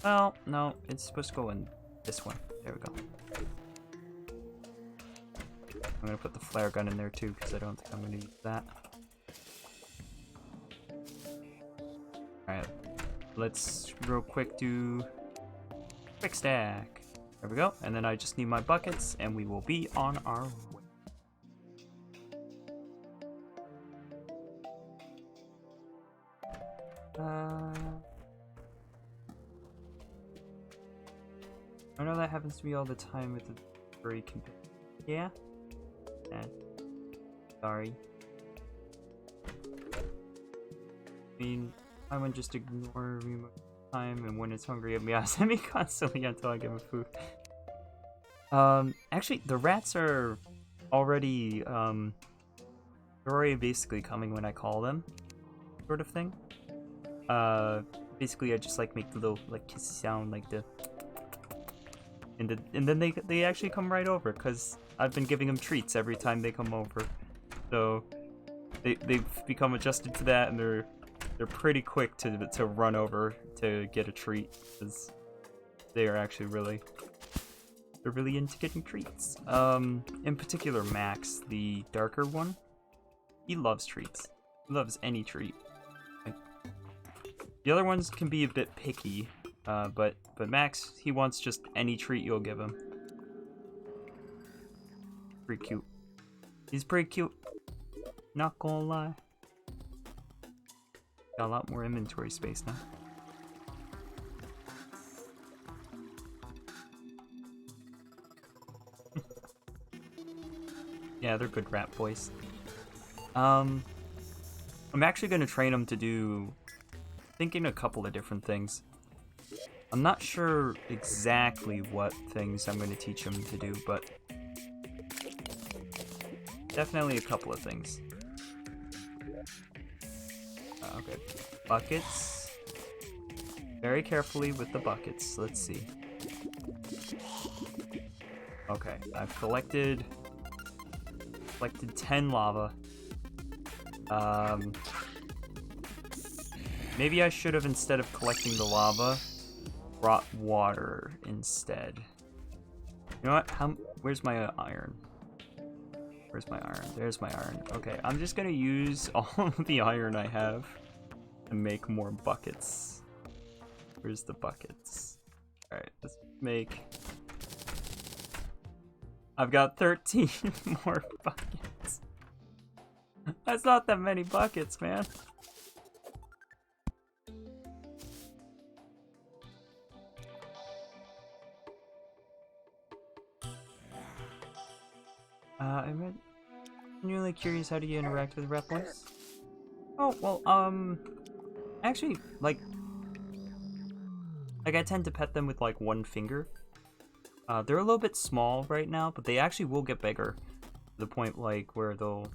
Well, no, it's supposed to go in this one. There we go. I'm gonna put the flare gun in there too, because I don't think I'm gonna use that. Alright, let's real quick do quick stack. There we go, and then I just need my buckets, and we will be on our way. I know that happens to me all the time with the furry companion. Yeah? Sorry. I mean, I would just ignore me most of the time, and when it's hungry, it meows at me constantly until I give it food. Actually, the rats are already, they're already basically coming when I call them, sort of thing. Basically, I just, like, make the little, like, kiss sound, like the... And then they actually come right over, because I've been giving them treats every time they come over. So, they've become adjusted to that, and they're pretty quick to run over to get a treat, because they are actually really... They're really into getting treats. In particular, Max, the darker one, he loves treats. He loves any treat. Like, the other ones can be a bit picky, but Max, he wants just any treat you'll give him. Pretty cute. He's pretty cute. Not gonna lie. Got a lot more inventory space now. Yeah, they're good rat boys. I'm actually gonna train them to do, thinking a couple of different things. I'm not sure exactly what things I'm gonna teach them to do, but definitely a couple of things. Okay, buckets. Very carefully with the buckets. Let's see. Okay, I've collected 10 lava. Maybe I should have, instead of collecting the lava, brought water instead. You know what? Where's my iron? Where's my iron? There's my iron. Okay, I'm just gonna use all of the iron I have to make more buckets. Where's the buckets? Alright, let's make... I've got 13 more buckets. That's not that many buckets, man. I'm genuinely curious, how do you interact with rat boys? Oh, well, actually, like I tend to pet them with, like, one finger. They're a little bit small right now, but they actually will get bigger. To the point, like, where they'll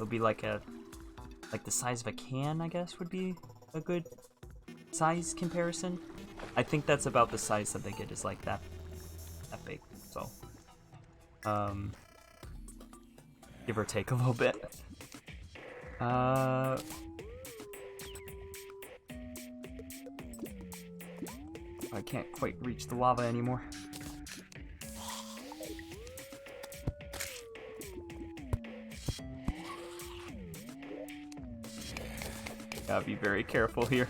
be like the size of a can, I guess, would be a good size comparison. I think that's about the size that they get, is like that big, so give or take a little bit. I can't quite reach the lava anymore. Gotta be very careful here.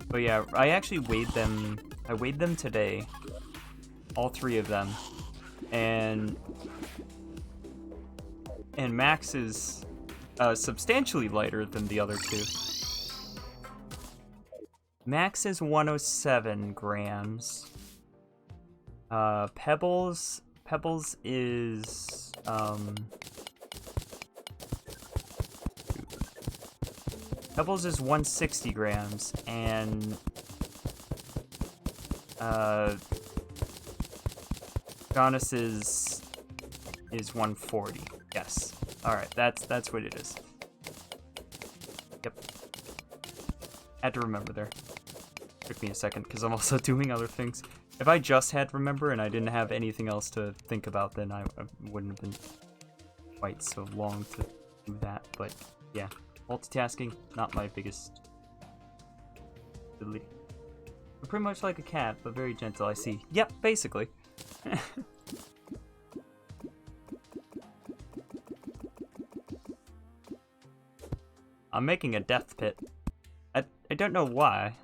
But yeah, I actually weighed them. I weighed them today. All three of them. And Max is substantially lighter than the other two. Max is 107 grams. Pebbles is Pebbles is 160 grams, and Jonas is 140. Yes. All right, that's what it is. Yep. Had to remember there. Took me a second because I'm also doing other things. If I just had remember and I didn't have anything else to think about, then I wouldn't have been quite so long to do that. But yeah, multitasking, not my biggest ability. I'm pretty much like a cat, but very gentle, I see. Yep, basically. I'm making a death pit. I don't know why,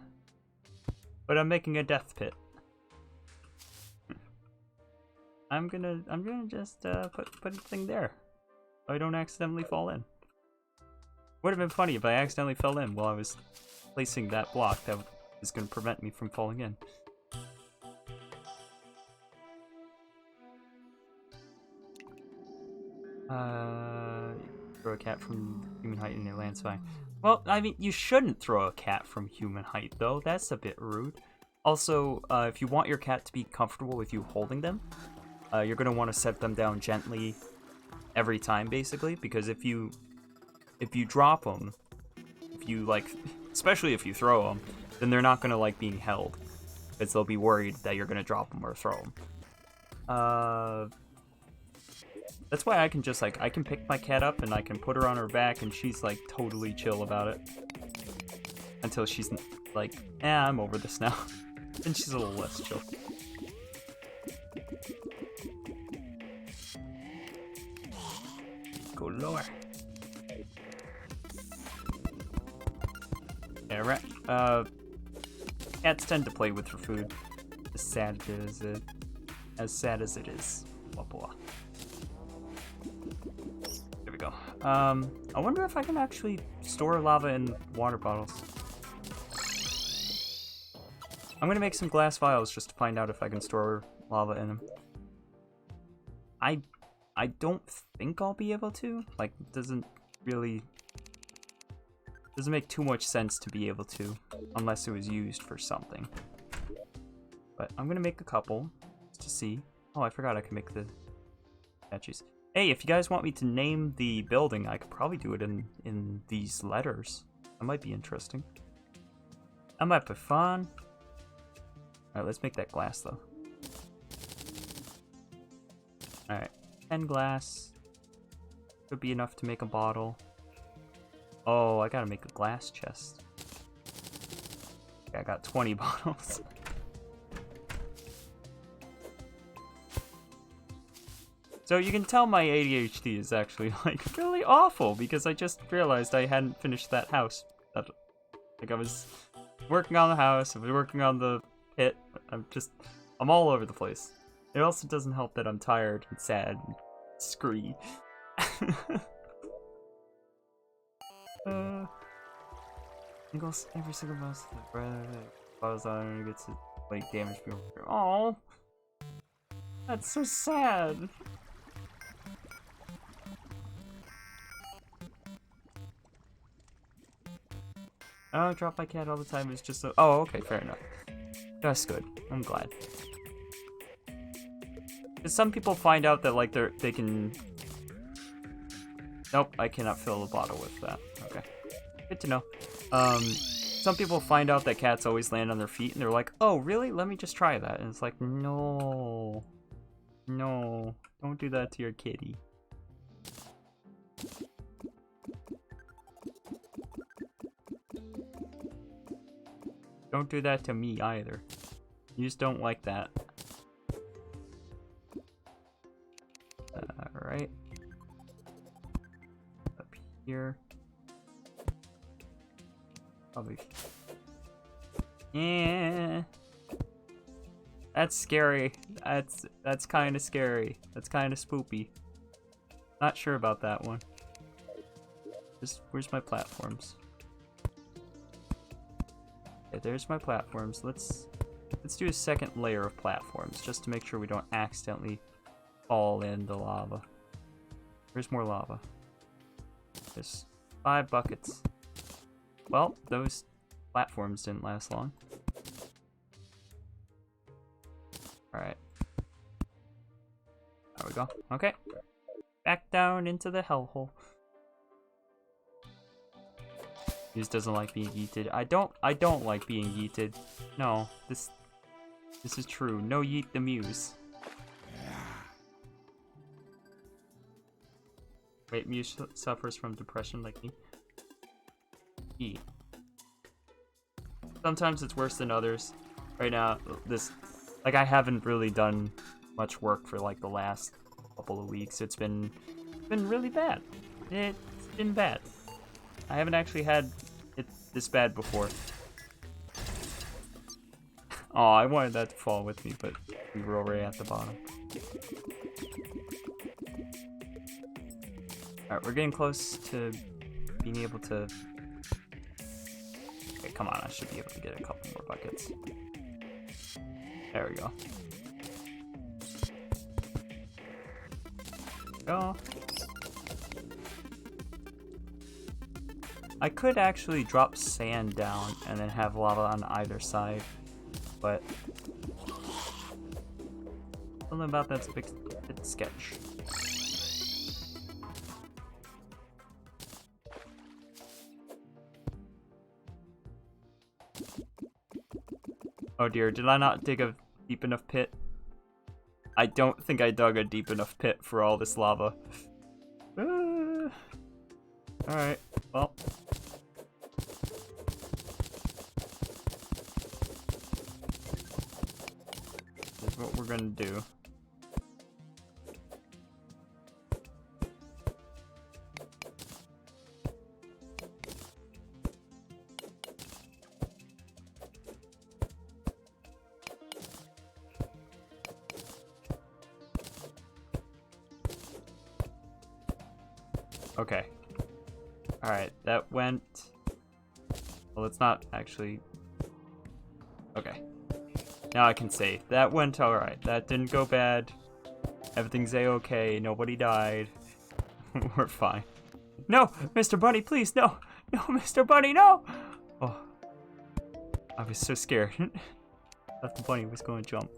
but I'm making a death pit. I'm gonna just put a thing there, so I don't accidentally fall in. Would have been funny if I accidentally fell in while I was placing that block that was gonna prevent me from falling in. Throw a cat from human height and it lands fine. Well, I mean, you shouldn't throw a cat from human height, though. That's a bit rude. Also, if you want your cat to be comfortable with you holding them, you're going to want to set them down gently every time, basically, because if you drop them, if you, like, especially if you throw them, then they're not going to like being held, because they'll be worried that you're going to drop them or throw them. That's why I can just, like, I can pick my cat up and I can put her on her back and she's, like, totally chill about it. Until she's, like, I'm over this now. And she's a little less chill. Go lower. Yeah, right. Cats tend to play with her food. As sad as it is. Blah, blah. There we go. I wonder if I can actually store lava in water bottles. I'm gonna make some glass vials just to find out if I can store lava in them. I don't think I'll be able to. Like, it doesn't make too much sense to be able to, unless it was used for something. But I'm gonna make a couple, just to see. Oh, I forgot I can make the statues. Hey, if you guys want me to name the building, I could probably do it in these letters. That might be interesting. That might be fun. Alright, let's make that glass, though. Alright, 10 glass. Could be enough to make a bottle. Oh, I gotta make a glass chest. Okay, I got 20 bottles. So you can tell my ADHD is actually, like, really awful, because I just realized I hadn't finished that house. Like, I was working on the house, I was working on the pit. I'm all over the place. It also doesn't help that I'm tired and sad and scree. Every single mouse falls on and gets to, like, damage people. Oh, that's so sad. I don't drop my cat all the time. It's just so. Oh, okay, fair enough. That's good. I'm glad. Because some people find out that, like, they can. Nope, I cannot fill a bottle with that. Okay, good to know. Some people find out that cats always land on their feet, and they're like, "Oh, really? Let me just try that." And it's like, no, don't do that to your kitty. Don't do that to me either. You just don't like that. Alright. Up here. Probably. Yeah. That's scary. That's kind of scary. That's kind of spoopy. Not sure about that one. Where's my platforms? Okay, there's my platforms. Let's do a second layer of platforms just to make sure we don't accidentally fall in the lava. There's more lava. There's 5 buckets. Well, those platforms didn't last long. Alright. There we go. Okay. Back down into the hellhole. Mews doesn't like being yeeted. I don't like being yeeted. No, this is true. No yeet the Mews. Wait, Mews suffers from depression like me. E. Sometimes it's worse than others. Right now, like, I haven't really done much work for, like, the last couple of weeks. It's been really bad. It's been bad. I haven't actually had it this bad before. Oh, I wanted that to fall with me, but we were already at the bottom. Alright, we're getting close to being able to... Okay, come on, I should be able to get a couple more buckets. There we go. Go. I could actually drop sand down and then have lava on either side, but something about that's a bit sketch. Oh dear, did I not dig a deep enough pit? I don't think I dug a deep enough pit for all this lava. Alright, well. Here's what we're gonna do. Okay. Alright, that went... Well, it's not actually... Okay. Now I can say, that went alright. That didn't go bad. Everything's a-okay. Nobody died. We're fine. No! Mr. Bunny, please, no! No, Mr. Bunny, no! Oh. I was so scared. Thought the bunny was going to jump.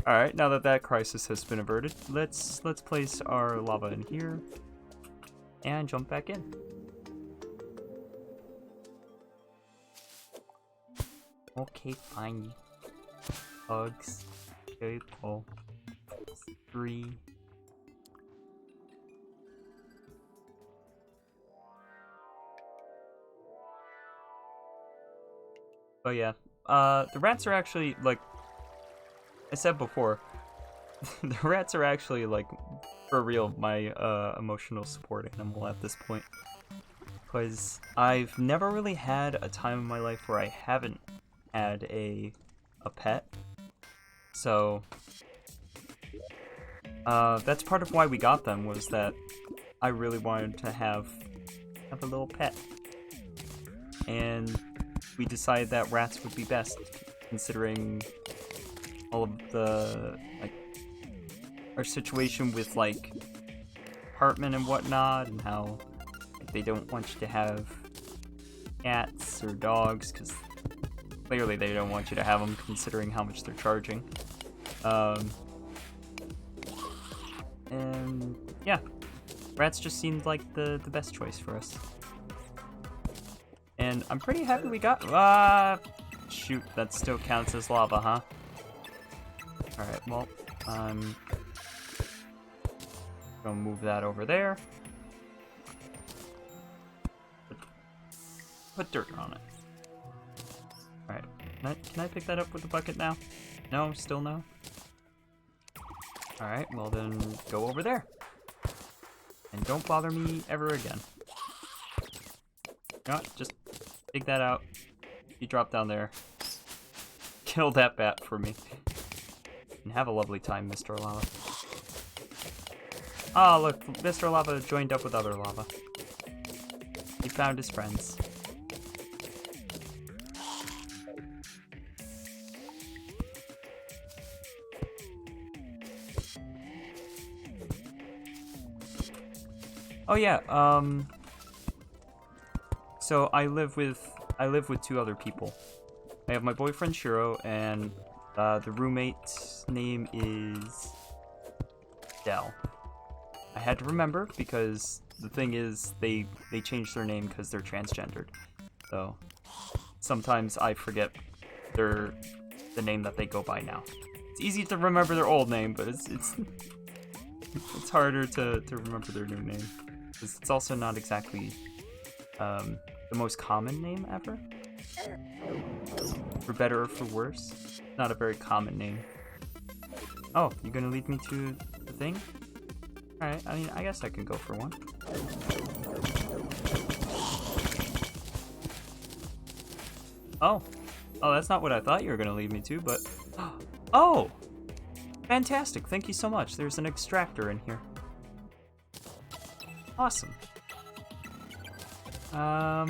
Alright, now that that crisis has been averted, let's place our lava in here and jump back in. Okay, fine. Bugs. Okay, well, 3. Oh yeah, the rats are actually, like I said before, the rats are actually, like, for real, my emotional support animal at this point. Because I've never really had a time in my life where I haven't had a pet. So, that's part of why we got them, was that I really wanted to have a little pet. And we decided that rats would be best, considering all of the, like, our situation with, like, apartment and whatnot, and how, like, they don't want you to have cats or dogs, because clearly they don't want you to have them, considering how much they're charging. And, yeah, rats just seemed like the best choice for us. And I'm pretty happy we got, shoot, that still counts as lava, huh? Alright, well, I'm gonna move that over there. Put dirt on it. Alright, can I pick that up with the bucket now? No, still no? Alright, well then go over there. And don't bother me ever again. No, just dig that out. You drop down there. Kill that bat for me. And have a lovely time, Mr. Lava. Oh, look, Mr. Lava joined up with other lava. He found his friends. Oh yeah, so I live with 2 other people. I have my boyfriend Shiro, and the roommate's name is Dell. I had to remember because the thing is they changed their name because they're transgendered. So sometimes I forget the name that they go by now. It's easy to remember their old name, but it's harder to remember their new name. It's also not exactly the most common name ever. For better or for worse. Not a very common name. Oh, you gonna lead me to the thing? Alright, I mean, I guess I can go for one. Oh, that's not what I thought you were gonna lead me to, but... Oh! Fantastic, thank you so much. There's an extractor in here. Awesome. I'll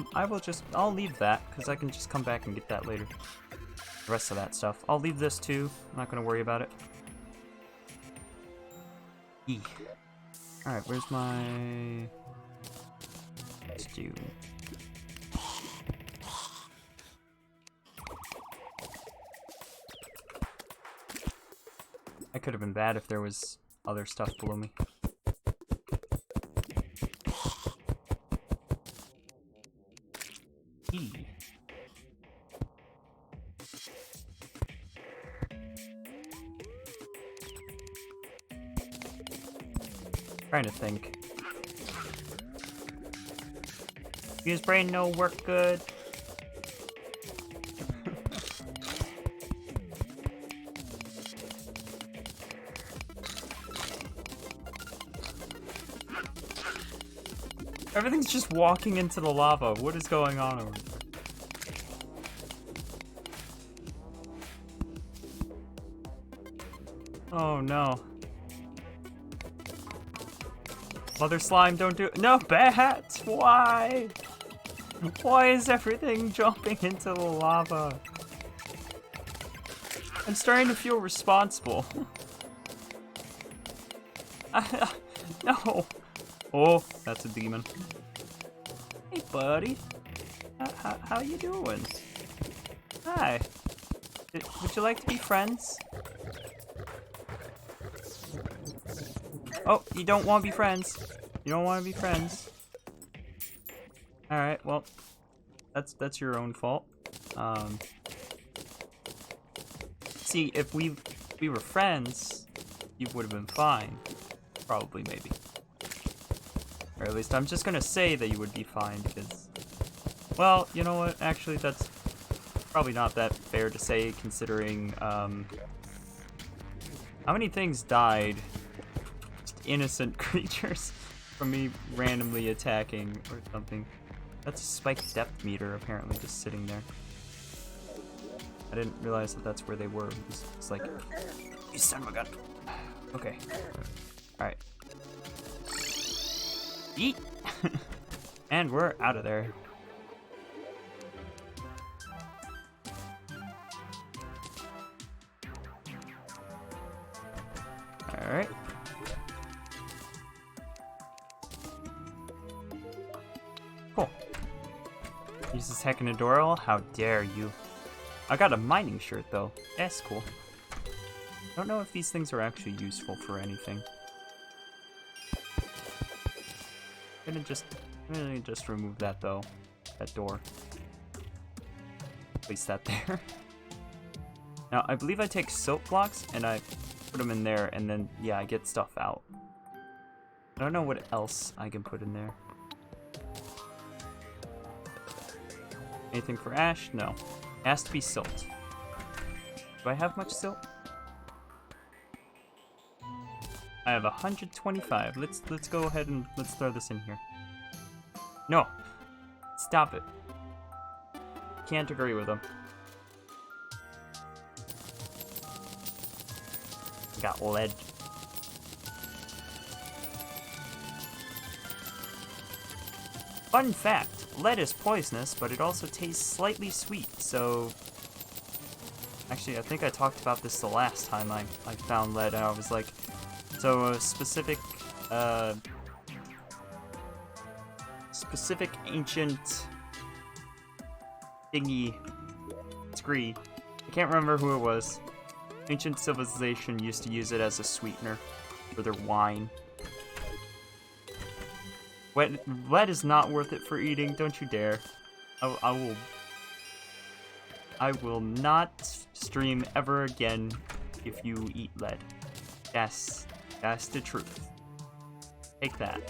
leave that, because I can just come back and get that later. The rest of that stuff. I'll leave this too. I'm not gonna worry about it. Alright, where's my... you. That could have been bad if there was other stuff below me. E. Trying to think. His brain no work good. Everything's just walking into the lava. What is going on over there? Oh no. Mother slime, don't do it. No, bats! Why? Why is everything jumping into the lava? I'm starting to feel responsible. No. Oh, that's a demon. Hey, buddy. How you doing? Hi. Would you like to be friends? Oh, you don't want to be friends. You don't want to be friends. Alright, well, that's your own fault. See, if we were friends, you would have been fine. Probably, maybe. Or at least I'm just gonna say that you would be fine, because... Well, you know what? Actually, that's probably not that fair to say, considering, how many things died? Just innocent creatures from me randomly attacking or something. That's a spiked depth meter, apparently, just sitting there. I didn't realize that that's where they were. It's like, you son of a gun. Okay. Alright. Eat! And we're out of there. Alright. Cool. Uses Heckinadoril? How dare you. I got a mining shirt though. That's cool. I don't know if these things are actually useful for anything. I'm gonna just remove that though. That door. Place that there. Now, I believe I take soap blocks and I put them in there and then, yeah, I get stuff out. I don't know what else I can put in there. Anything for ash? No. It has to be silt. Do I have much silt? I have 125. Let's go ahead and let's throw this in here. No. Stop it. Can't agree with him. Got lead. Fun fact, lead is poisonous, but it also tastes slightly sweet, so... Actually, I think I talked about this the last time I found lead, and I was like, so a specific ancient thingy scree. I can't remember who it was. Ancient civilization used to use it as a sweetener for their wine. Lead is not worth it for eating, don't you dare. I will not stream ever again if you eat lead. That's the truth. Take that.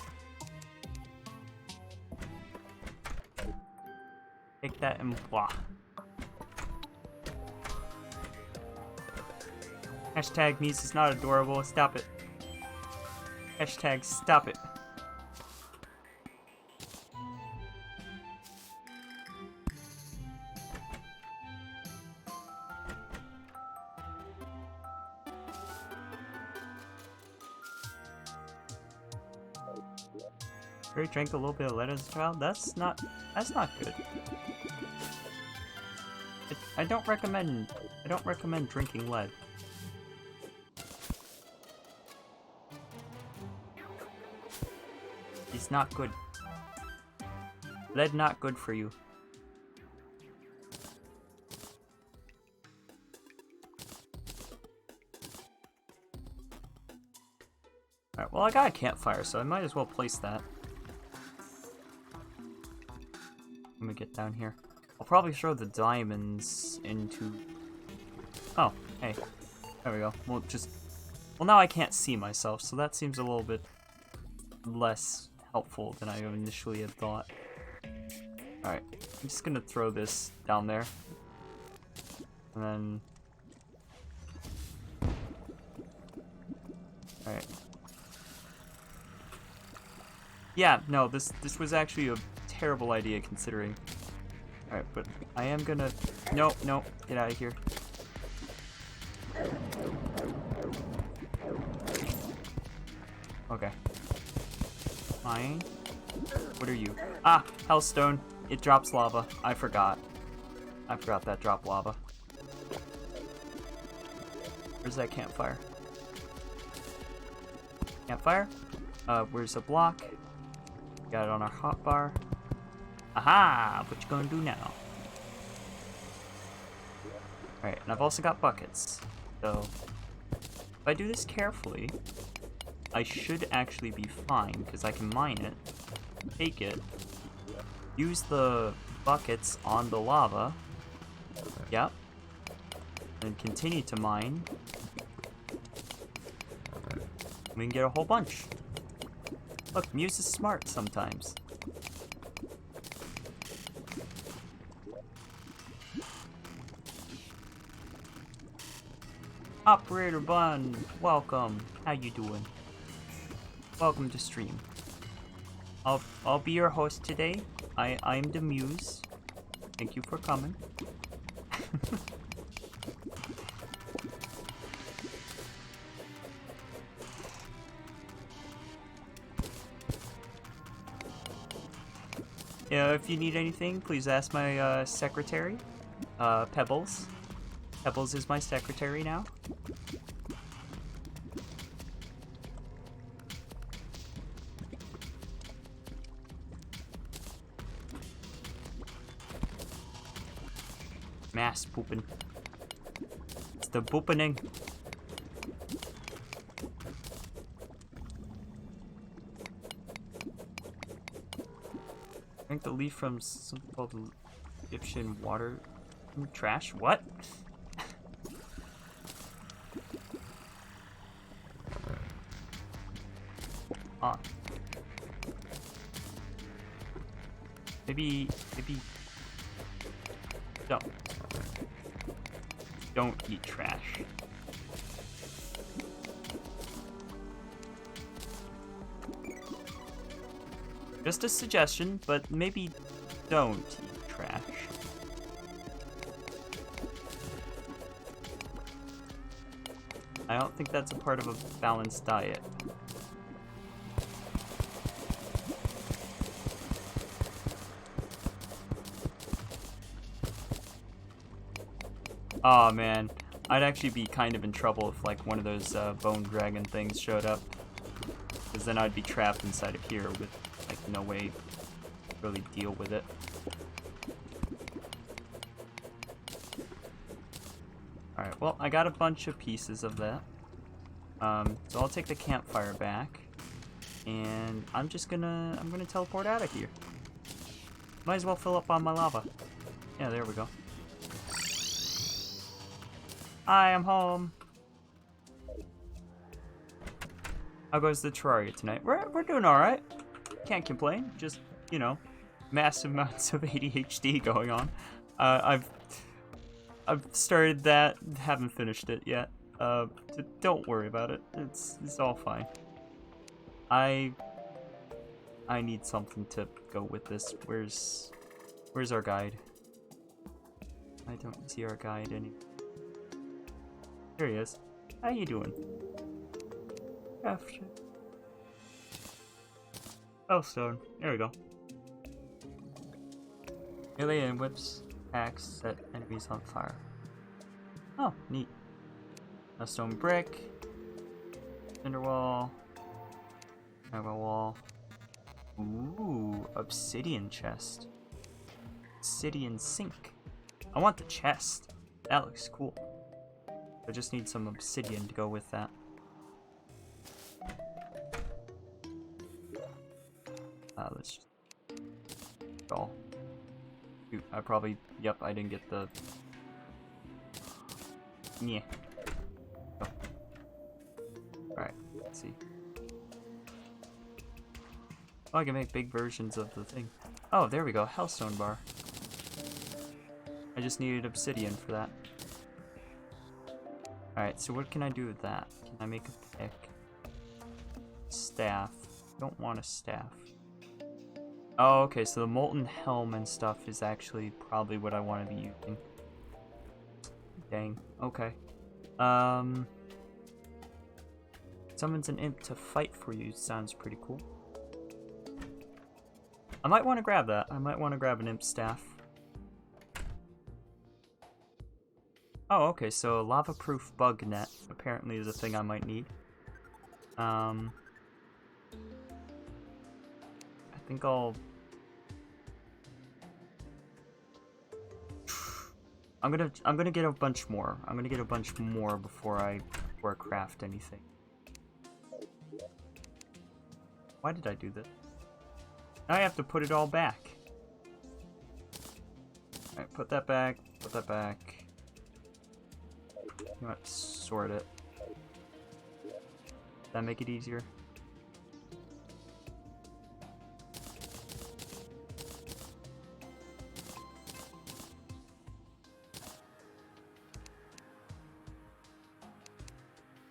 Take that and blah. Hashtag Mews is not adorable. Stop it. Hashtag stop it. Furry drank a little bit of lead as a child. That's not good. I don't recommend drinking lead. It's not good. Lead not good for you. Alright, well I got a campfire, so I might as well place that. Let me get down here. I'll probably throw the diamonds into... Oh, hey. There we go. Well, now I can't see myself, so that seems a little bit less helpful than I initially had thought. Alright, I'm just gonna throw this down there. And then... Alright. Yeah, no, this was actually a terrible idea considering. Alright, but I am gonna... No, get out of here. Okay. Fine. What are you? Ah, Hellstone. It drops lava. I forgot. I forgot that dropped lava. Where's that campfire? Campfire? Where's the block? Got it on our hotbar. Aha! What you gonna do now? Alright, and I've also got buckets. So, if I do this carefully, I should actually be fine, because I can mine it, take it, use the buckets on the lava, yep, and continue to mine. We can get a whole bunch. Look, Mews is smart sometimes. Operator Bun, welcome. How you doing? Welcome to stream. I'll be your host today. I'm the Mews. Thank you for coming. Yeah, if you need anything, please ask my secretary, Pebbles. Pebbles is my secretary now. Mass pooping. It's the poopening. I think the leaf from something called Egyptian water trash. What? Ah. Maybe don't eat trash. Just a suggestion, but maybe don't eat trash. I don't think that's a part of a balanced diet. Oh man, I'd actually be kind of in trouble if like one of those bone dragon things showed up. Because then I'd be trapped inside of here with like no way to really deal with it. Alright, well I got a bunch of pieces of that. So I'll take the campfire back. And I'm gonna teleport out of here. Might as well fill up on my lava. Yeah, there we go. I am home. How goes the Terraria tonight? We're doing alright. Can't complain. Just, you know, massive amounts of ADHD going on. I've started that, haven't finished it yet. Don't worry about it. It's all fine. I need something to go with this. Where's our guide? I don't see our guide anymore. There he is. How you doing? After. Hellstone. There we go. Melee and whips axe set enemies on fire. Oh, neat. A stone brick. Cinder wall. Lava wall. Ooh, obsidian chest. Obsidian sink. I want the chest. That looks cool. I just need some obsidian to go with that. Let's just go. Shoot, I probably, yep, I didn't get the, yeah. Oh. Alright, let's see. Oh, I can make big versions of the thing. Oh, there we go, Hellstone bar. I just needed obsidian for that. Alright, so what can I do with that? Can I make a pick? Staff. Don't want a staff. Oh, okay, so the molten helm and stuff is actually probably what I want to be using. Dang, okay. Summons an imp to fight for you sounds pretty cool. I might want to grab that. I might want to grab an imp staff. Oh, okay, so a lava-proof bug net apparently is a thing I might need. I think I'm gonna get a bunch more. I'm gonna get a bunch more before I craft anything. Why did I do this? Now I have to put it all back. Alright, put that back, put that back. You want to sort it. Does that make it easier?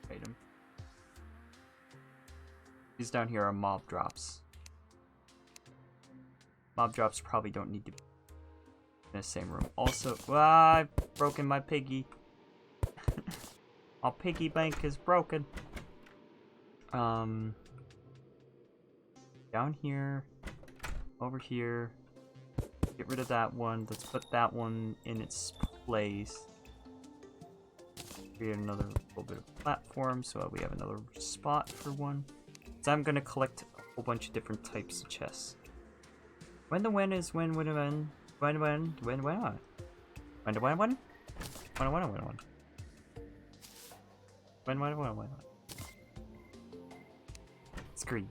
Item. These down here are mob drops. Mob drops probably don't need to be in the same room. Also, I've broken my piggy. My piggy bank is broken. Down here, over here. Get rid of that one. Let's put that one in its place. Create another little bit of platform so that we have another spot for one. So I'm gonna collect a whole bunch of different types of chests. When the when is when. Screen.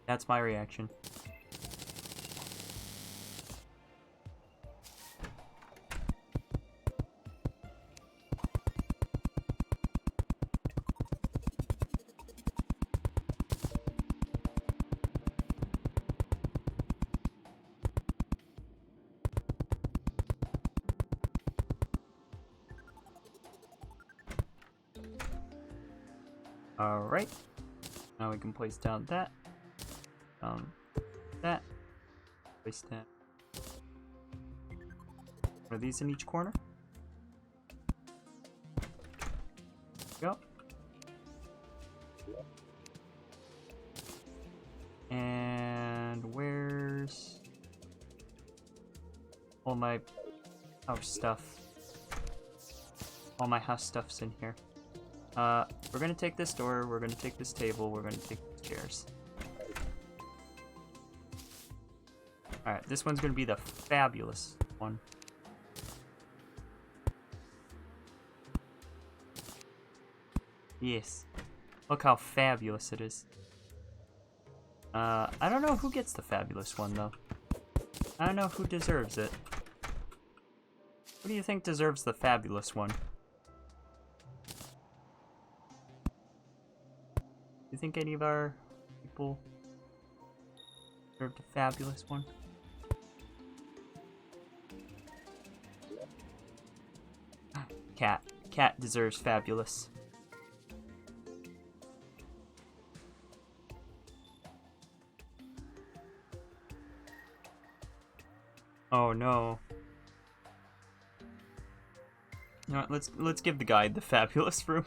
That's my reaction. Alright, now we can place down that, that, place down, are these in each corner? Go. And where's all my house stuff? All my house stuff's in here. We're gonna take this door, we're gonna take this table, we're gonna take the chairs. Alright, this one's gonna be the fabulous one. Yes. Look how fabulous it is. I don't know who gets the fabulous one, though. I don't know who deserves it. Who do you think deserves the fabulous one? Do you think any of our people deserve the fabulous one? Cat. Cat deserves fabulous. Oh no. You know what, let's give the guy the fabulous room.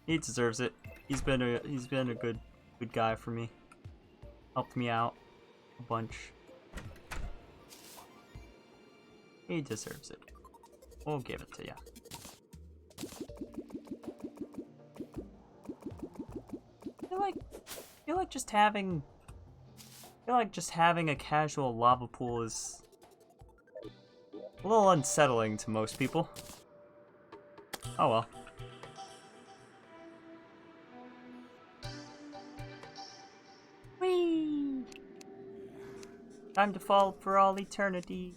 He deserves it. He's been a good guy for me. Helped me out a bunch. He deserves it. We'll give it to ya. I feel like just having a casual lava pool is a little unsettling to most people. Oh well. Whee! Time to fall for all eternity.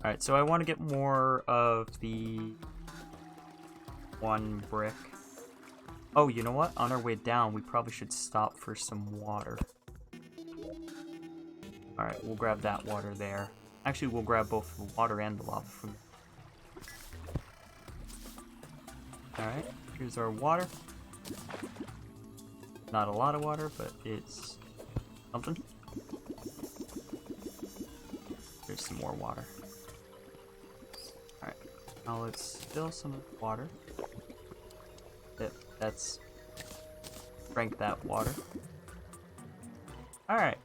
Alright, so I want to get more of the one brick. Oh, you know what? On our way down, we probably should stop for some water. Alright, we'll grab that water there. Actually, we'll grab both the water and the lava from there. Alright, here's our water. Not a lot of water, but it's something. There's some more water. Alright, now let's fill some of the water. That's drank that water. Alright,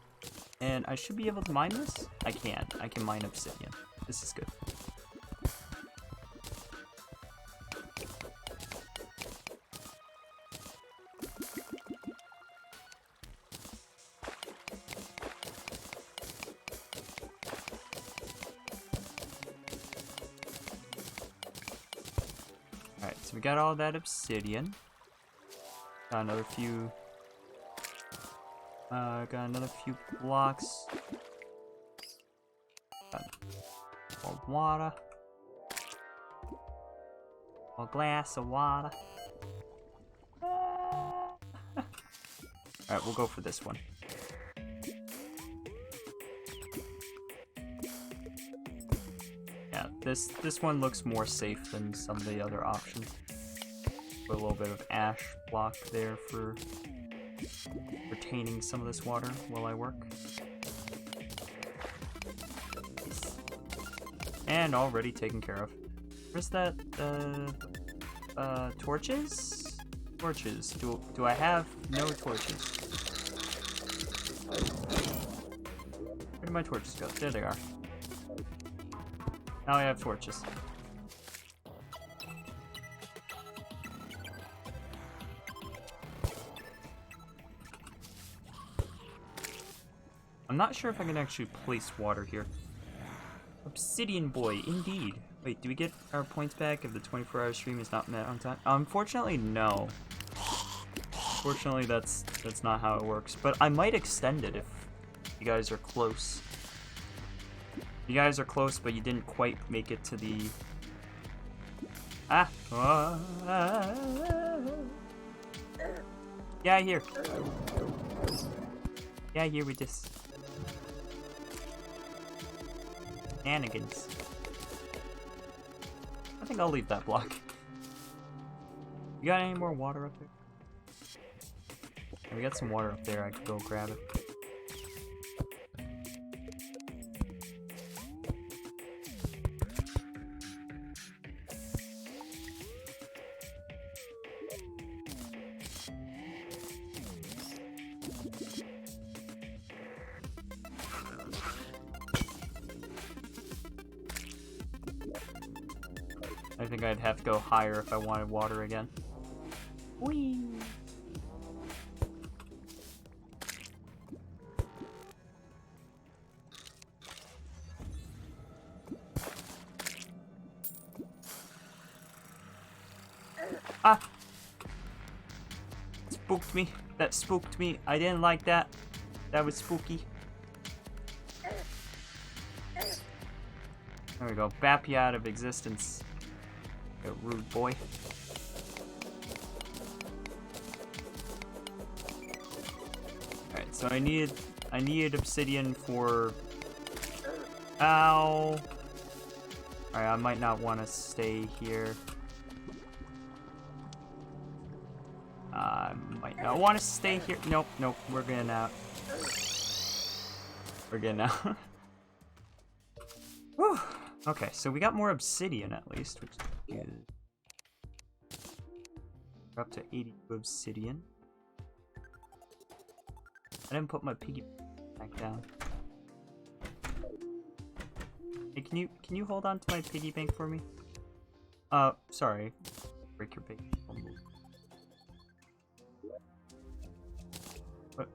and I should be able to mine this? I can mine obsidian. This is good. Alright, so we got all that obsidian. Got another few blocks. Got more water. More glass of water. Alright, we'll go for this one. Yeah, this one looks more safe than some of the other options. Put a little bit of ash block there for retaining some of this water while I work. And already taken care of. Where's that, torches? Torches. Do I have no torches? Where did my torches go? There they are. Now I have torches. I'm not sure if I can actually place water here. Obsidian boy, indeed. Wait, do we get our points back if the 24-hour stream is not met on time? Unfortunately, no. Fortunately, that's not how it works. But I might extend it if you guys are close. You guys are close, but you didn't quite make it to the... Yeah, here. Yeah, here with this. Shenanigans. I think I'll leave that block. You got any more water up there? We got some water up there, I could go grab it. I think I'd have to go higher if I wanted water again. Whee! Ah! Spooked me. That spooked me. I didn't like that. That was spooky. There we go. Bap you out of existence. You rude boy. Alright, so I needed obsidian for... Ow! Alright, I might not want to stay here. I might not want to stay here. Nope, nope, we're getting out. We're getting out. Whew. Okay, so we got more obsidian at least, which is good. We're up to 82 obsidian. I didn't put my piggy back down. Hey, can you hold on to my piggy bank for me? Sorry. Break your piggy. What?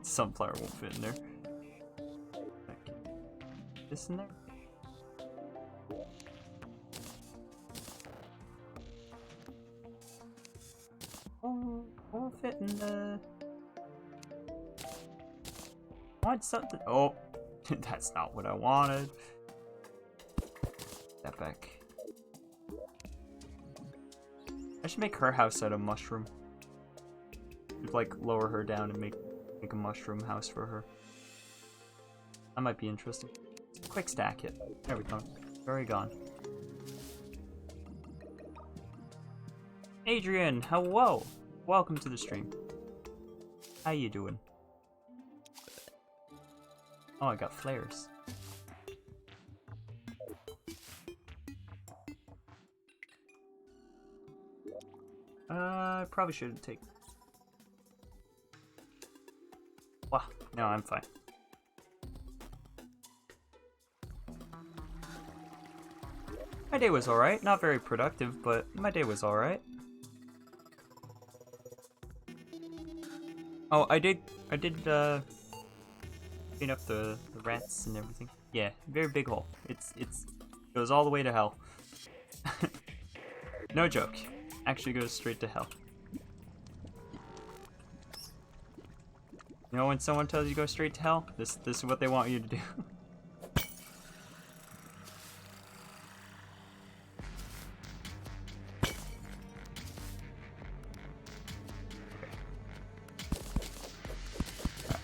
Sunflower won't fit in there. This in there? Oh, won't fit in the... I want something. Oh, that's not what I wanted. That back. I should make her house out of mushroom. Like lower her down and make a mushroom house for her. That might be interesting. Quick stack it. There we go. Very gone. Adrian, hello. Welcome to the stream. How you doing? Oh, I got flares. I probably shouldn't take. Wow, no, I'm fine. My day was alright. Not very productive, but my day was alright. Oh, I did clean up the rats and everything. Yeah, very big hole. It goes all the way to hell. No joke. Actually goes straight to hell. You know when someone tells you go straight to hell? This is what they want you to do.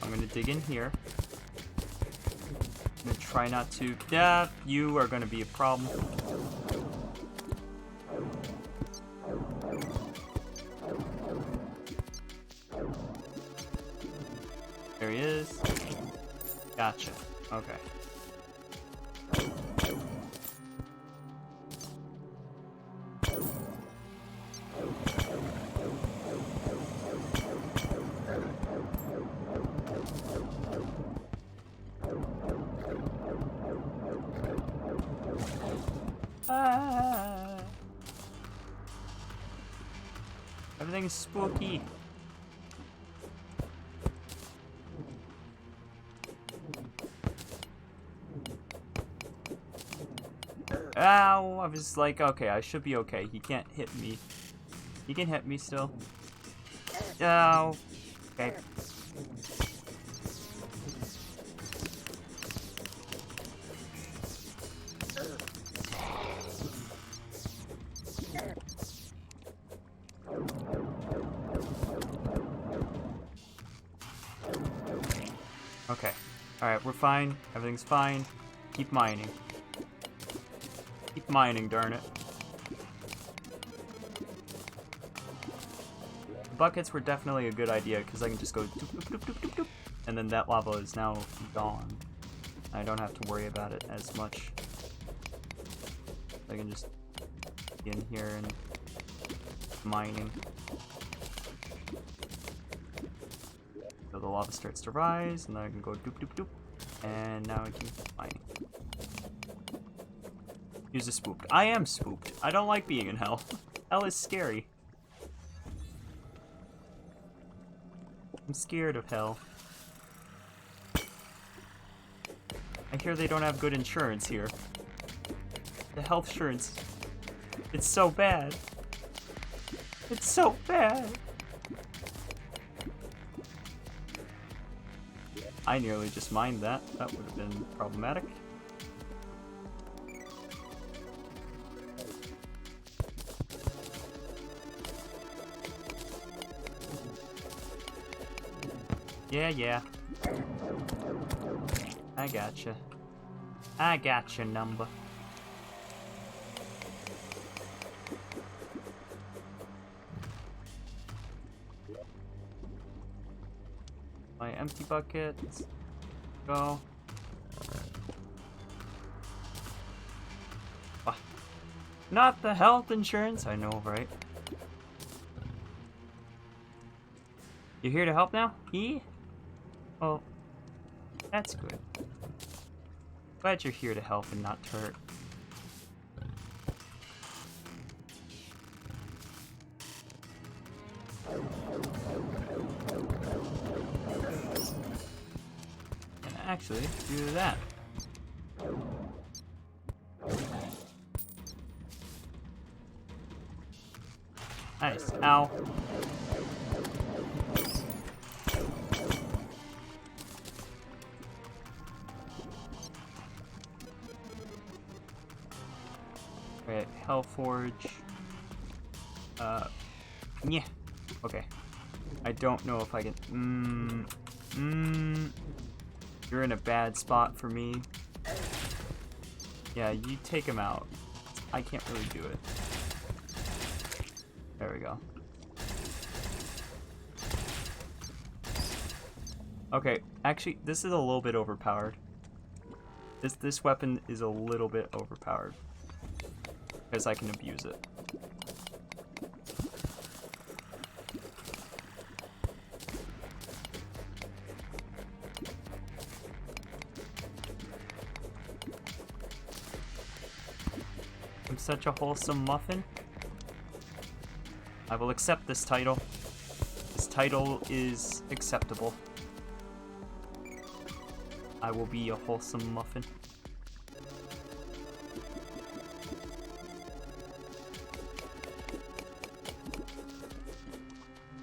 I'm gonna dig in here. I'm gonna try not to. Yeah, you are gonna be a problem. There he is. Gotcha. Okay. Everything's spooky. Ow! I was like, okay, I should be okay. He can't hit me. He can hit me still. Ow! Okay. Okay. Alright, we're fine. Everything's fine. Keep mining. Keep mining, darn it. Buckets were definitely a good idea because I can just go doop, doop, doop, doop, doop, doop, and then that lava is now gone. I don't have to worry about it as much. I can just get in here and mining. So the lava starts to rise, and then I can go doop doop doop, and now I can keep mining. Use a spooked. I am spooked. I don't like being in hell. Hell is scary. I'm scared of hell. I hear they don't have good insurance here. The health insurance. It's so bad. It's so bad. I nearly just mined that. That would have been problematic. Yeah. I gotcha. I gotcha, number. My empty bucket. Go. What? Not the health insurance, I know, right? You here to help now? Oh, that's good. Glad you're here to help and not hurt. actually do that. Nice. Ow. Alright, Hellforge. Yeah. Okay. I don't know if I can. You're in a bad spot for me. Yeah, you take him out. I can't really do it. There we go. Okay, actually, this is a little bit overpowered. This weapon is a little bit overpowered. Because I can abuse it. I'm such a wholesome muffin. I will accept this title. This title is acceptable. I will be a wholesome muffin.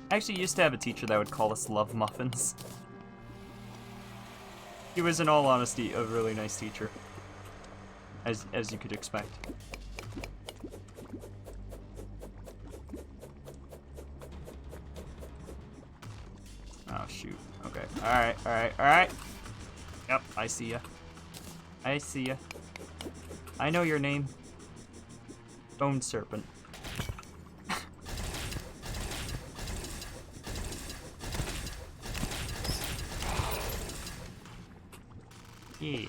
I actually used to have a teacher that would call us love muffins. He was, in all honesty, a really nice teacher. As you could expect. Oh, shoot. Okay. Alright, alright, alright. Yep, I see ya. I see ya. I know your name. Stone Serpent. Yeah.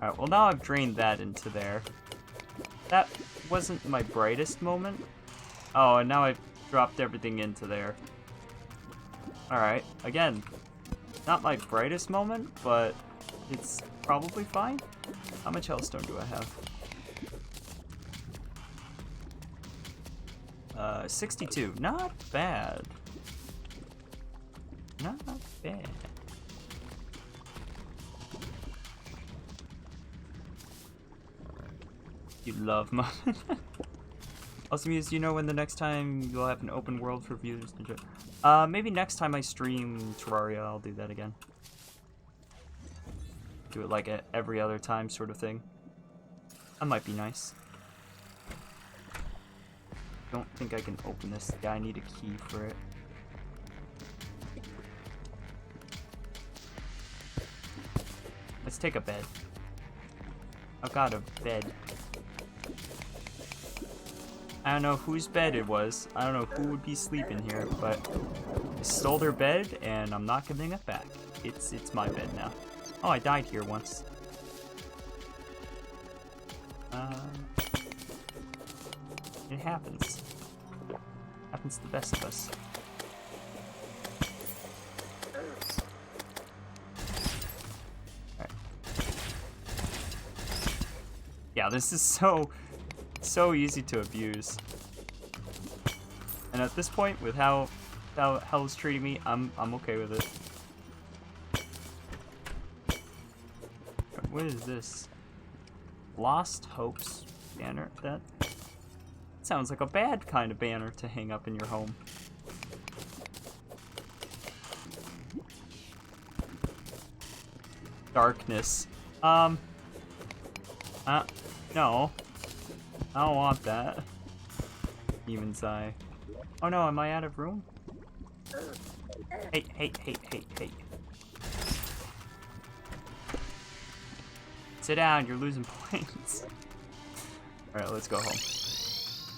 Alright, well now I've drained that into there. That wasn't my brightest moment. Oh, and now I've dropped everything into there. Alright, again, not my brightest moment, but it's probably fine. How much hellstone do I have? 62. Not bad. Not bad. You love muffin. Also, Mews, do you know when the next time you'll have an open world for viewers to enjoy? Maybe next time I stream Terraria, I'll do that again. Do it like every other time sort of thing. That might be nice. Don't think I can open this. Yeah, I need a key for it. Let's take a bed. I've got a bed. I don't know whose bed it was. I don't know who would be sleeping here, but I stole their bed and I'm not giving it back. It's my bed now. Oh, I died here once. It happens. Happens to the best of us. Alright. Yeah, this is so easy to abuse. And at this point, with how hell's treating me, I'm okay with it. What is this? Lost Hopes banner? That sounds like a bad kind of banner to hang up in your home. Darkness. No. I don't want that. Demon's Eye. Oh no, am I out of room? Hey. Sit down, you're losing points. Alright, let's go home.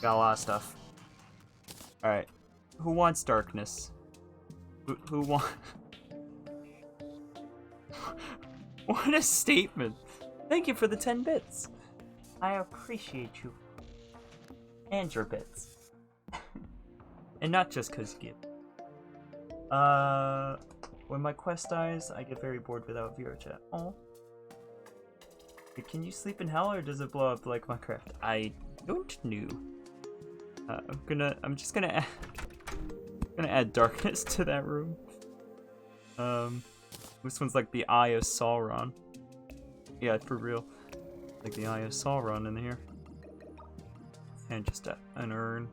Got a lot of stuff. Alright. Who wants darkness? Who want... What a statement! Thank you for the 10 bits. I appreciate you. And your bits. And not just 'cause you give. When my quest dies, I get very bored without VR chat. Oh. Can you sleep in hell or does it blow up like Minecraft? I don't know. I'm just gonna add darkness to that room. This one's like the Eye of Sauron. Yeah, for real. Like the Eye of Sauron in here. And just an urn.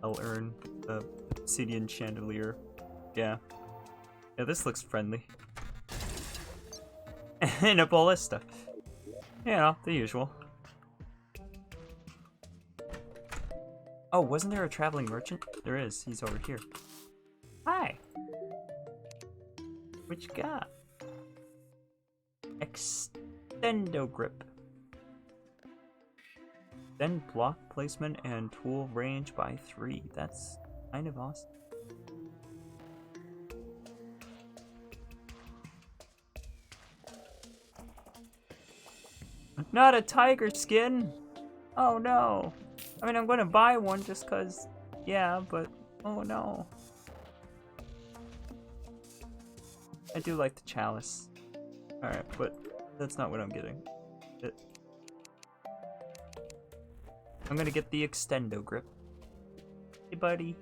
I'll urn a obsidian chandelier. Yeah. Yeah, this looks friendly. And a ballista. Yeah, the usual. Oh, wasn't there a traveling merchant? There is. He's over here. Hi. What you got? Extendo grip. Then block placement and tool range by 3. That's kind of awesome. Not a tiger skin! Oh no! I mean, I'm gonna buy one just cause, yeah, but oh no. I do like the chalice. Alright, but that's not what I'm getting. I'm gonna get the extendo grip. Hey buddy.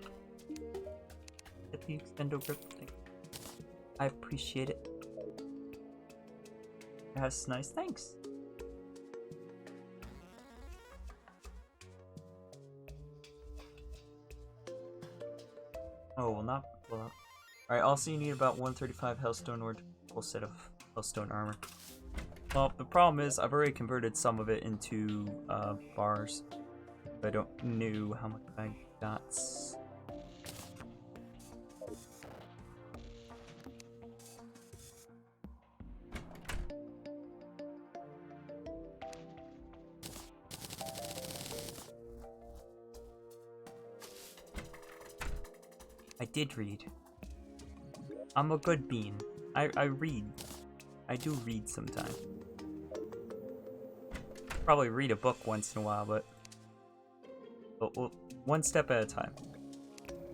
Get the extendo grip thing. I appreciate it. That's nice, thanks. Oh, well not blow up. Alright, also you need about 135 hellstone or a full set of hellstone armor. Well, the problem is I've already converted some of it into bars. I don't know how much I got. I did read. I'm a good bean. I read. I do read sometimes. Probably read a book once in a while, but we'll one step at a time.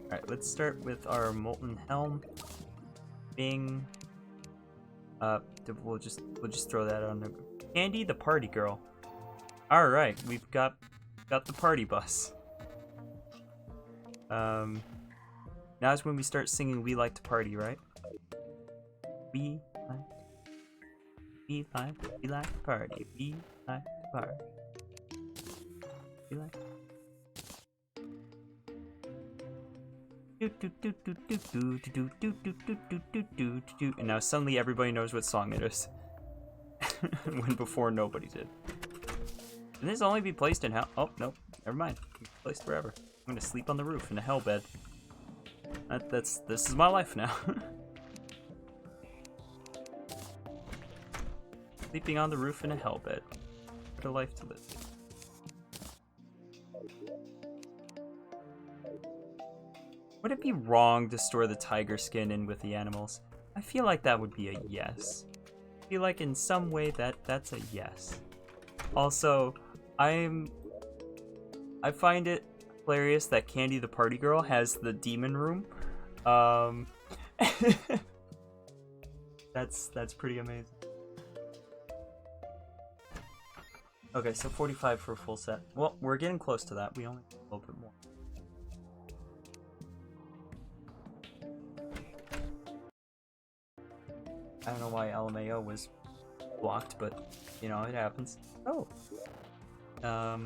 Alright, let's start with our molten helm. Bing. We'll just throw that on the Candy the party girl. Alright, we've got the party bus. Now is when we start singing We Like to Party, right? We like to party. We like to party. We like and now suddenly everybody knows what song it is. When before nobody did. Can this only be placed in hell? Oh, no. Never mind. Placed wherever. I'm gonna sleep on the roof in a hell bed. This is my life now. Sleeping on the roof in a hell bed. What a life to live. Would it be wrong to store the tiger skin in with the animals? I feel like that would be a yes. I feel like in some way that's a yes. Also, I find it hilarious that Candy the party girl has the demon room. That's pretty amazing. Okay, so 45 for a full set. Well, we're getting close to that. We only need a little bit more. I don't know why LMAO was blocked, but you know, it happens. Oh. I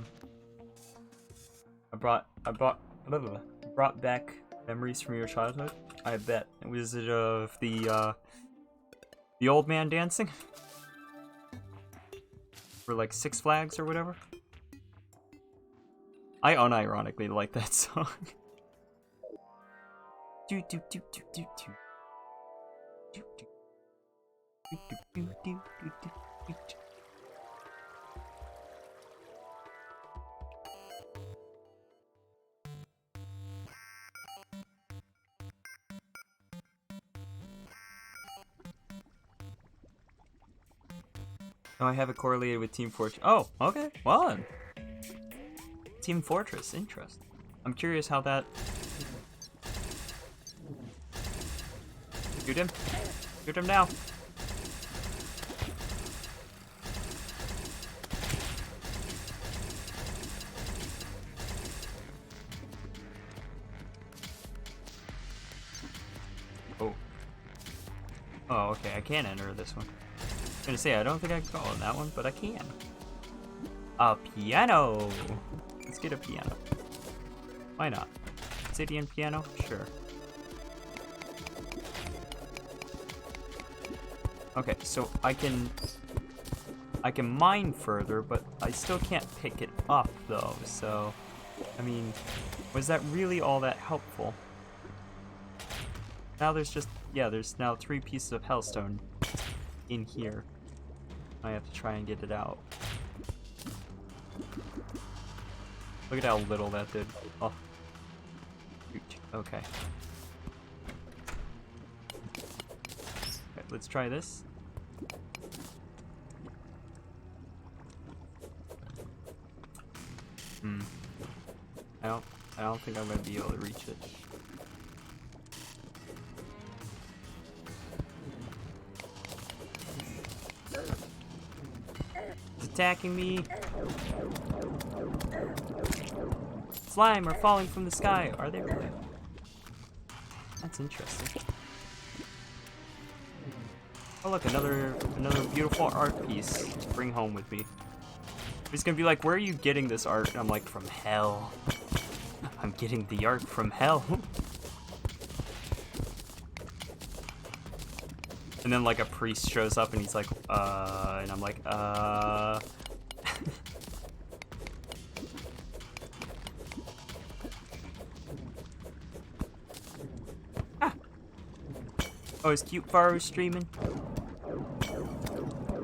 brought back memories from your childhood. I bet. Was it of the old man dancing? For like Six Flags or whatever? I unironically like that song. Do do do do do do. Do do. Do do do do do do do. Oh, I have it correlated with Team Fortress. Oh, okay. Well then. Team Fortress, interesting. I'm curious how that... Shoot him. Shoot him now. Oh. Oh, okay, I can enter this one. I'm gonna say, I don't think I can go on that one, but I can. A piano! Let's get a piano. Why not? Obsidian piano? Sure. Okay, so I can mine further, but I still can't pick it up though, so I mean, was that really all that helpful? Now there's just, yeah, there's now 3 pieces of hellstone in here. I have to try and get it out. Look at how little that did. Oh. Okay. Okay, let's try this. I don't think I'm gonna be able to reach it. It's attacking me. Slime are falling from the sky. Are they really? That's interesting. Oh look, another beautiful art piece to bring home with me. He's gonna be like, where are you getting this art? And I'm like, from hell. I'm getting the art from hell. And then like a priest shows up and he's like, and I'm like, Ah. Oh, is Cute Varu streaming?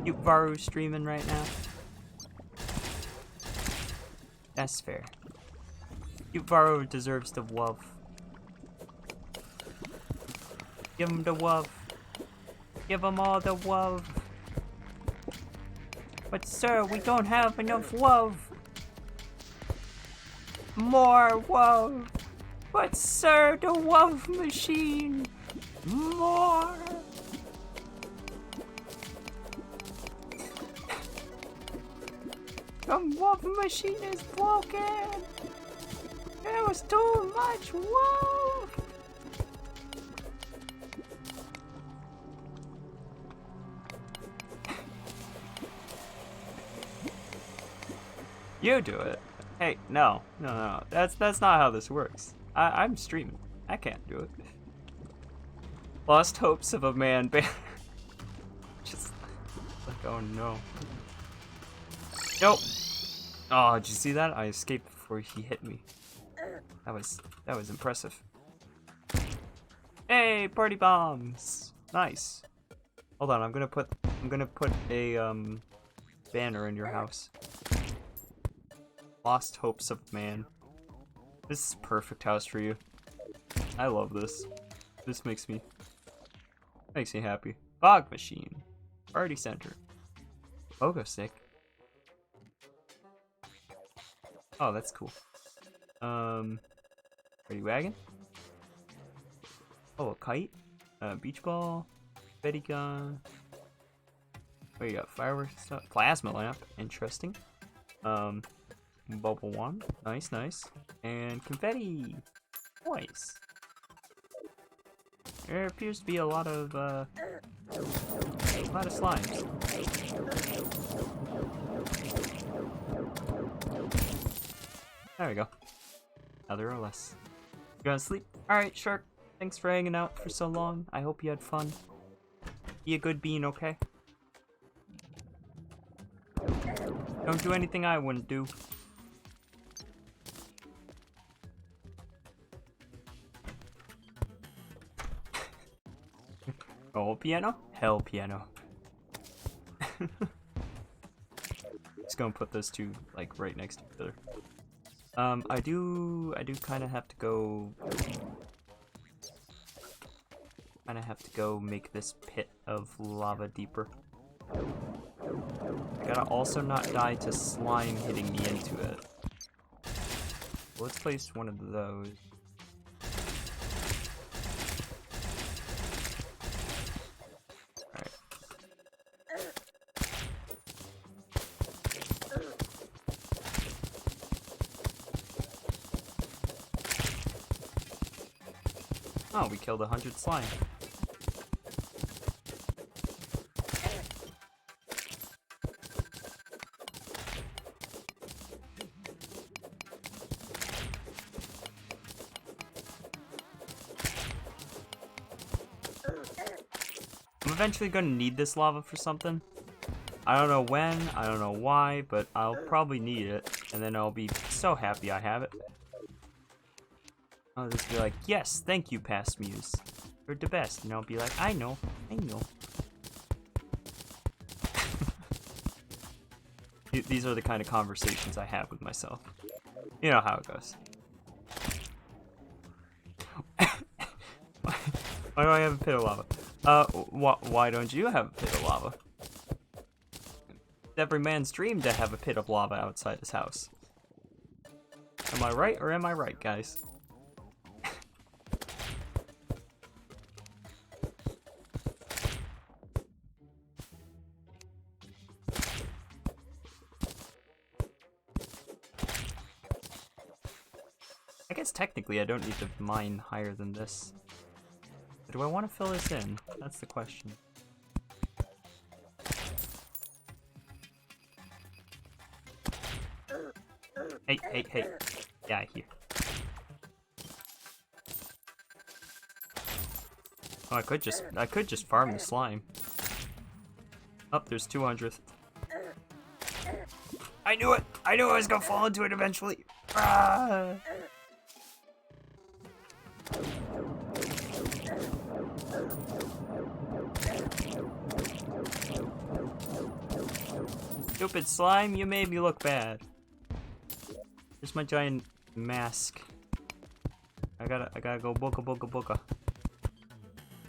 Cute Varu streaming right now? That's fair. Cute Varu deserves the love. Give him the love. Give him all the love. But sir, we don't have enough love. More love. But sir, the love machine. More. The love machine is broken. There was too much love. You do it. Hey, no. That's not how this works. I'm streaming. I can't do it. Lost hopes of a man. Just like, oh no. Nope. Oh, did you see that? I escaped before he hit me. That was impressive. Hey, party bombs. Nice. Hold on, I'm gonna put a banner in your house. Lost hopes of man. This is perfect house for you. I love this. This makes me happy. Fog machine. Party center. Pogo stick. Oh, that's cool. Ready wagon? Oh, a kite? Beach ball? Betty gun? Oh, you got fireworks stuff. Plasma lamp. Interesting. Bubble wand. Nice, nice. And confetti. Nice. There appears to be a lot of slimes. There we go. Now there are less. You gonna sleep? Alright, Shark. Thanks for hanging out for so long. I hope you had fun. Be a good bean, okay? Don't do anything I wouldn't do. Oh, piano? Hell piano. Just gonna put those two like right next to each other. I do kind of have to go. Make this pit of lava deeper. I gotta also not die to slime hitting me into it. Let's place one of those. Oh, we killed 100 slime. I'm eventually gonna need this lava for something. I don't know when, I don't know why, but I'll probably need it, and then I'll be so happy I have it. I'll just be like, yes, thank you, past Mews. You're the best. And I'll be like, I know, I know. These are the kind of conversations I have with myself. You know how it goes. Why do I have a pit of lava? Why don't you have a pit of lava? It's every man's dream to have a pit of lava outside his house. Am I right or am I right, guys? I guess technically I don't need to mine higher than this. But do I want to fill this in? That's the question. Hey, hey, hey. Yeah, here. Oh, I could just farm the slime. Oh, there's 200th. I knew it! I knew I was gonna fall into it eventually! Ah! Stupid slime, you made me look bad. Here's my giant mask. I gotta go booga booga booga.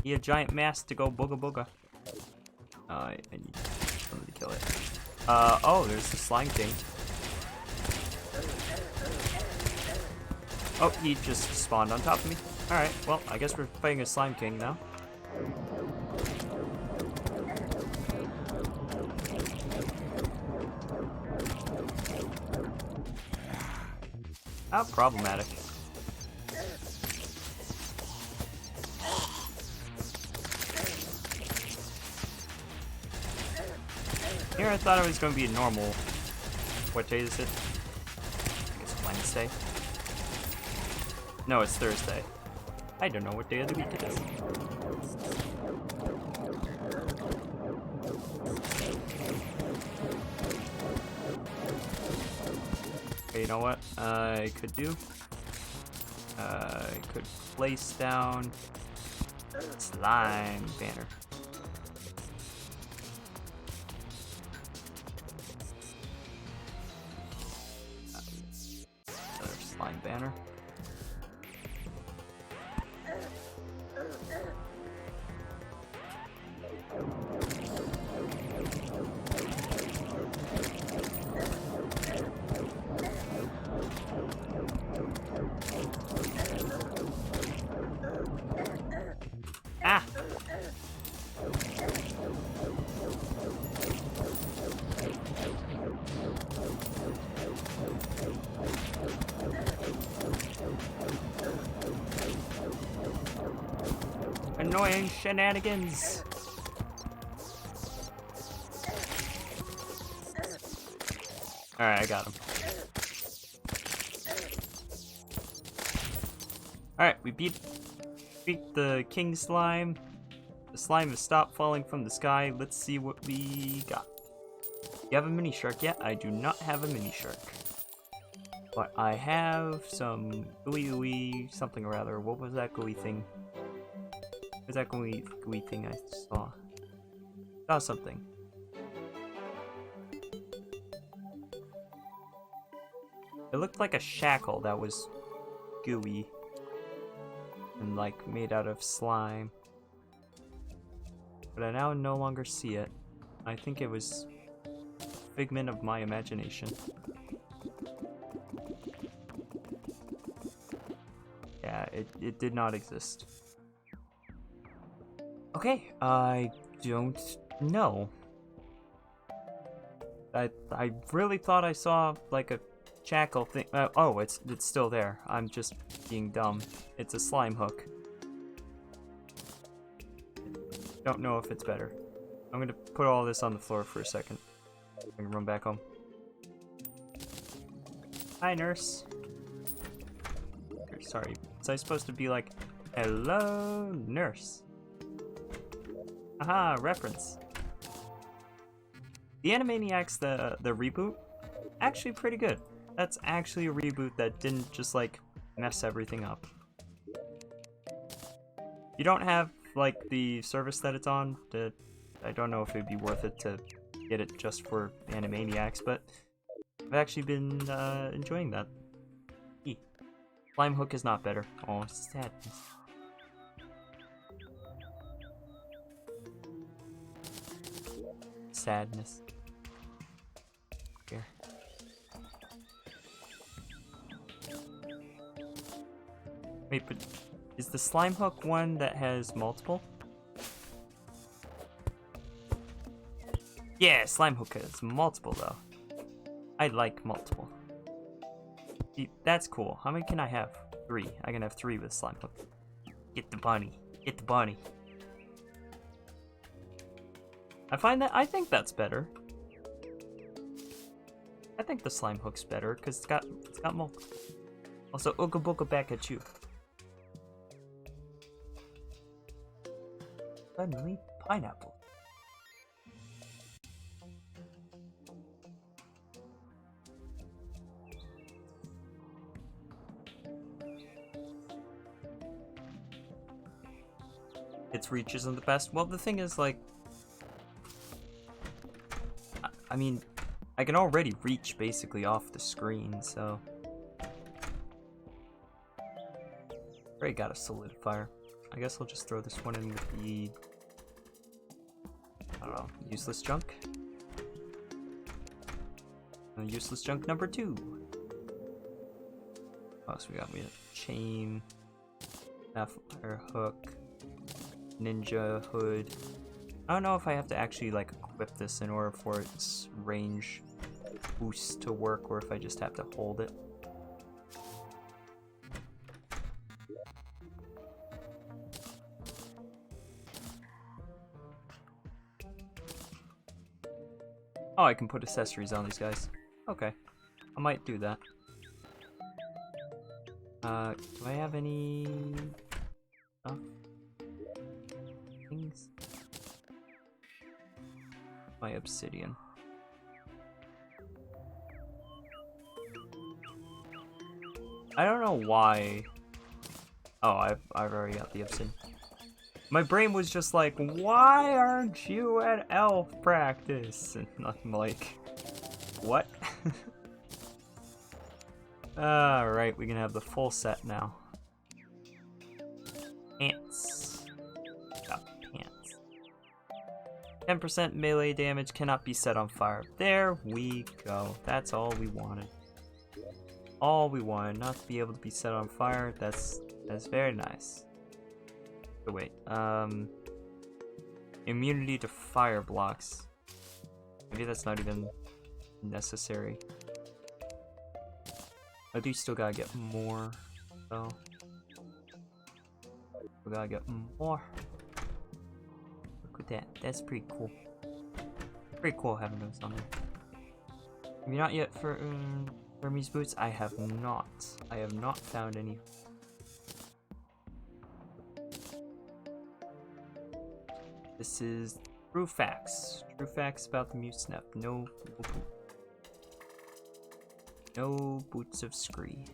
Need a giant mask to go booga booga. I need somebody to kill it. Oh, there's the slime king. Oh, he just spawned on top of me. Alright, well, I guess we're playing a slime king now. How problematic. Here I thought it was going to be a normal... What day is it? I guess Wednesday? No, it's Thursday. I don't know what day of the week it is. Okay, you know what I could do? I could place down slime banner. Another slime banner. Ah! Annoying shenanigans! Alright, I got him. Alright, we beat the king slime. The slime has stopped falling from the sky. Let's see what we got. You have a mini shark yet? I do not have a mini shark. But I have some gooey something or other. What was that gooey thing? What was that gooey thing I saw? Saw something. It looked like a shackle that was gooey. And like made out of slime. But I now no longer see it. I think it was a figment of my imagination. Yeah, it did not exist. Okay, I don't know. I really thought I saw like a shackle thing. Oh, it's still there. I'm just being dumb. It's a slime hook. Don't know if it's better. I'm gonna put all this on the floor for a second. I can run back home. Hi, nurse. Sorry, was I supposed to be like, hello, nurse? Aha, reference. The Animaniacs, the reboot, actually pretty good. That's actually a reboot that didn't just like mess everything up. You don't have like the service that it's on. I don't know if it'd be worth it to get it just for Animaniacs, but I've actually been enjoying that. Slime Hook is not better. Oh, sadness. Sadness. Here. Wait, but is the Slime Hook one that has multiple? Yeah, Slime Hook has multiple though. I like multiple. That's cool. How many can I have? 3. I can have 3 with Slime Hook. Get the bunny. Get the bunny. I think that's better. I think the Slime Hook's better because it's got multiple. Also, Ooga Booga back at you. Suddenly, pineapple. Its reach isn't the best. Well, the thing is, like, I mean, I can already reach basically off the screen, so. Already got a solidifier. I guess I'll just throw this one in with the, I don't know, useless junk. And useless junk number 2. What else we got? We have chain, sapphire hook, ninja hood. I don't know if I have to actually like equip this in order for its range boost to work, or if I just have to hold it. Oh, I can put accessories on these guys. Okay, I might do that. Do I have any things? My obsidian. I don't know why. Oh, I've already got the obsidian. My brain was just like, why aren't you at elf practice? And I'm like, what? Alright, we can have the full set now. Pants. Got pants. 10% melee damage cannot be set on fire. There we go. That's all we wanted. All we wanted, not to be able to be set on fire. That's very nice. So wait, immunity to fire blocks. Maybe that's not even necessary. I do still gotta get more, though. We gotta get more. Look at that. That's pretty cool. Pretty cool having those on there. Have you not yet for Hermes boots? I have not. I have not found any. This is true facts. True facts about the MewsSnep. No boots of scree.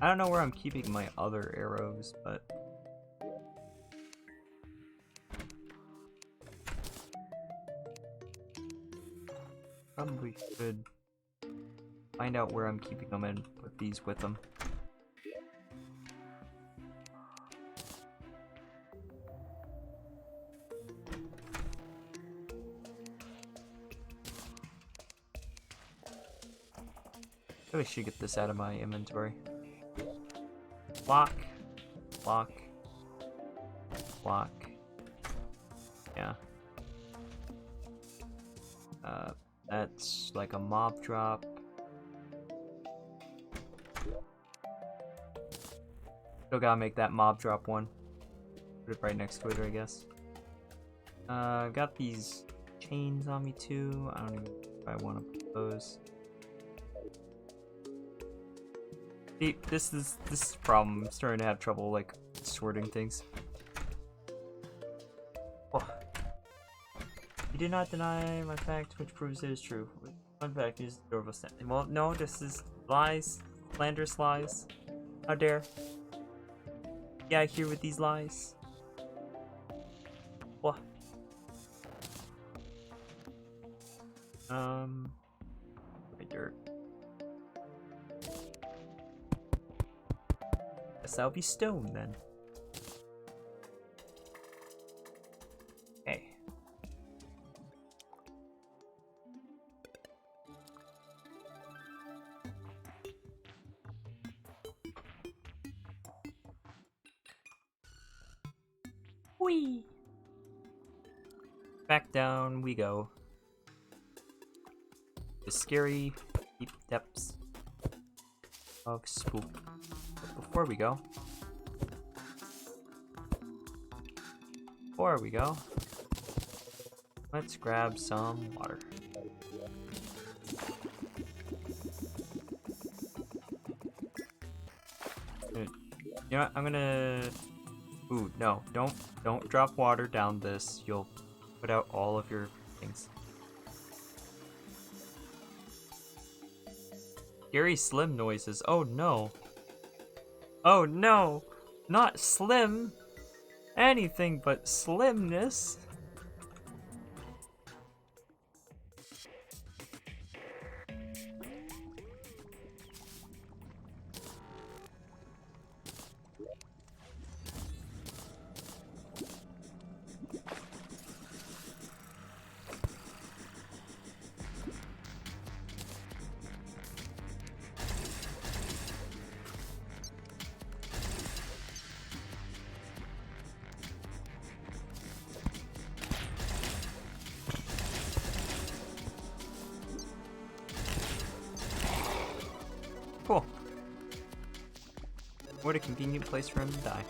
I don't know where I'm keeping my other arrows, but probably should find out where I'm keeping them and put these with them. I should get this out of my inventory. Block. Block. Block. Yeah. That's like a mob drop. Still gotta make that mob drop one. Put it right next to it, I guess. Got these chains on me too. I don't even know if I want to put those. See, this is a problem. I'm starting to have trouble like sorting things. Oh. You do not deny my fact, which proves it is true. Fun fact is durable Snep. Well, no, this is lies, slanderous lies. How dare? Yeah, I hear with these lies. What? My dirt. Guess that'll be stone then. Okay. Whee! Back down we go. The scary deep depths of spook. But before we go, let's grab some water. You know what? I'm gonna. Ooh, no! Don't drop water down this. You'll put out all of your things. Scary slim noises. Oh no! Oh no! Not slim! Anything but slimness! Cool. What a convenient place for him to die.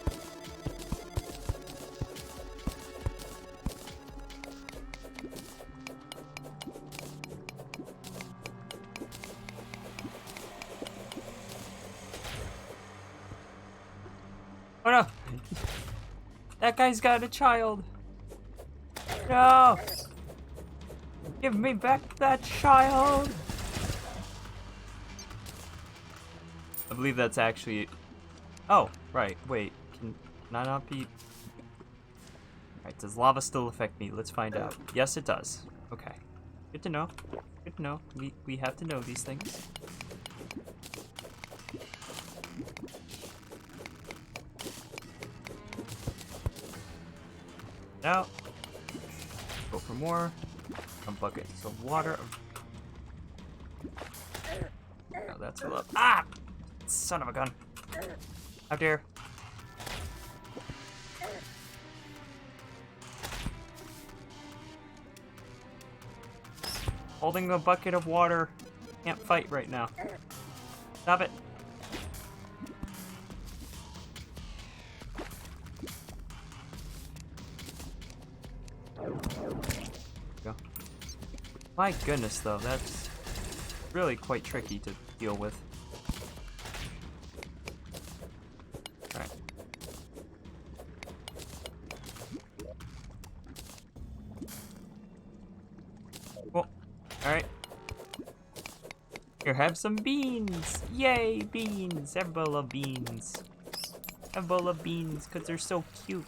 Oh no! That guy's got a child! No! Give me back that child! I believe that's actually... Oh, right, wait. Can I not be... Alright, does lava still affect me? Let's find out. Yes, it does. Okay. Good to know. Good to know. We have to know these things. Now, go for more. Some buckets of water. Oh, that's a lot. Ah! Son of a gun. How dare. Holding a bucket of water. Can't fight right now. Stop it. Go. My goodness, though, that's really quite tricky to deal with. Alright. Well, alright. Here, have some beans! Yay, beans! Everybody love beans. Everybody love beans because they're so cute.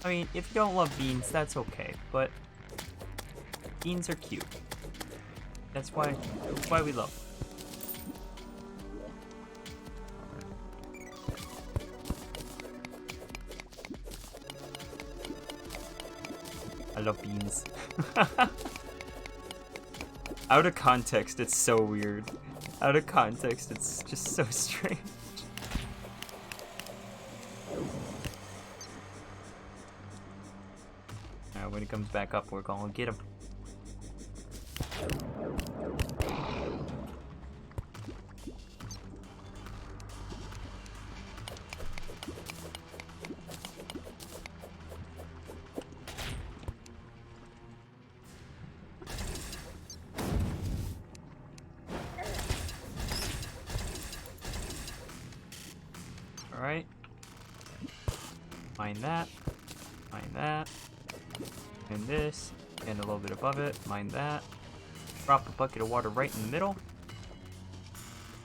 I mean, if you don't love beans, that's okay, but beans are cute. That's why we love them. love beans. Out of context, it's so weird. Out of context, it's just so strange. Alright, when he comes back up, we're gonna get him. Alright. Mine that. Mine that. And this. And a little bit above it. Mine that. Drop a bucket of water right in the middle.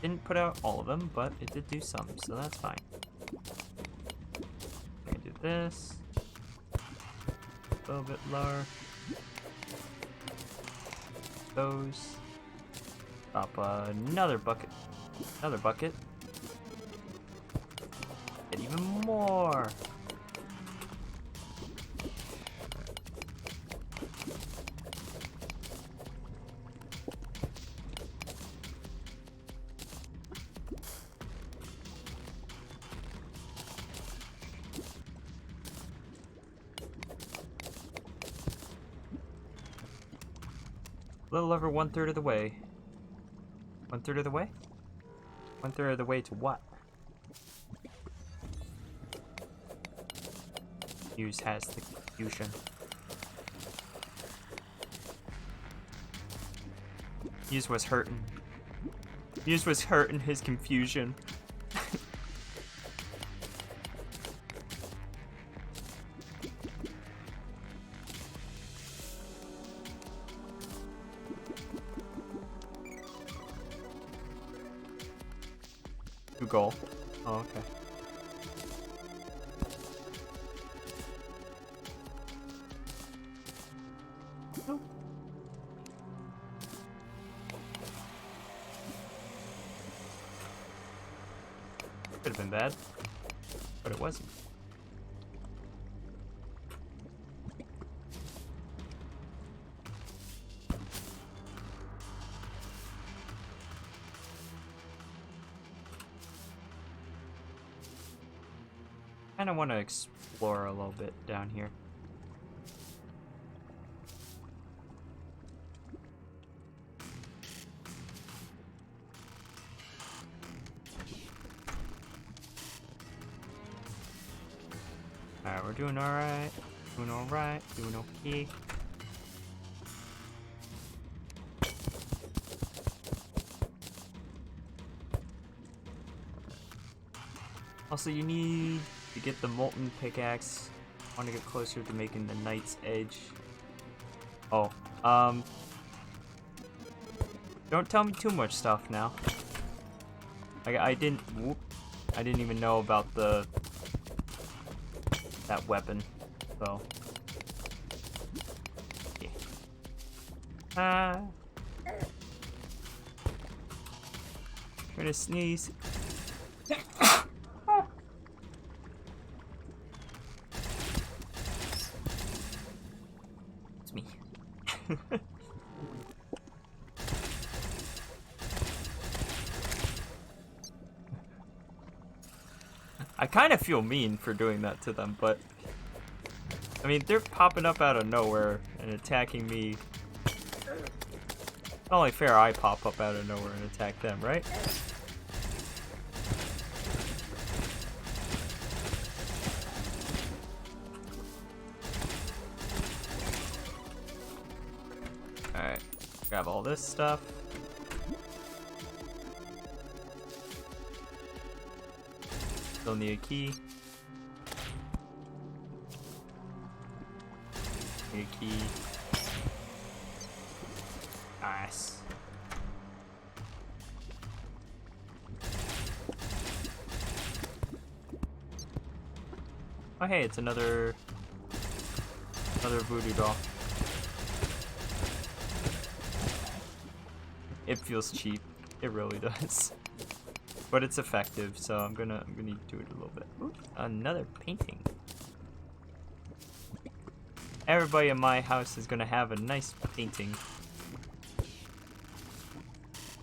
Didn't put out all of them, but it did do some, so that's fine. I'm gonna do this. A little bit lower. Those. Drop another bucket. Another bucket. Get even more. A little over 1/3 of the way. 1/3 of the way? 1/3 of the way to what? Mews has the confusion. Mews was hurting. Mews was hurting his confusion. Goal. Oh, okay. Oh. Could have been bad, but it wasn't. I kind of want to explore a little bit down here. Alright, we're doing alright. Doing alright. Doing okay. Also, you need to get the molten pickaxe. I want to get closer to making the knight's edge. Oh, don't tell me too much stuff now. I didn't even know about that weapon, so. Yeah. I'm gonna sneeze. It's me. I kind of feel mean for doing that to them, but I mean, they're popping up out of nowhere and attacking me. It's only fair I pop up out of nowhere and attack them, right? Alright, grab all this stuff. Still need a key. Need a key. Nice. Oh hey, it's another voodoo doll. It feels cheap. It really does. But it's effective, so I'm gonna do it a little bit. Ooh, another painting. Everybody in my house is gonna have a nice painting.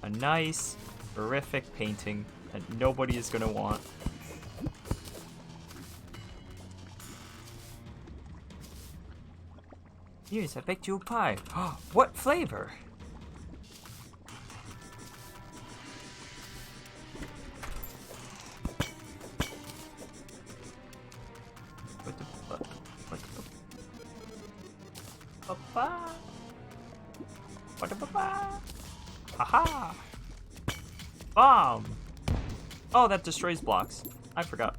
A nice, horrific painting that nobody is gonna want. Yes, I baked you a pie. What flavor? Haha! Bomb! Oh, that destroys blocks. I forgot.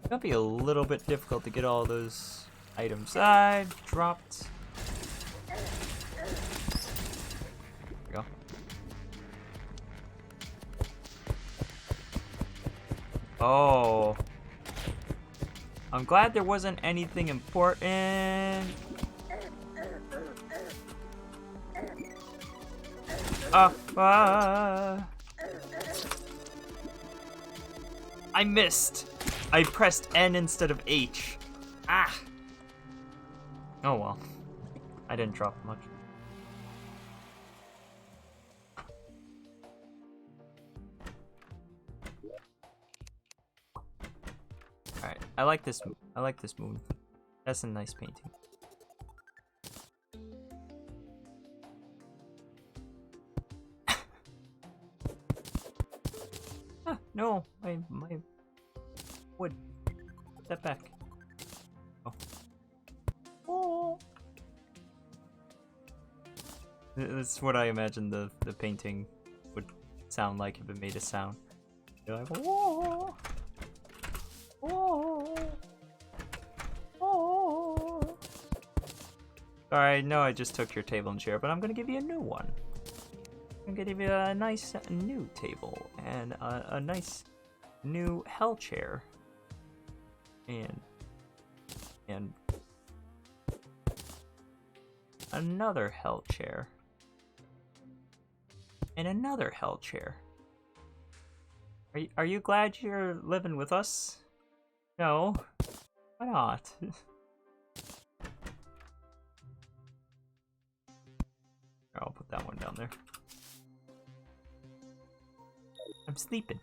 It's gonna be a little bit difficult to get all those items I've dropped. There we go. Oh. I'm glad there wasn't anything important. I missed. I pressed N instead of H. Ah! Oh well. I didn't drop much. Alright, I like this moon. That's a nice painting. No, my wood. Put that back. Oh. Oh. That's what I imagined the painting would sound like if it made a sound. You're like, whoa, whoa, whoa. Alright, no, I just took your table and chair, but I'm gonna give you a new one. I'm gonna give you a nice new table and a nice new hell chair. And another hell chair. And another hell chair. Are you glad you're living with us? No. Why not? I'll put that one down there. I'm sleeping.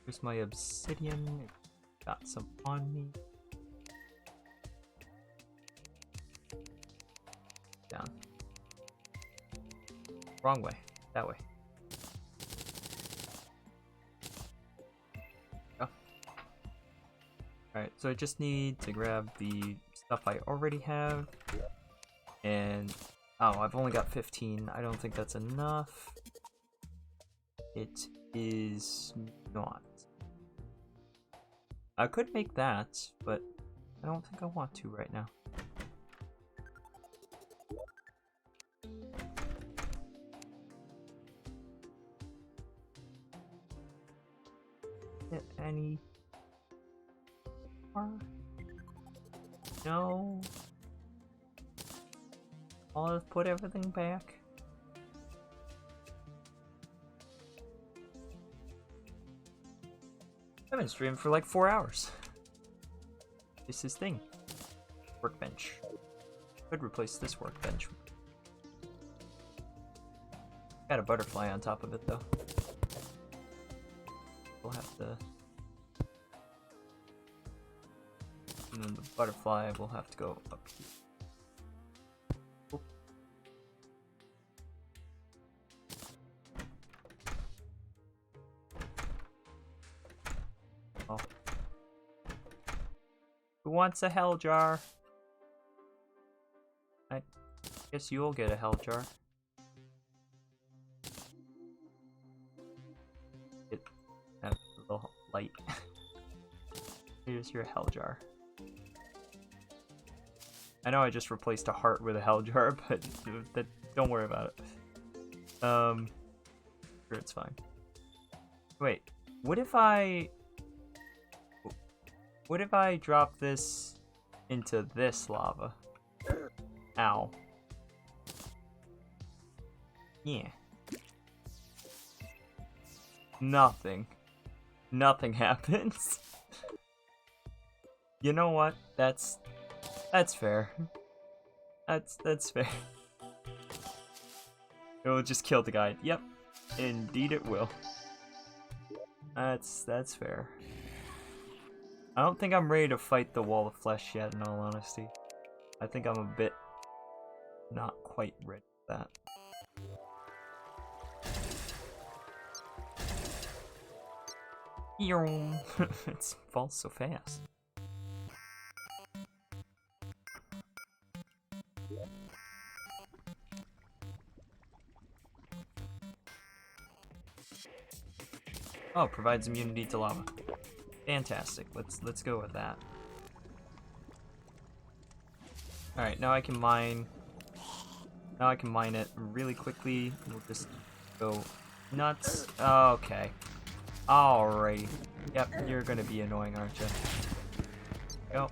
Here's my obsidian. Got some on me. Down. Wrong way. That way. Oh. Alright, so I just need to grab the stuff I already have. And oh, I've only got 15. I don't think that's enough. It is not. I could make that, but I don't think I want to right now. Get any more? No. I'll just put everything back. I've been streaming for like 4 hours. This is thing. Workbench. Could replace this workbench. Got a butterfly on top of it though. We'll have to. And then the butterfly will have to go up here. Oop. Oh. Who wants a hell jar? I guess you'll get a hell jar. Get that little light. Here's Where's your hell jar? I know I just replaced a heart with a hell jar, but don't worry about it. Sure, it's fine. Wait, what if I drop this into this lava? Ow. Yeah. Nothing happens. You know what? That's fair. That's fair. It will just kill the guy. Yep. Indeed it will. That's fair. I don't think I'm ready to fight the wall of flesh yet, in all honesty. I think I'm a bit not quite ready for that. It falls so fast. Oh, provides immunity to lava. Fantastic. Let's go with that. All right, now I can mine. Now I can mine it really quickly. We'll just go nuts. Okay. Alrighty. Yep, you're gonna be annoying, aren't you? Go.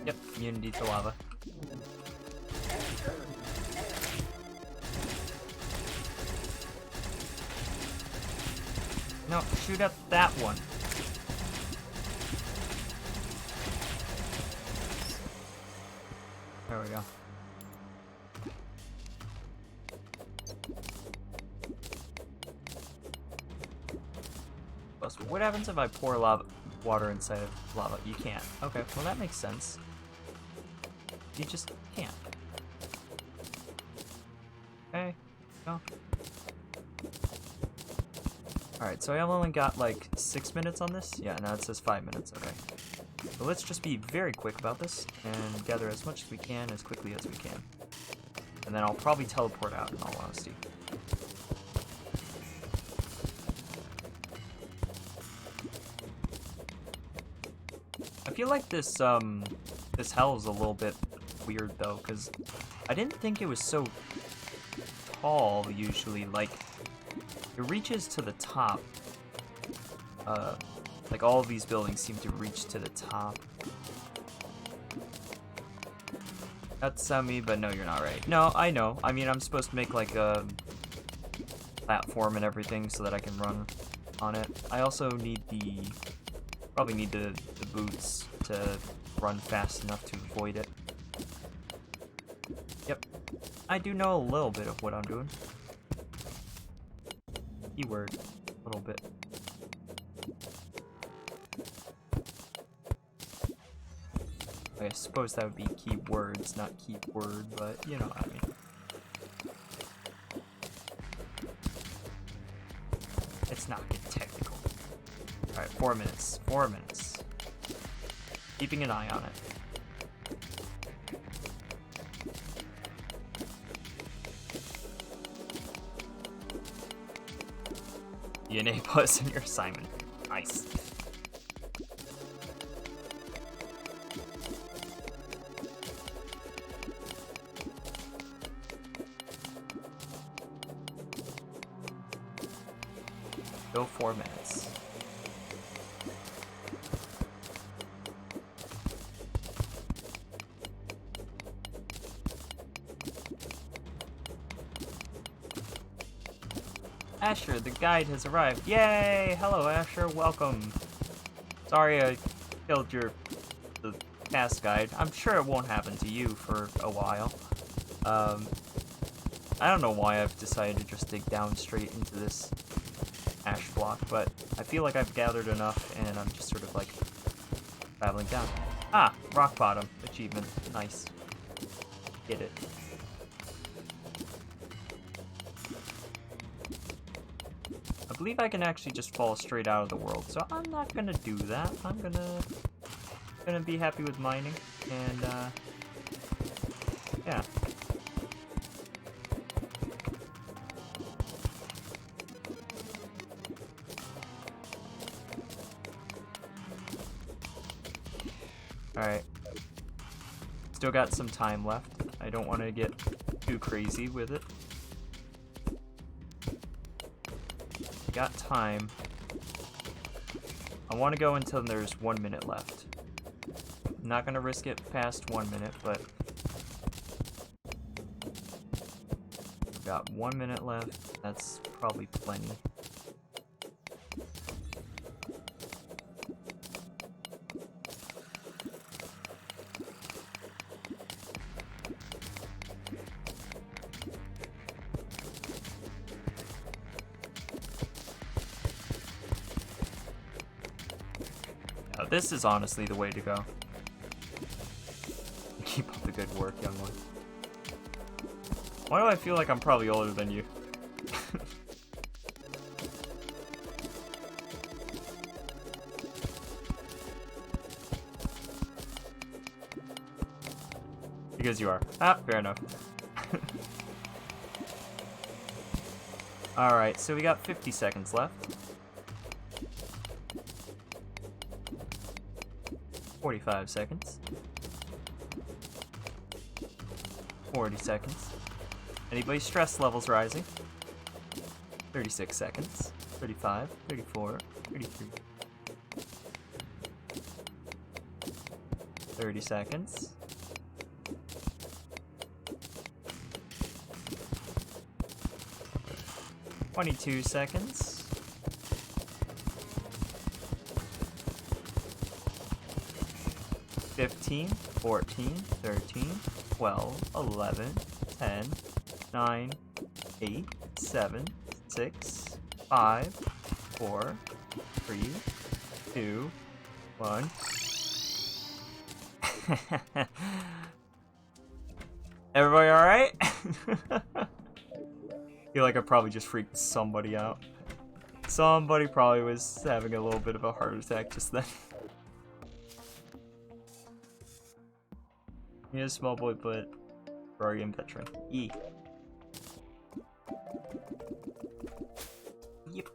Yep, immunity to lava. No, shoot at that one. There we go. What happens if I pour water inside of lava? You can't. Okay, well that makes sense. You just can't. Okay, go. Alright, so I've only got like 6 minutes on this? Yeah, now it says 5 minutes, okay. So let's just be very quick about this and gather as much as we can as quickly as we can. And then I'll probably teleport out, in all honesty. I feel like this hell is a little bit weird though, because I didn't think it was so tall usually. Like, it reaches to the top. Like all of these buildings seem to reach to the top. That's me, but no, you're not right. No, I know. I mean, I'm supposed to make like a platform and everything so that I can run on it. I also need probably need the boots to run fast enough to avoid it. Yep. I do know a little bit of what I'm doing. Keyword. A little bit. I suppose that would be keywords, not keyword, but you know what I mean. Let's not get technical. Alright, 4 minutes. 4 minutes. Keeping an eye on it. DNA plus in your assignment. Nice. Go 4 minutes. Asher, the guide has arrived. Yay! Hello, Asher. Welcome. Sorry I killed the cast guide. I'm sure it won't happen to you for a while. I don't know why I've decided to just dig down straight into this ash block, but I feel like I've gathered enough and I'm just sort of like traveling down. Ah! Rock bottom. Achievement. Nice. Get it. I believe I can actually just fall straight out of the world, so I'm not gonna do that. I'm gonna gonna be happy with mining, and yeah. Alright. Still got some time left. I don't want to get too crazy with it. Got time. I want to go until there's 1 minute left. I'm not going to risk it past 1 minute, but... got 1 minute left. That's probably plenty. This is honestly the way to go. Keep up the good work, young one. Why do I feel like I'm probably older than you? Because you are. Ah, fair enough. Alright, so we got 50 seconds left. 45 seconds. 40 seconds. Anybody's stress levels rising? 36 seconds. 35, 34, 33. 30 seconds. 22 seconds. 15, 14, 13, 12, 11, 10, 9, 8, 7, 6, 5, 4, 3, 2, 1. Everybody alright? Feel like I probably just freaked somebody out. Somebody probably was having a little bit of a heart attack just then. He is a small boy, but Furry and veteran. E. Yep.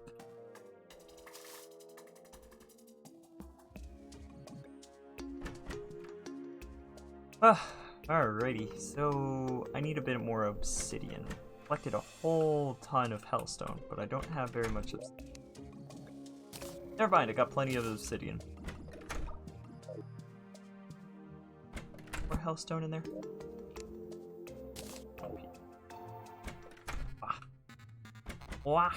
Alrighty, so I need a bit more obsidian. Collected a whole ton of hellstone, but I don't have very much obsidian. Never mind, I got plenty of obsidian. More hellstone in there? Wah.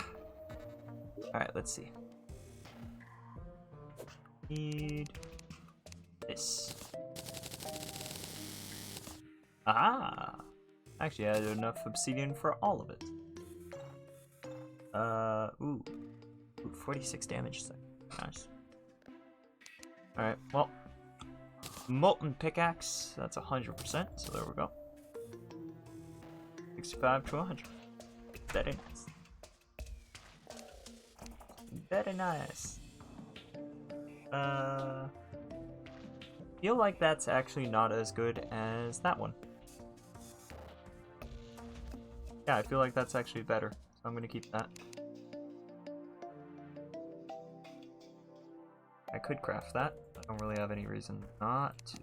Alright, let's see. Need this. Ah! Actually, I had enough obsidian for all of it. Ooh, 46 damage. Nice. Alright, well. Molten pickaxe, that's 100%, so there we go. 65 to 100. Very nice. Very nice. Feel like that's actually not as good as that one. Yeah, I feel like that's actually better, so I'm gonna keep that. I could craft that. I don't really have any reason not to.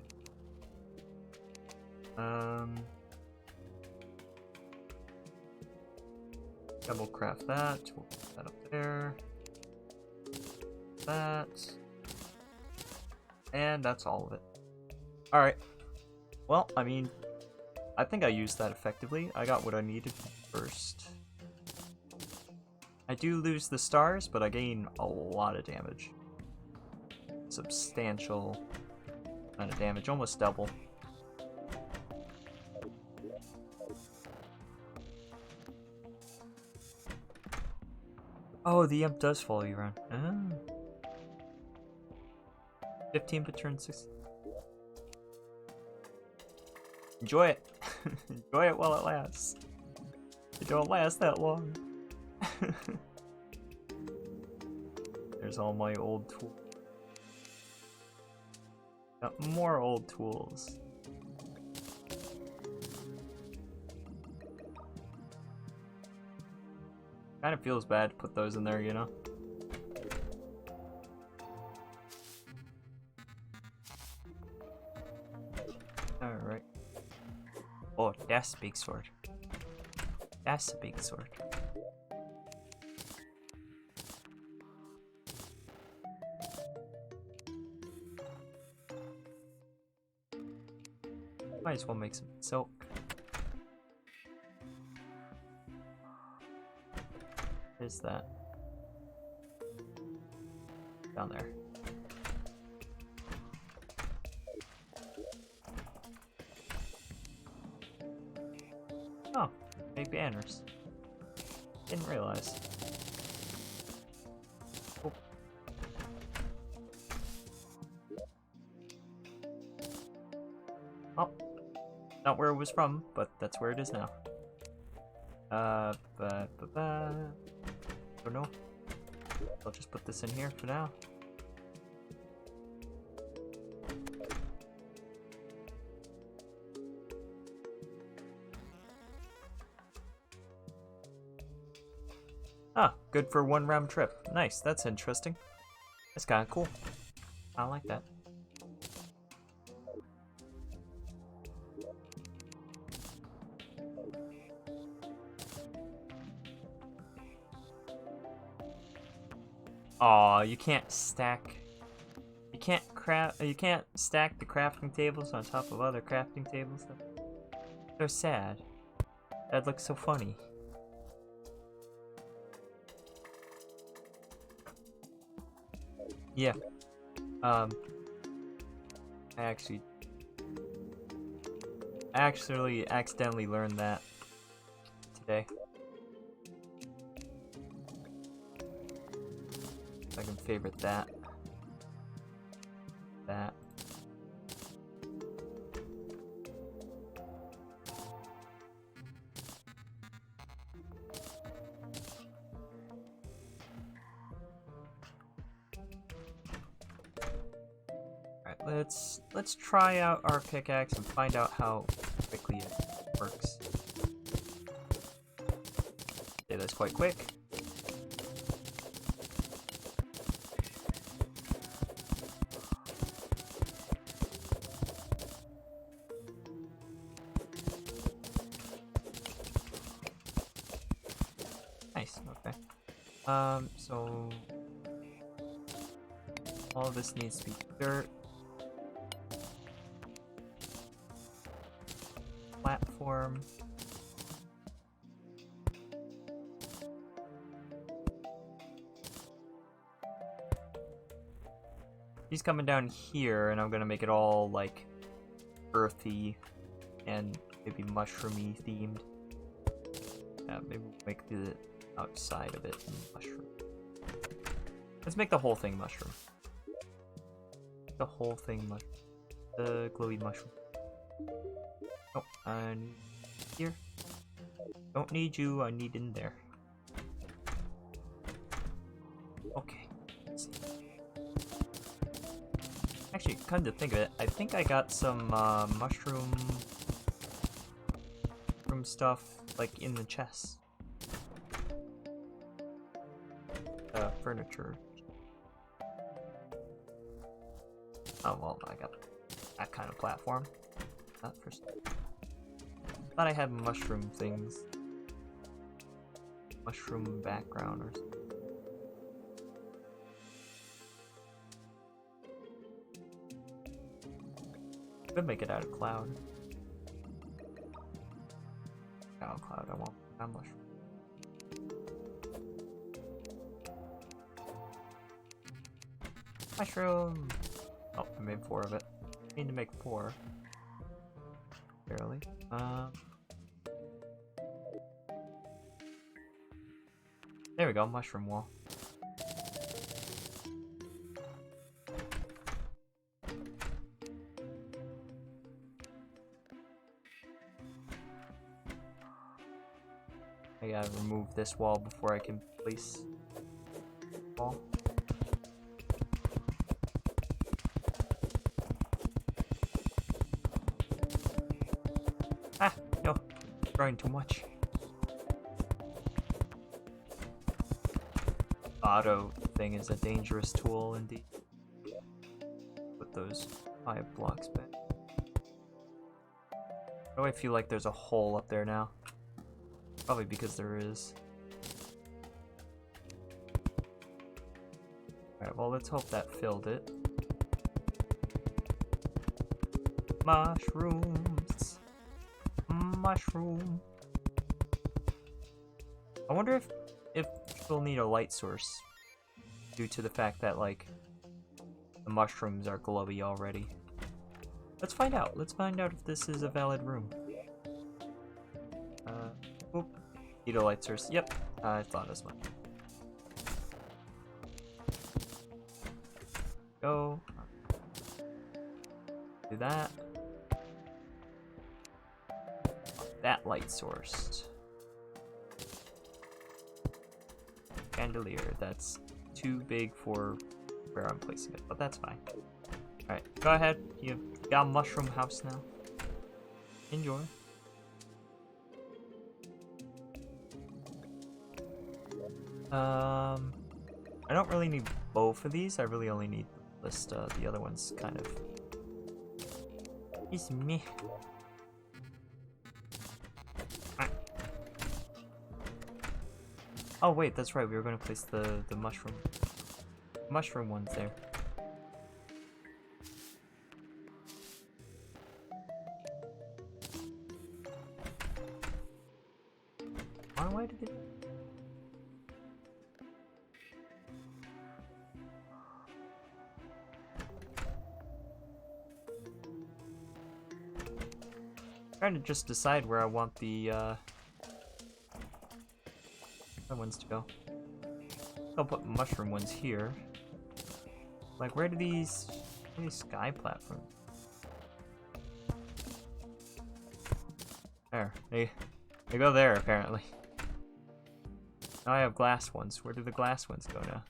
Yeah, we'll craft that. We'll put that up there. That. And that's all of it. Alright. Well, I mean, I think I used that effectively. I got what I needed first. I do lose the stars, but I gain a lot of damage. Substantial amount of damage, almost double. Oh, the imp does follow you around. Ah. 15 per turn 6. Enjoy it. Enjoy it while it lasts. It don't last that long. There's all my old tools. Got more old tools. Kind of feels bad to put those in there, you know? Alright. Oh, that's a big sword. That's a big sword. Might as well make some silk. What is that? Down there. Oh, big banners. Didn't realize. Oh. Oh. Not where it was from, but that's where it is now. Don't know. I'll just put this in here for now. Ah, good for one round trip. Nice, that's interesting. That's kinda cool. I like that. Aw, you can't stack. You can't stack the crafting tables on top of other crafting tables. They're sad. That looks so funny. Yeah. I actually accidentally learned that today. I can favorite that. That. Alright, let's try out our pickaxe and find out how quickly it works. Okay, that's quite quick. Nice, okay. So all of this needs to be dirt. Platform. He's coming down here, and I'm gonna make it all like earthy and maybe mushroomy themed. Yeah, maybe we'll make the outside of it mushroom. Let's make the whole thing mushroom. The whole thing mushroom. The glowy mushroom. Oh, I need here. Don't need you, I need in there. Okay. Let's see. Actually, come to think of it, I think I got some mushroom stuff like in the chest. Furniture. Oh well, I got that kind of platform. Not for. Thought I had mushroom things. Mushroom background or something. Could make it out of cloud. Out of cloud, I won't. Not mushroom. Mushroom! Oh, I made 4 of it. I need to make 4. Barely. There we go, mushroom wall. I gotta remove this wall before I can place the wall. trying too much. Auto thing is a dangerous tool indeed. Put those 5 blocks back. Why do I feel like there's a hole up there now? Probably because there is. Alright, well let's hope that filled it. Mushrooms. Mushroom. I wonder if we'll need a light source due to the fact that like the mushrooms are glowy already. Let's find out. Let's find out if this is a valid room. Oop. Need a light source. Yep. I thought as much. Go. Do that. That light source. Chandelier. That's too big for where I'm placing it, but that's fine. Alright, go ahead. You've got a mushroom house now. Enjoy. I don't really need both of these. I really only need the other ones kind of. It's me. Oh wait, that's right. We were going to place the mushroom ones there. Why did it? Trying to just decide where I want the other ones to go. I'll put mushroom ones here. Like, where do these sky platforms? There, they go there apparently. Now I have glass ones. Where do the glass ones go now?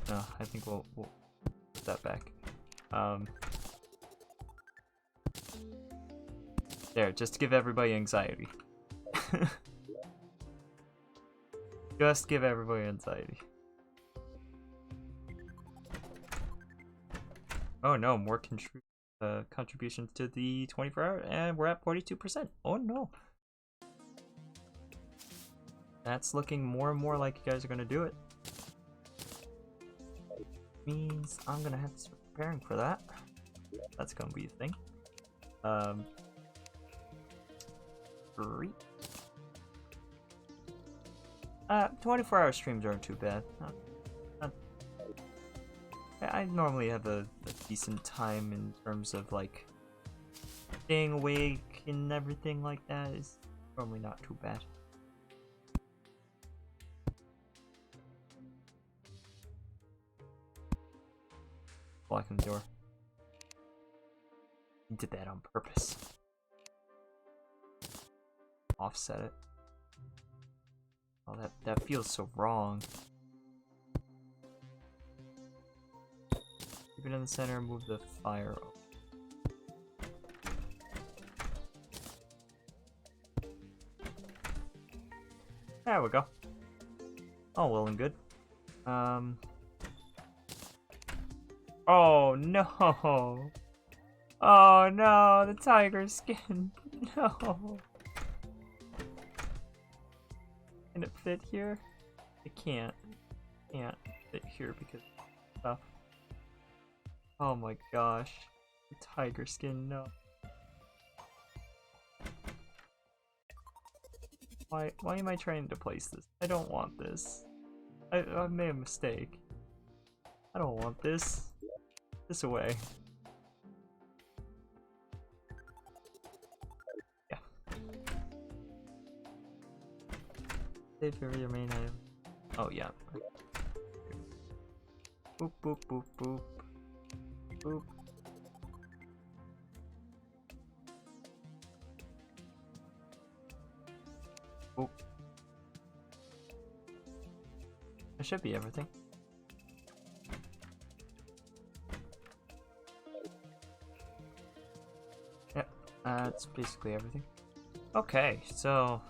No, I think we'll put that back. There, just to give everybody anxiety. Just give everybody anxiety. Oh no, more contributions to the 24-hour, and we're at 42%. Oh no. That's looking more and more like you guys are gonna do it. Means I'm gonna have to start preparing for that. That's gonna be a thing. 3. 24-hour streams aren't too bad. I normally have a decent time in terms of like staying awake and everything like that is normally not too bad. Blocking the door. You did that on purpose. Offset it. Oh, that feels so wrong. Keep it in the center and move the fire over. There we go. Oh, well and good. Oh no! Oh no, the tiger skin. No. Can it fit here? It can't. It can't fit here because of stuff. Oh my gosh. The tiger skin, no. Why am I trying to place this? I don't want this. I made a mistake. I don't want this. This away. Yeah. Save for your main item. Oh yeah. Boop boop boop boop. Boop. Boop. That should be everything. Yep, that's basically everything. Okay, so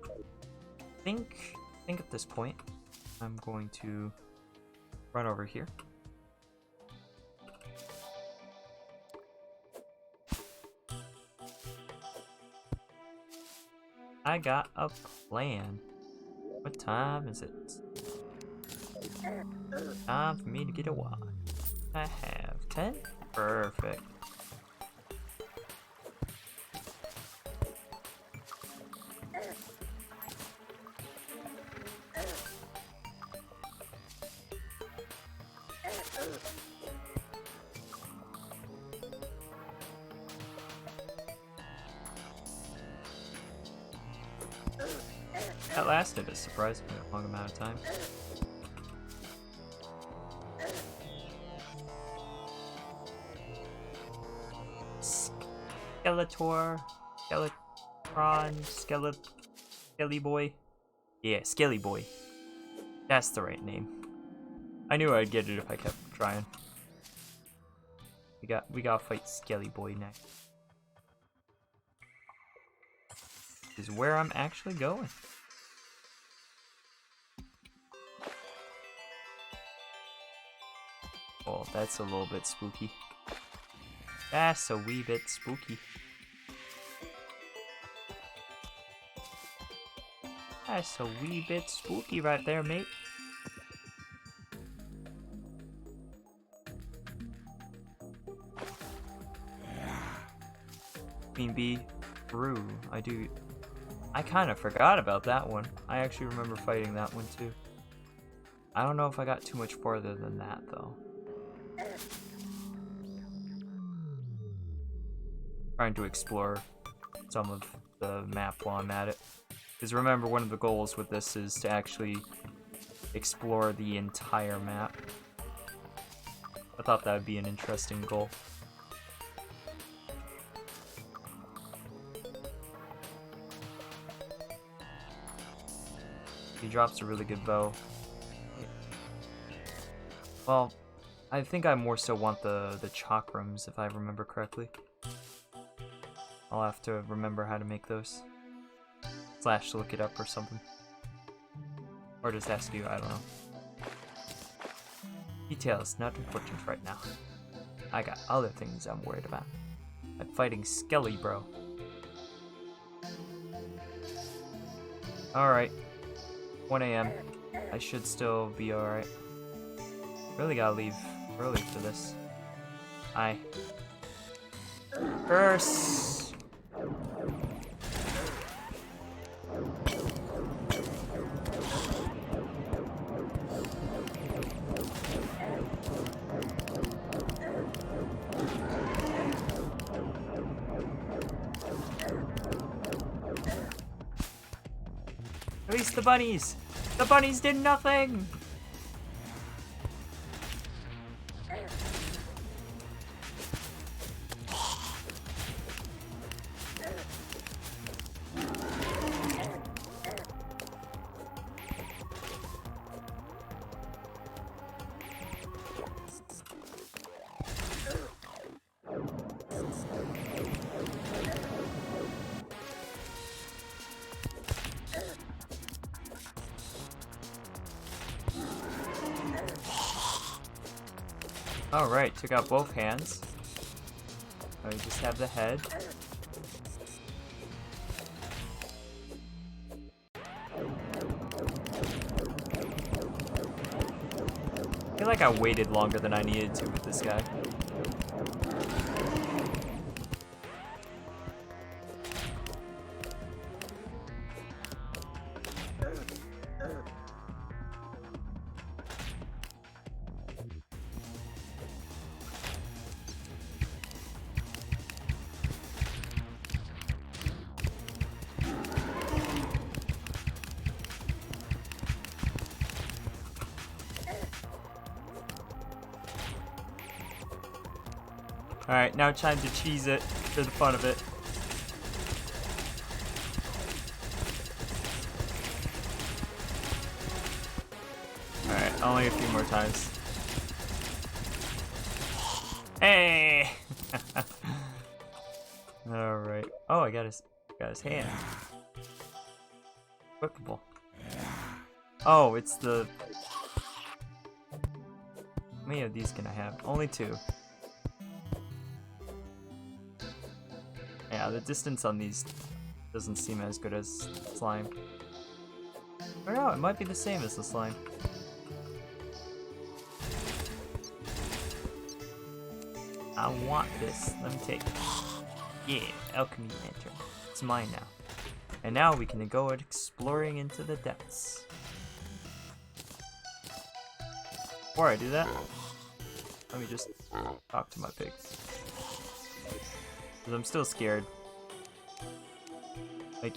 I think at this point I'm going to run over here. I got a plan. What time is it? Time for me to get a watch. I have 10? Perfect. That lasted a surprisingly long amount of time. Skeletor, Skeletron, Skelly Boy. Yeah, Skelly Boy. That's the right name. I knew I'd get it if I kept trying. We gotta fight Skelly Boy next. This is where I'm actually going. Oh, that's a little bit spooky. That's a wee bit spooky. That's a wee bit spooky right there, mate. Queen Bee through. I kind of forgot about that one. I actually remember fighting that one too. I don't know if I got too much farther than that though. Trying to explore some of the map while I'm at it. Because remember, one of the goals with this is to actually explore the entire map. I thought that would be an interesting goal. He drops a really good bow. Well, I think I more so want the chakrams, if I remember correctly. I'll have to remember how to make those. Slash look it up or something. Or just ask you, I don't know. Details, not important right now. I got other things I'm worried about. I'm fighting Skelly, bro. Alright. 1 AM. I should still be alright. Really gotta leave early for this. Aye. Curse! Release the bunnies! The bunnies did nothing! Alright, took out both hands. Now we just have the head. I feel like I waited longer than I needed to with this guy. Alright, now time to cheese it for the fun of it. Alright, only a few more times. Hey! Alright. Oh, I got his hand. Equipable. Oh, it's the... How many of these can I have? Only 2. Yeah, the distance on these doesn't seem as good as slime. Or no, it might be the same as the slime. I want this. Let me take it. Yeah, alchemy lantern. It's mine now. And now we can go exploring into the depths. Before I do that, let me just talk to my pig. Because I'm still scared. Like,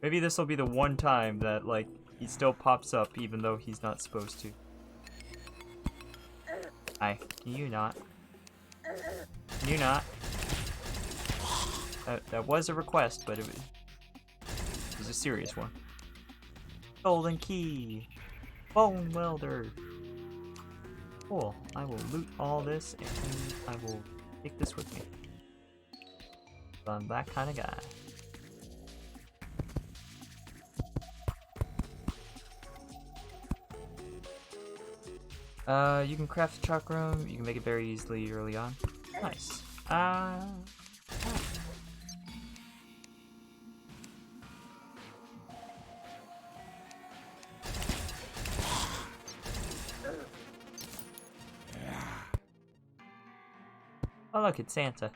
maybe this will be the one time that, like, he still pops up even though he's not supposed to. Hi, can you not? Can you not? That was a request, but it was a serious one. Golden key! Bone welder! Cool, I will loot all this and I will take this with me. I'm that kind of guy. You can craft a chalk room, you can make it very easily early on. Nice. Oh look, it's Santa.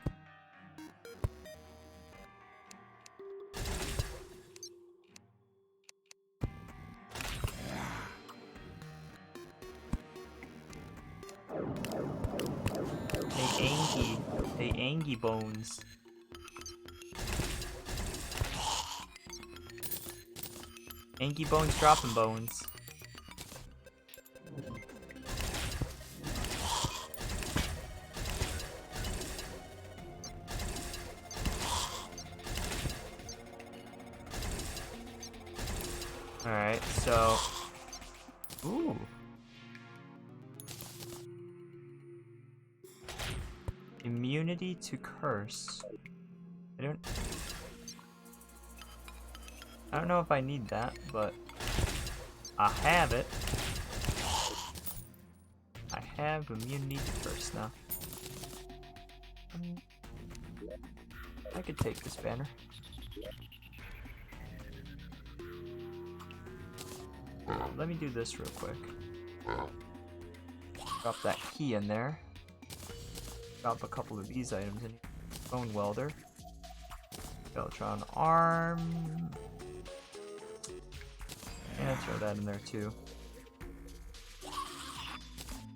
Hey Angie bones. Angie bones dropping bones. Alright, so... Ooh. Immunity to curse. I don't know if I need that, but I have it. I have immunity to curse now. I could take this banner. Let me do this real quick. Drop that key in there. Drop a couple of these items in. Bone welder. Beltron arm. And throw that in there too.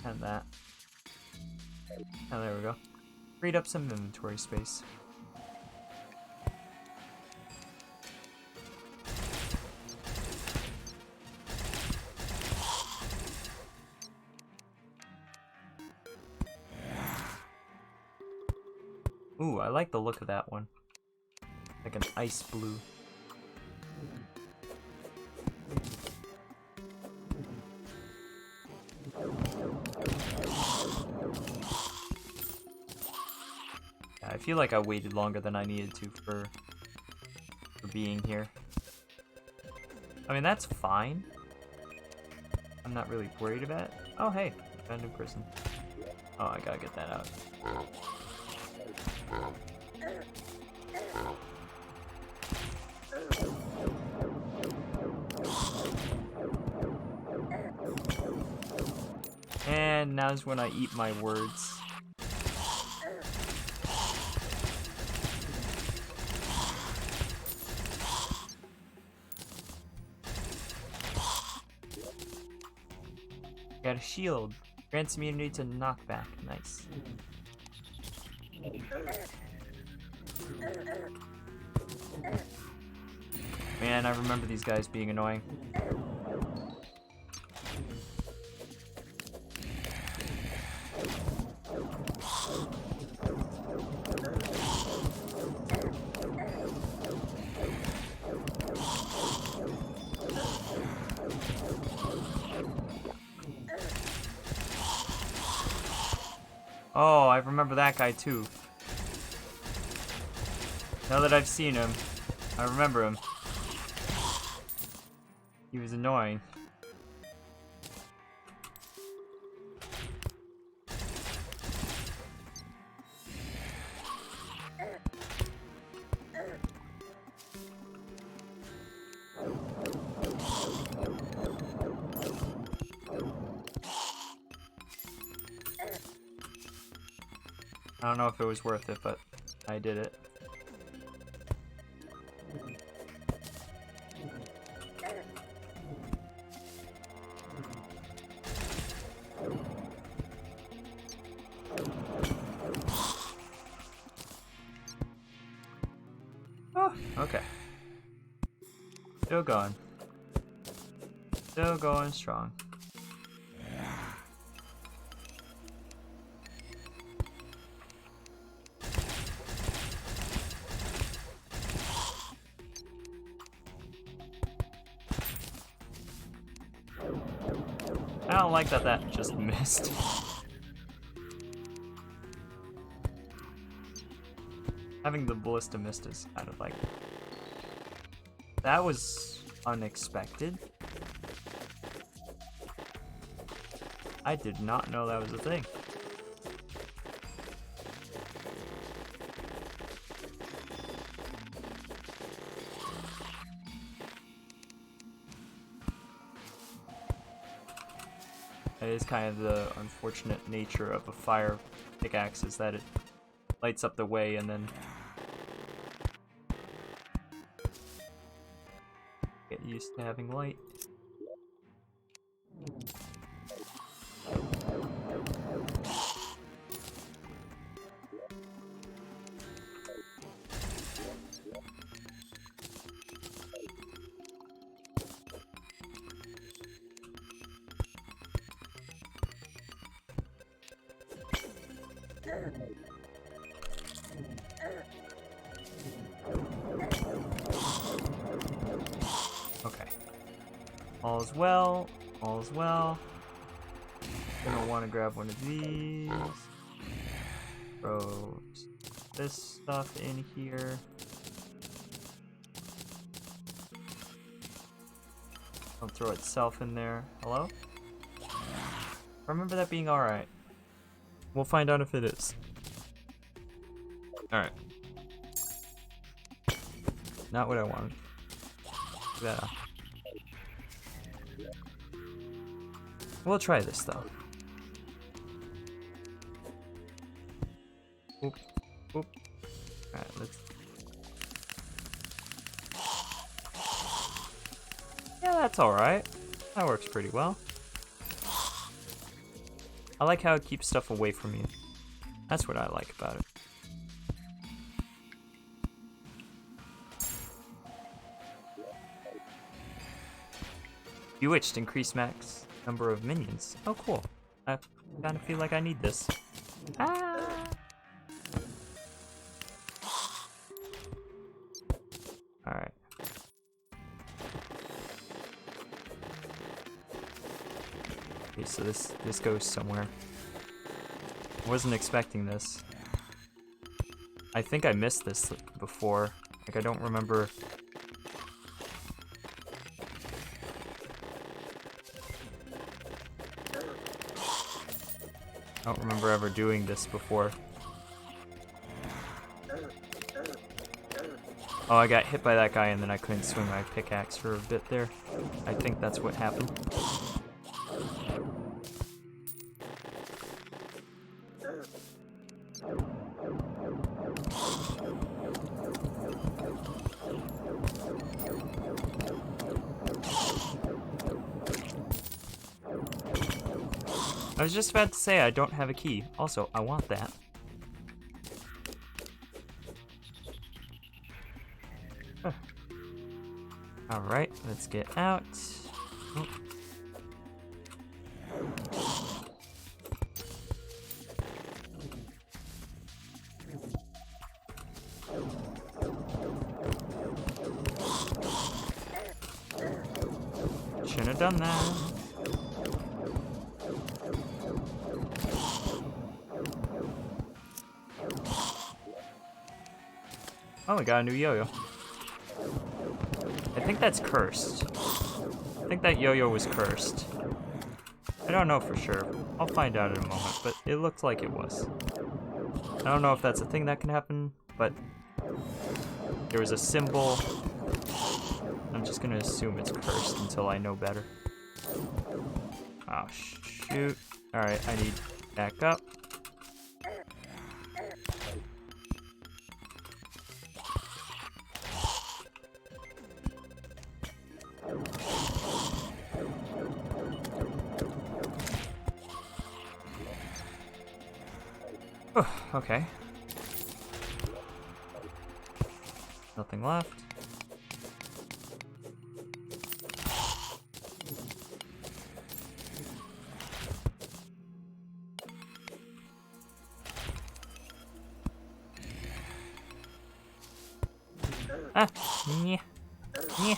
And that. And there we go. Freed up some inventory space. Ooh, I like the look of that one. Like an ice blue. Yeah, I feel like I waited longer than I needed to for being here. I mean, that's fine. I'm not really worried about it. Oh, hey, found a new person. Oh, I gotta get that out. And now's when I eat my words. Got a shield. Grants immunity to knockback. Nice. Man, I remember these guys being annoying. Oh, I remember that guy too. Now that I've seen him, I remember him. He was annoying. I don't know if it was worth it, but I did it. Oh, okay. Still going. Still going strong. I don't like that that just missed. Having the ballista missed is kind of like... That was unexpected. I did not know that was a thing. It is kind of the unfortunate nature of a fire pickaxe is that it lights up the way and then get used to having light. Okay. All's well. All's well. Gonna want to grab one of these. Throw this stuff in here. Don't throw itself in there. Hello? Remember that being alright. We'll find out if it is. Alright. Not what I wanted. Yeah. We'll try this though. Oop. Oop. Alright, let's... Yeah, that's alright. That works pretty well. I like how it keeps stuff away from you. That's what I like about it. Bewitched, increase max number of minions. Oh, cool. I kind of feel like I need this. Ah! Alright. Okay, so this goes somewhere. Wasn't expecting this. I think I missed this before. Like, I don't remember. I don't remember ever doing this before. Oh, I got hit by that guy and then I couldn't swing my pickaxe for a bit there. I think that's what happened. I was just about to say I don't have a key. Also, I want that. Huh. Alright, let's get out. Oh. Shouldn't have done that. Oh, we got a new yo-yo. I think that's cursed. I think that yo-yo was cursed. I don't know for sure. I'll find out in a moment, but it looked like it was. I don't know if that's a thing that can happen, but there was a symbol. I'm just gonna assume it's cursed until I know better. Oh, shoot. Alright, I need to back up. Okay. Nothing left. Ah, yeah, yeah.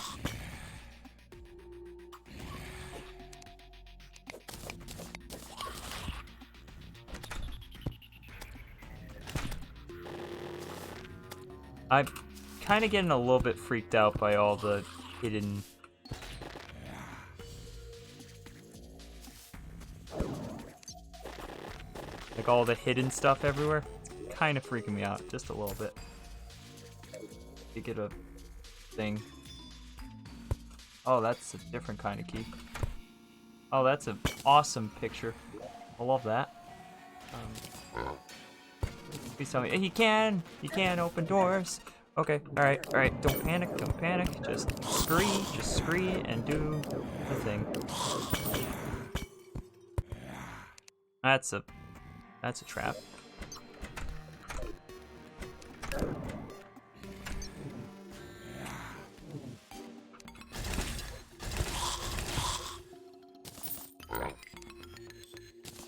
I'm kind of getting a little bit freaked out by all the hidden... like all the hidden stuff everywhere. It's kind of freaking me out, just a little bit. You get a thing. Oh, that's a different kind of key. Oh, that's an awesome picture. I love that. Please tell me he can open doors. Okay, all right. Don't panic. Just scree, and do the thing. That's a trap.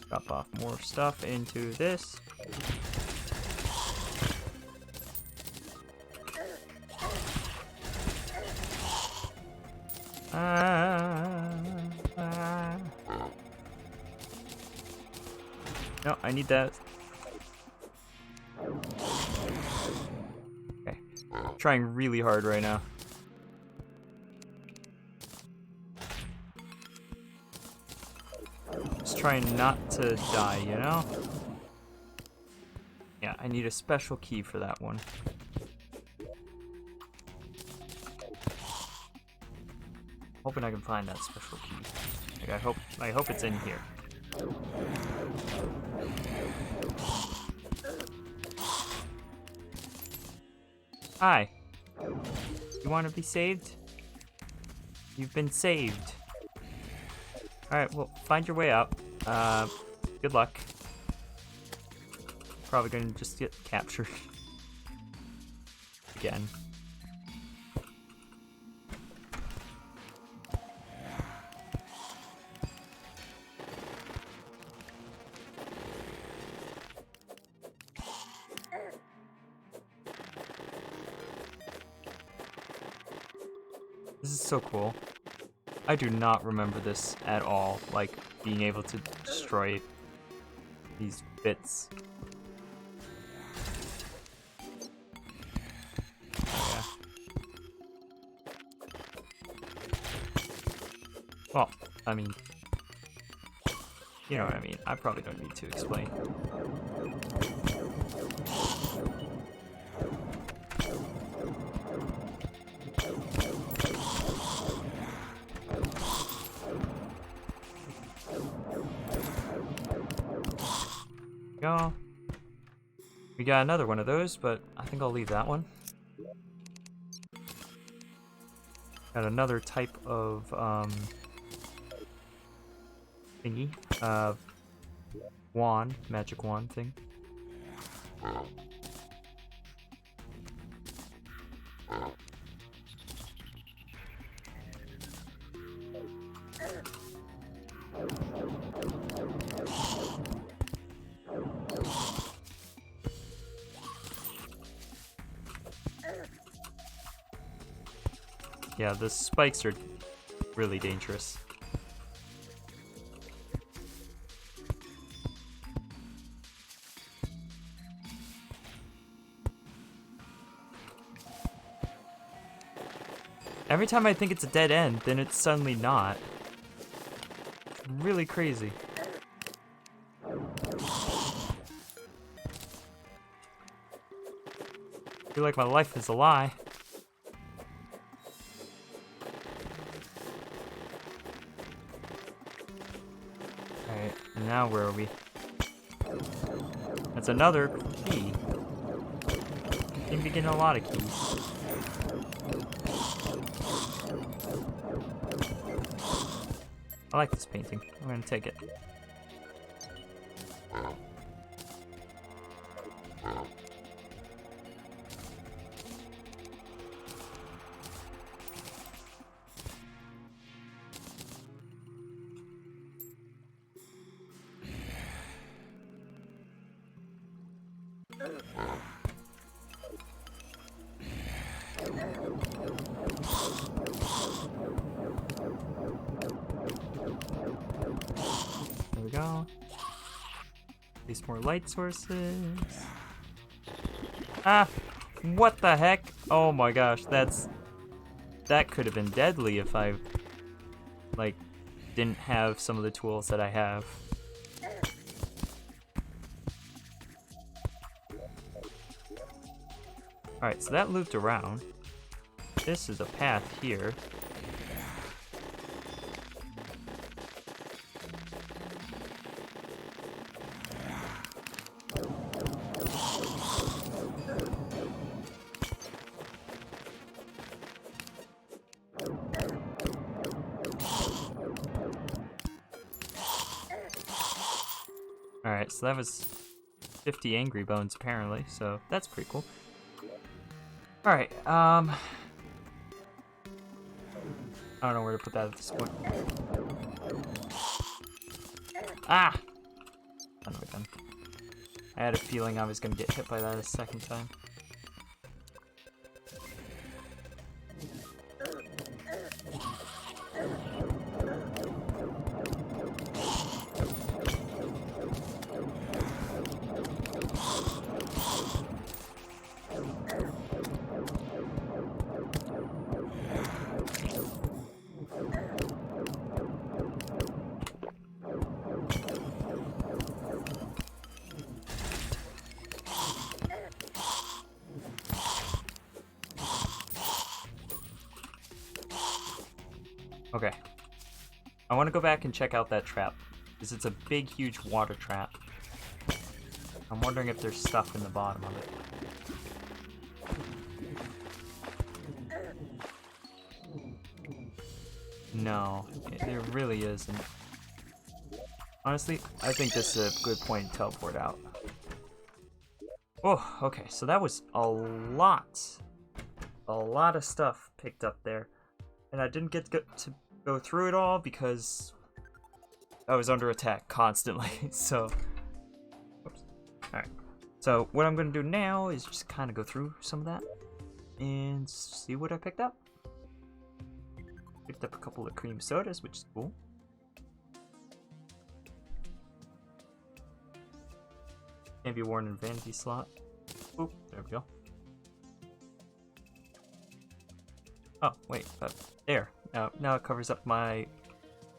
Drop off more stuff into this. No, I need that. Okay. I'm trying really hard right now. Just trying not to die, you know? Yeah, I need a special key for that one. Hoping I can find that special key. Like, I hope it's in here. Hi. You want to be saved? You've been saved. Alright, well, find your way up. Good luck. Probably gonna just get captured. Again. This is so cool. I do not remember this at all, like being able to destroy these bits. Oh, yeah. Well, I mean, you know what I mean. I probably don't need to explain. Go. We got another one of those, but I think I'll leave that one. Got another type of thingy, wand, magic wand thing. Yeah, the spikes are really dangerous. Every time I think it's a dead end, then it's suddenly not. It's really crazy. I feel like my life is a lie. Alright, now where are we? That's another key. Seem to be getting a lot of keys. I like this painting. I'm gonna take it. There we go. At least more light sources. Ah! What the heck? Oh my gosh, that could have been deadly if I, like, didn't have some of the tools that I have. Alright, so that looped around. This is a path here. Alright, so that was 50 angry bones apparently, so that's pretty cool. Alright, I don't know where to put that at this point. Ah! Son of a gun. I had a feeling I was gonna get hit by that a second time. Okay. I want to go back and check out that trap, because it's a big, huge water trap. I'm wondering if there's stuff in the bottom of it. No, there really isn't. Honestly, I think this is a good point to teleport out. Oh, okay, so that was a lot of stuff picked up there. And I didn't get to go through it all because I was under attack constantly, so... Oops. Alright. So what I'm going to do now is just kind of go through some of that and see what I picked up. Picked up a couple of cream sodas, which is cool. Can't be worn in vanity slot. Oop, there we go. Oh, wait, there. Now it covers up my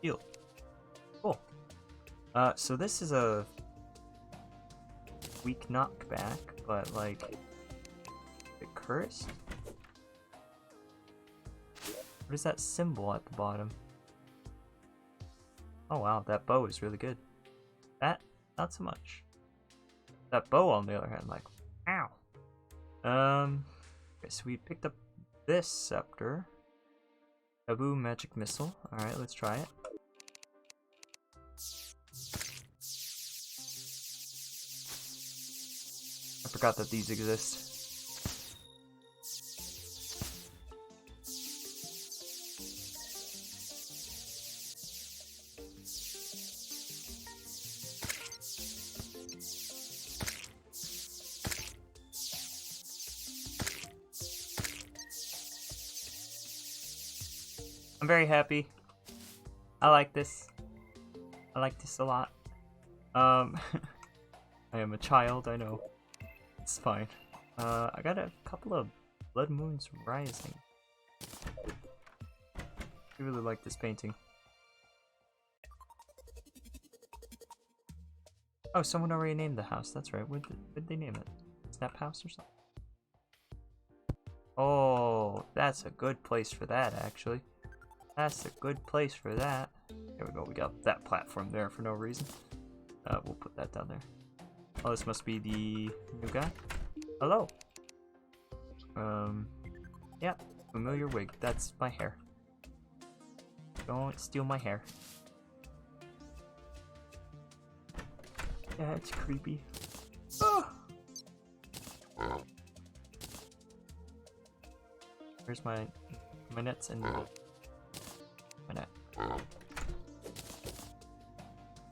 shield. Cool. So this is a weak knockback, but like, it cursed? What is that symbol at the bottom? Oh wow, that bow is really good. That, not so much. That bow on the other hand, like, ow. Okay, so we picked up this scepter. Taboo magic missile. Alright, let's try it. I forgot that these exist. I'm very happy. I like this. I like this a lot. I am a child, I know. It's fine. I got a couple of blood moons rising. really like this painting. Oh, someone already named the house. That's right. What did they name it? Snep House or something? Oh, that's a good place for that, actually. That's a good place for that. There we go. We got that platform there for no reason. We'll put that down there. Oh, this must be the new guy. Hello. Yeah, familiar wig. That's my hair. Don't steal my hair. Yeah, it's creepy. Oh! Where's my nets and my net?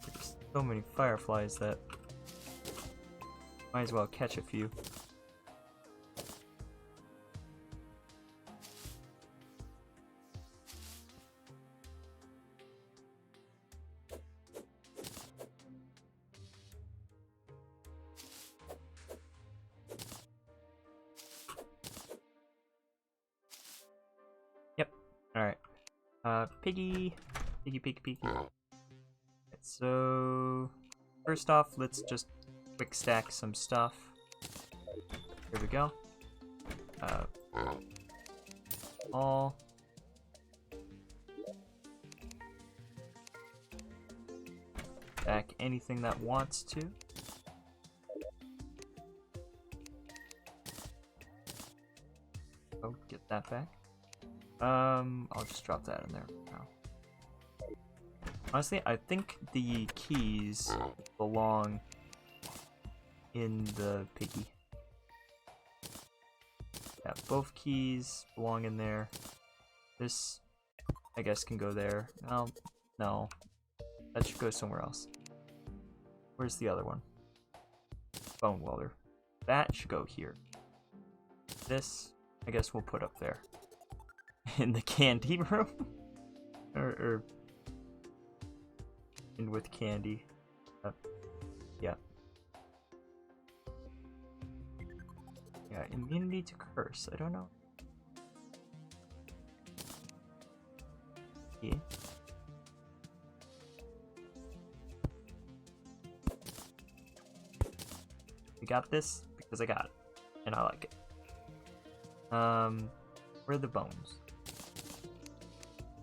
There's so many fireflies that might as well catch a few. Alright. Piggy. Piggy. So, first off, let's just quick stack some stuff. Here we go. All. Stack anything that wants to. Oh, get that back. I'll just drop that in there now. Honestly, I think the keys belong in the piggy. Yeah, both keys belong in there. This, I guess, can go there. No. That should go somewhere else. Where's the other one? Bone welder. That should go here. This, I guess we'll put up there. In the candy room? or in with candy. Yeah. Yeah, immunity to curse. I don't know. Yeah. We got this because I got it. And I like it. Where are the bones?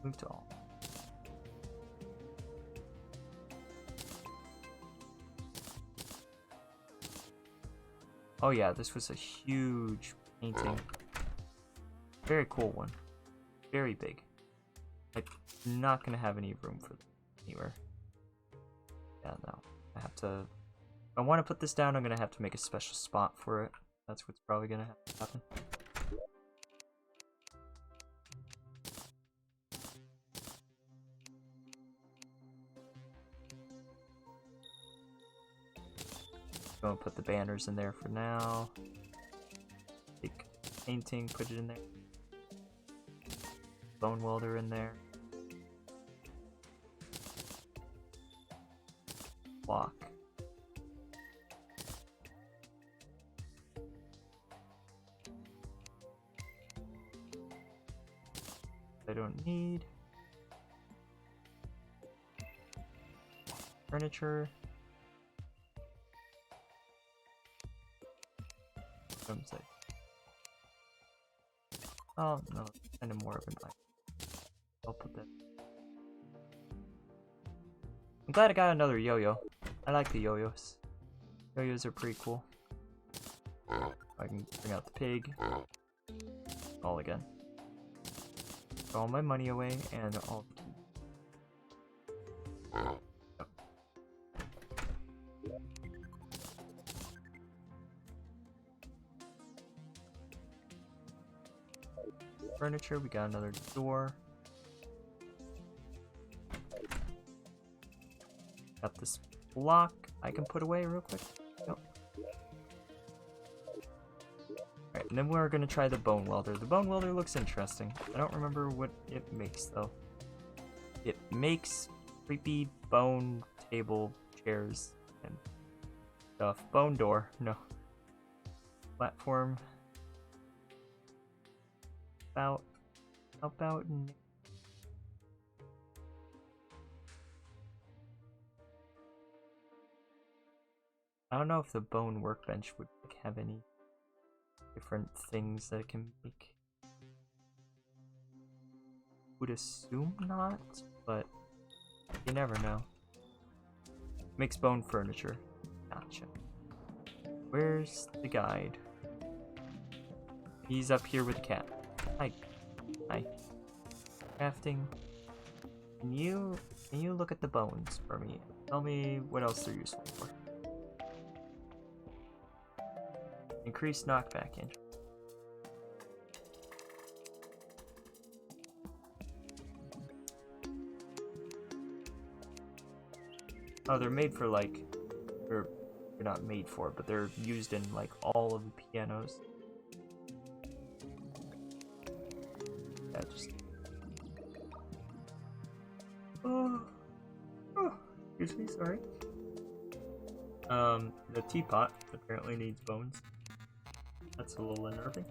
Move to all. Oh yeah, this was a huge painting. Very cool one. Very big. I'm not gonna have any room for this anywhere. Yeah, no. I have to... If I want to put this down, I'm gonna have to make a special spot for it. That's what's probably gonna have to happen. Gonna put the banners in there for now. Take painting, put it in there. Bone welder in there. Block. I don't need. Furniture. Oh no, kind of more of an item. I'll put that. I'm glad I got another yo-yo. I like the yo-yos. Yo-yos are pretty cool. I can bring out the pig. All again. Throw all my money away and all the keys. Furniture, we got another door. Got this block I can put away real quick. Nope. Alright, and then we're gonna try the bone welder. The bone welder looks interesting. I don't remember what it makes though. It makes creepy bone table chairs and stuff. Bone door, no. Platform. About I don't know if the bone workbench would like, have any different things that it can make. Would assume not, but you never know. Makes bone furniture. Gotcha. Where's the guide? He's up here with the cat. Hi. Hi. Crafting. Can you look at the bones for me? Tell me what else they're useful for. Increase knockback injury. Oh, they're made for like, they're not made for, but they're used in like all of the pianos. Yeah, just. Oh, excuse me, sorry. The teapot apparently needs bones. That's a little unnerving.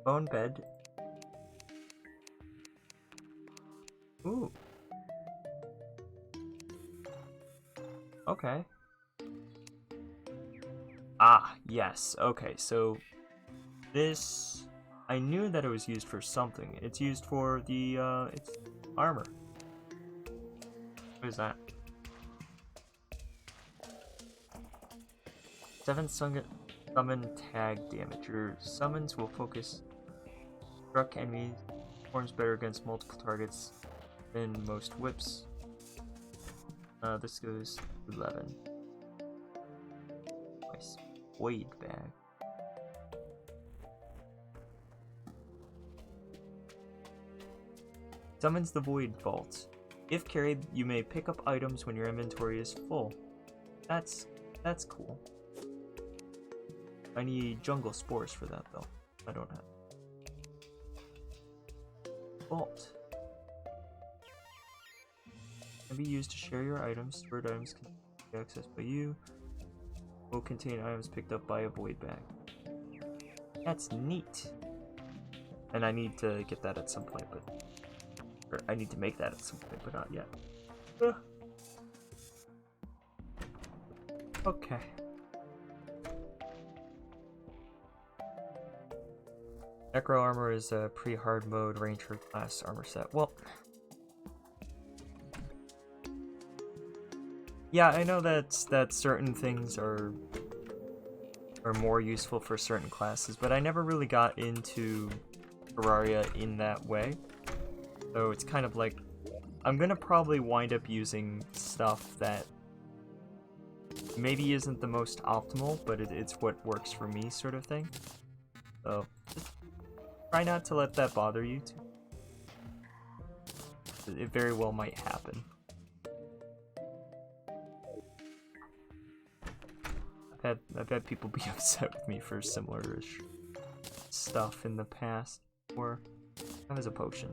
Bone bed. Ooh. Okay. Ah, yes. Okay, so this, I knew that it was used for something. It's used for the it's armor. What is that? 7 summon tag damage. Your summons will focus struck enemies. Performs better against multiple targets than most whips. This goes 11. Nice. Void bag. Summons the Void Vault. If carried, you may pick up items when your inventory is full. That's cool. I need jungle spores for that though. I don't have. Vault. Can be used to share your items. Stored items can be accessed by you. Will contain items picked up by a void bag. That's neat. And I need to get that at some point, but or I need to make that at some point, but not yet. Okay. Necro Armor is a pre-hard mode Ranger class armor set. Well, yeah, I know that certain things are more useful for certain classes, but I never really got into Terraria in that way. So it's kind of like, I'm gonna probably wind up using stuff that maybe isn't the most optimal, but it's what works for me sort of thing. So just try not to let that bother you too. It very well might happen. I've had people be upset with me for similar-ish stuff in the past. Or that was a potion.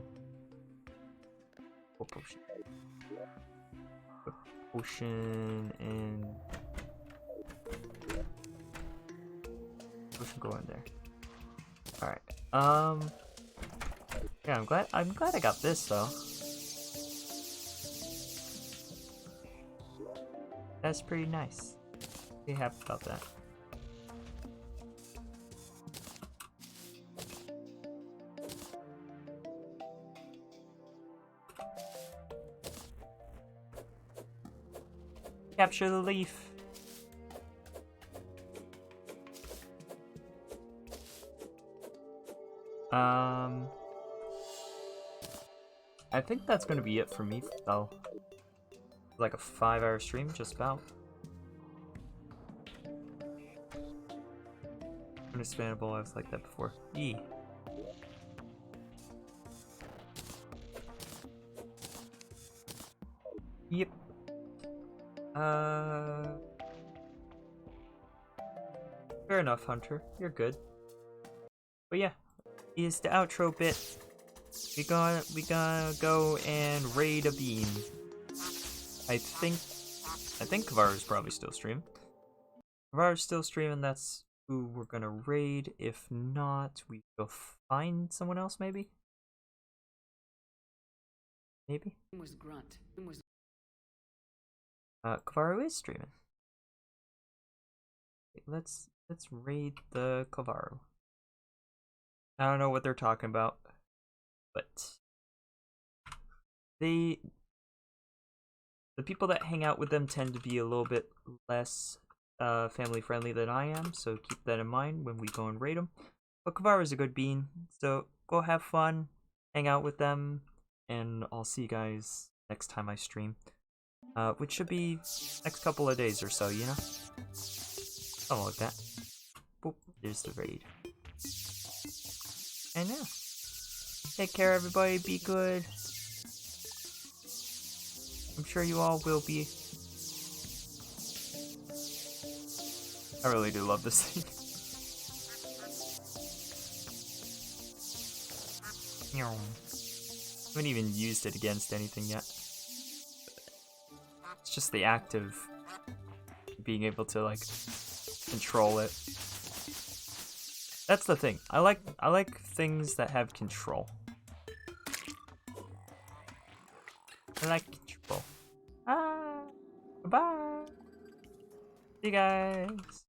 What potion? A potion and potion go in there. Alright. Yeah, I'm glad I got this though. That's pretty nice. Pretty happy about that. Capture the leaf. I think that's gonna be it for me though. Like a 5-hour stream, just about. Understandable, I was like that before. E. Yep. Fair enough, Hunter. You're good. But yeah, is the outro bit. We gonna go and raid a beam. I think Kavaru's probably still streaming. Kavaru's still streaming. That's who we're gonna raid. If not, we go find someone else maybe. maybe. Was grunt. Was Kavaru is streaming. Let's raid the Kavaru. I don't know what they're talking about, but the people that hang out with them tend to be a little bit less family friendly than I am, so keep that in mind when we go and raid them. But Kavaru is a good bean, so go have fun, hang out with them, and I'll see you guys next time I stream. Which should be next couple of days or so, you know? Something like that. Boop, there's the raid. And yeah. Take care, everybody. Be good. I'm sure you all will be. I really do love this thing. Haven't even used it against anything yet. It's just the act of being able to like control it. That's the thing. I like things that have control. I like control. Bye. See you guys.